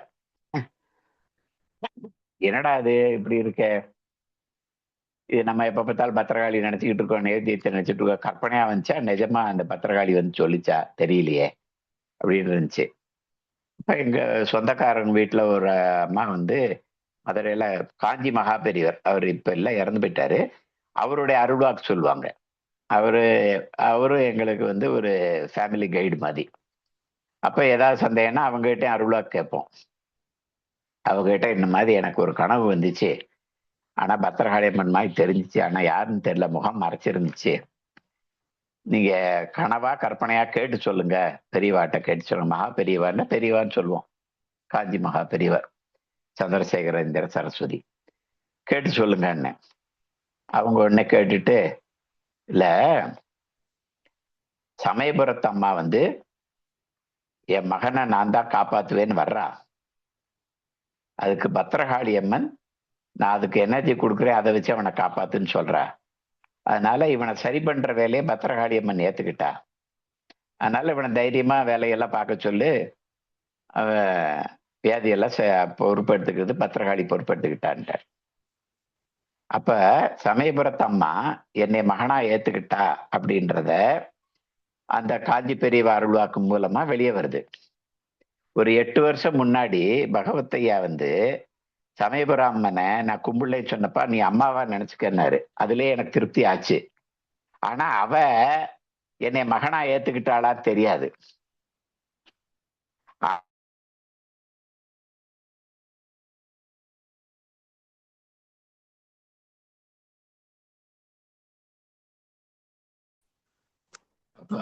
என்னடா அது இப்படி இருக்க, இது நம்ம எப்ப பார்த்தாலும் பத்திரகாளி நினைச்சுக்கிட்டு இருக்கோம், நேர்த்தியத்தை நினைச்சிட்டு இருக்கோம், கற்பனையா வந்துச்சா நிஜமா அந்த பத்திரகாளி வந்து சொல்லிச்சா தெரியலையே அப்படின்னு இருந்துச்சு. இப்ப எங்க சொந்தக்காரங்க வீட்டுல ஒரு அம்மா வந்து மதுரையில காஞ்சி மகா பெரியவர், அவர் இப்ப எல்லாம் இறந்து போயிட்டாரு, அவருடைய அருள்வாக்கு சொல்லுவாங்க. அவரு எங்களுக்கு வந்து ஒரு ஃபேமிலி கைடு மாதிரி. அப்ப ஏதாவது சந்தேகம்னா அவங்க கிட்டே அருள்வாக்கு கேட்போம். அவங்ககிட்ட இந்த மாதிரி எனக்கு ஒரு கனவு வந்துச்சு, ஆனா பத்திரகாளி அம்மன் மாதிரி தெரிஞ்சிச்சு. ஆனா யாருன்னு தெரியல, முகம் மறைச்சிருந்துச்சு. நீங்க கனவா கற்பனையா கேட்டு சொல்லுங்க, பெரியவாட்ட கேட்டு சொல்லுங்க. மகா பெரியவான்னு பெரியவான்னு சொல்லுவோம், காஞ்சி மகா பெரியவர் சந்திரசேகரேந்திர சரஸ்வதி. கேட்டு சொல்லுங்க என்ன. அவங்க உடனே கேட்டுட்டு, இல்ல சமயபுரத்து அம்மா வந்து என் மகனை நான் தான் காப்பாத்துவேன்னு வர்றா, அதுக்கு பத்திரகாளி அம்மன் நான் அதுக்கு எனர்ஜி கொடுக்குறேன், அதை வச்சு அவனை காப்பாத்துன்னு சொல்றா. அதனால இவனை சரி பண்ற வேலையை பத்திரகாளி அம்மன் ஏத்துக்கிட்டா. அதனால இவனை தைரியமா வேலையெல்லாம் பார்க்க சொல்லு, அவ வியாதியெல்லாம் பொறுப்பெடுத்துக்கிறது பத்திரகாளி பொறுப்பெடுத்துக்கிட்டான்ட்ட. அப்ப சமயபுரத்து அம்மா என்னை மகனா ஏத்துக்கிட்டா அப்படின்றத அந்த காஞ்சி பெரியவா அருள்வாக்கு மூலமா வெளியே வருது. ஒரு 8 வருஷம் முன்னாடி பகவத்தையா வந்து சமயபுரம் அம்மனை நான் கும்பிள்ளை சொன்னப்பா நீ அம்மாவா நினைச்சுக்கன்னாரு. அதுலயே எனக்கு திருப்தி ஆச்சு. ஆனா அவ என்னை மகனா ஏத்துக்கிட்டாளா தெரியாது.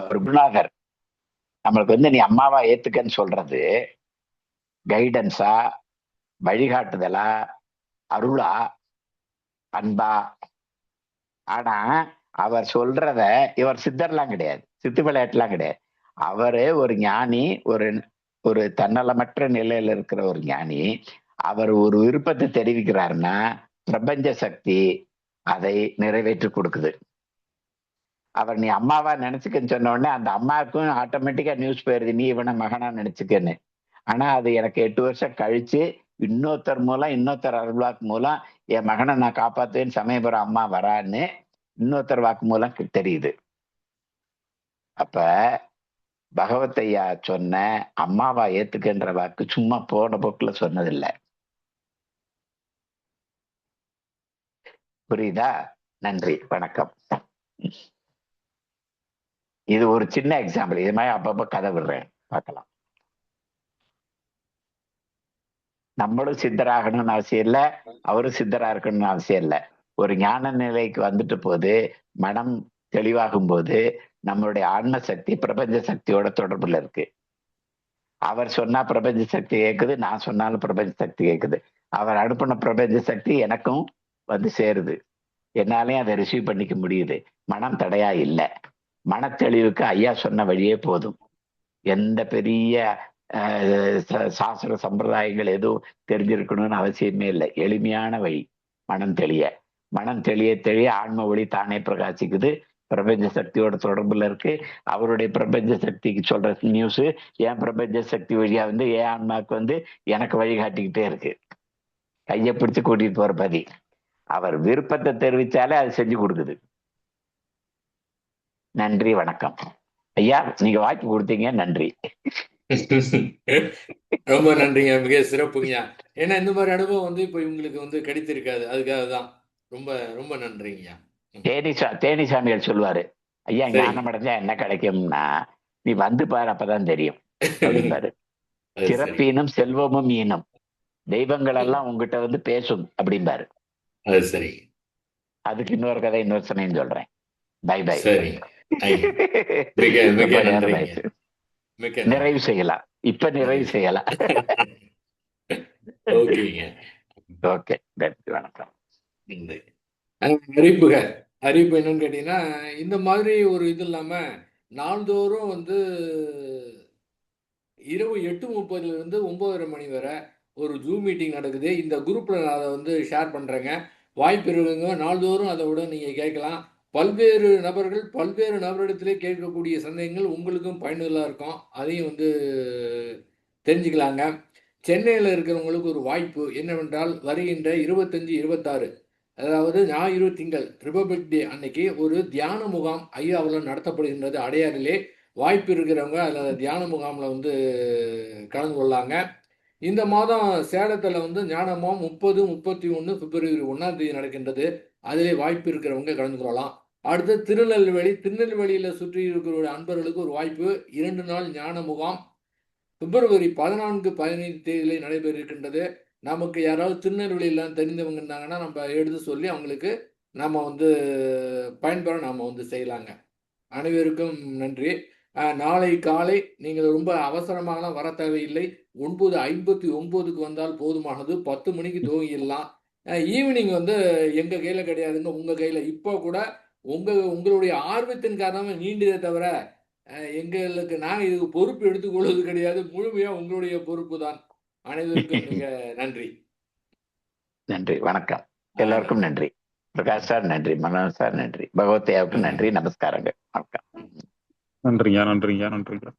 ஒரு குருநாதர் நம்மளுக்கு வந்து நீ அம்மாவா ஏத்துக்கன்னு சொல்றது கைடன்ஸா, வழிகாட்டுதலா, அருளா, அன்பா? ஆனா அவர் சொல்றத, இவர் சித்தர்லாம் கிடையாது, சித்து விளையாட்டுலாம் கிடையாது. அவரு ஒரு ஞானி, ஒரு தன்னலமற்ற நிலையில இருக்கிற ஒரு ஞானி. அவர் ஒரு விருப்பத்தை தெரிவிக்கிறாருன்னா பிரபஞ்ச சக்தி அதை நிறைவேற்றி கொடுக்குது. அவர் நீ அம்மாவா நினைச்சுக்கன்னு சொன்ன உடனே அந்த அம்மாவுக்கும் ஆட்டோமேட்டிக்கா நியூஸ் போயிருது, நீ இவனை மகனா நினைச்சுக்கன்னு. ஆனா அது எனக்கு 8 வருஷம் கழிச்சு இன்னொருத்தர் அருள்வாக்கு மூலம் என் மகனை நான் காப்பாத்துவேன்னு சமயபுரம் அம்மா வரான்னு இன்னொருத்தர் வாக்கு மூலம் தெரியுது. அப்ப பகவத்தையா சொன்ன அம்மாவா ஏத்துக்கின்ற வாக்கு சும்மா போன போக்குல சொன்னதில்லை. புரியுதா? நன்றி, வணக்கம். இது ஒரு சின்ன எக்ஸாம்பிள். இது மாதிரி அப்பப்ப கதை விடுறேன், பார்க்கலாம். நம்மளும் சித்தராகணும்னு அவசியம் இல்லை, அவரும் சித்தரா இருக்கணும்னு அவசியம் இல்லை. ஒரு ஞான நிலைக்கு வந்துட்டு போது, மனம் தெளிவாகும் போது நம்மளுடைய ஆன்ம சக்தி பிரபஞ்ச சக்தியோட தொடர்புல இருக்கு. அவர் சொன்னா பிரபஞ்ச சக்தி கேட்குது, நான் சொன்னாலும் பிரபஞ்ச சக்தி கேட்குது. அவர் அனுப்பின பிரபஞ்ச சக்தி எனக்கும் வந்து சேருது, என்னாலையும் அதை ரிசீவ் பண்ணிக்க முடியுது. மனம் தடையா இல்லை. மனத்தெளிவுக்கு ஐயா சொன்ன வழியே போதும். எந்த பெரிய சாஸ்திர சம்பிரதாயங்கள் எதுவும் தெரிஞ்சிருக்கணும்னு அவசியமே இல்லை. எளிமையான வழி மனம் தெளிய தெளிய ஆன்ம ஒளி தானே பிரகாசிக்குது. பிரபஞ்ச சக்தியோட தொடர்புல இருக்கு. அவருடைய பிரபஞ்ச சக்திக்கு சொல்ற நியூஸ் என் பிரபஞ்ச சக்தி வழியா வந்து என் ஆன்மாவுக்கு வந்து எனக்கு வழிகாட்டிக்கிட்டே இருக்கு. கையை பிடிச்சு கூட்டிட்டு போற பதி. அவர் விருப்பத்தை தெரிவிச்சாலே அது செஞ்சு கொடுக்குது. நன்றி, வணக்கம். ஐயா, நீங்க வாய்ப்பு கொடுத்தீங்க, நன்றி. ரொம்ப நன்றிங்க, மிக சிறப்புங்க. ஏன்னா இந்த மாதிரி அனுபவம் வந்து இப்ப இவங்களுக்கு வந்து கிடைத்திருக்காது, அதுக்காக தான். ரொம்ப ரொம்ப நன்றிங்க. தேனிசாமிகள் சொல்லுவாரு, ஐயா ஞானம் அடைஞ்சா என்ன கிடைக்கும்னா நீ வந்து பாரு, அப்பதான் தெரியும் அப்படின்பாரு. சிறப்பீனும் செல்வமும் ஈனும், தெய்வங்கள் எல்லாம் உங்ககிட்ட வந்து பேசும் அப்படிம்பாரு. சரி, அதுக்கு இன்னொரு கதை இன்னொரு சமயம் சொல்றேன். Bye bye. நிறைவு செய்யலாம், இப்ப நிறைவு செய்யலாம். ஓகே, வணக்கம். அறிவிப்பு என்னன்னு கேட்டீங்கன்னா, இந்த மாதிரி ஒரு இது இல்லாம நாள்தோறும் வந்து இரவு 8:30 9:30 மணி வரை ஒரு ஜூம் மீட்டிங் நடக்குது. இந்த குரூப்ல நான் அதை வந்து ஷேர் பண்றேங்க. வாய்ப்பு இருக்குங்க, நாள்தோறும் அதை விட நீங்க கேட்கலாம். பல்வேறு நபர்கள் பல்வேறு நபரிடத்திலே கேட்கக்கூடிய சந்தேகங்கள் உங்களுக்கும் பயனுள்ளதாக இருக்கும். அதையும் வந்து தெரிஞ்சுக்கலாங்க. சென்னையில் இருக்கிறவங்களுக்கு ஒரு வாய்ப்பு என்னவென்றால், வருகின்ற 25, 26, அதாவது ஞாயிறு திங்கள் ரிபப்ளிக் டே அன்னைக்கு ஒரு தியான முகாம் ஐயாவில் நடத்தப்படுகின்றது அடையாறிலே. வாய்ப்பு இருக்கிறவங்க அதில் தியான முகாமில் வந்து கலந்து கொள்ளாங்க. இந்த மாதம் சேலத்தில் வந்து ஞானமும் 30, 31 பிப்ரவரி 1ஆம் தேதி நடக்கின்றது. அதிலே வாய்ப்பு இருக்கிறவங்க கலந்து கொள்ளலாம். அடுத்து திருநெல்வேலியில் சுற்றி இருக்கிற அன்பர்களுக்கு ஒரு வாய்ப்பு. 2 நாள் ஞான முகாம் பிப்ரவரி 14, 15 தேதியிலே நடைபெற இருக்கின்றது. நமக்கு யாராவது திருநெல்வேலியெல்லாம் தெரிந்தவங்க இருந்தாங்கன்னா நம்ம எடுத்து சொல்லி அவங்களுக்கு நம்ம வந்து பயன்பெற நாம் வந்து செய்யலாங்க. அனைவருக்கும் நன்றி. நாளை காலை நீங்கள் ரொம்ப அவசரமாகலாம் வர தேவையில்லை. 9:59க்கு வந்தால் போதுமானது. 10 மணிக்கு துவங்கிடலாம். ஈவினிங் வந்து எங்க கையில கிடையாதுங்க, உங்க கையில. இப்போ கூட உங்களுடைய ஆர்வத்தின் காரணமாக நீண்டதே தவிர எங்களுக்கு நாங்கள் இதுக்கு பொறுப்பு எடுத்துக்கொள்வது கிடையாது. முழுமையா உங்களுடைய பொறுப்பு தான். அனைவருக்கும் மிக நன்றி. நன்றி, வணக்கம். எல்லாருக்கும் நன்றி. பிரகாஷ் சார் நன்றி, மனோஜ் சார் நன்றி, பகவத்தையாவுக்கு நன்றி, நமஸ்காரங்கள், வணக்கம். நன்றிங்க.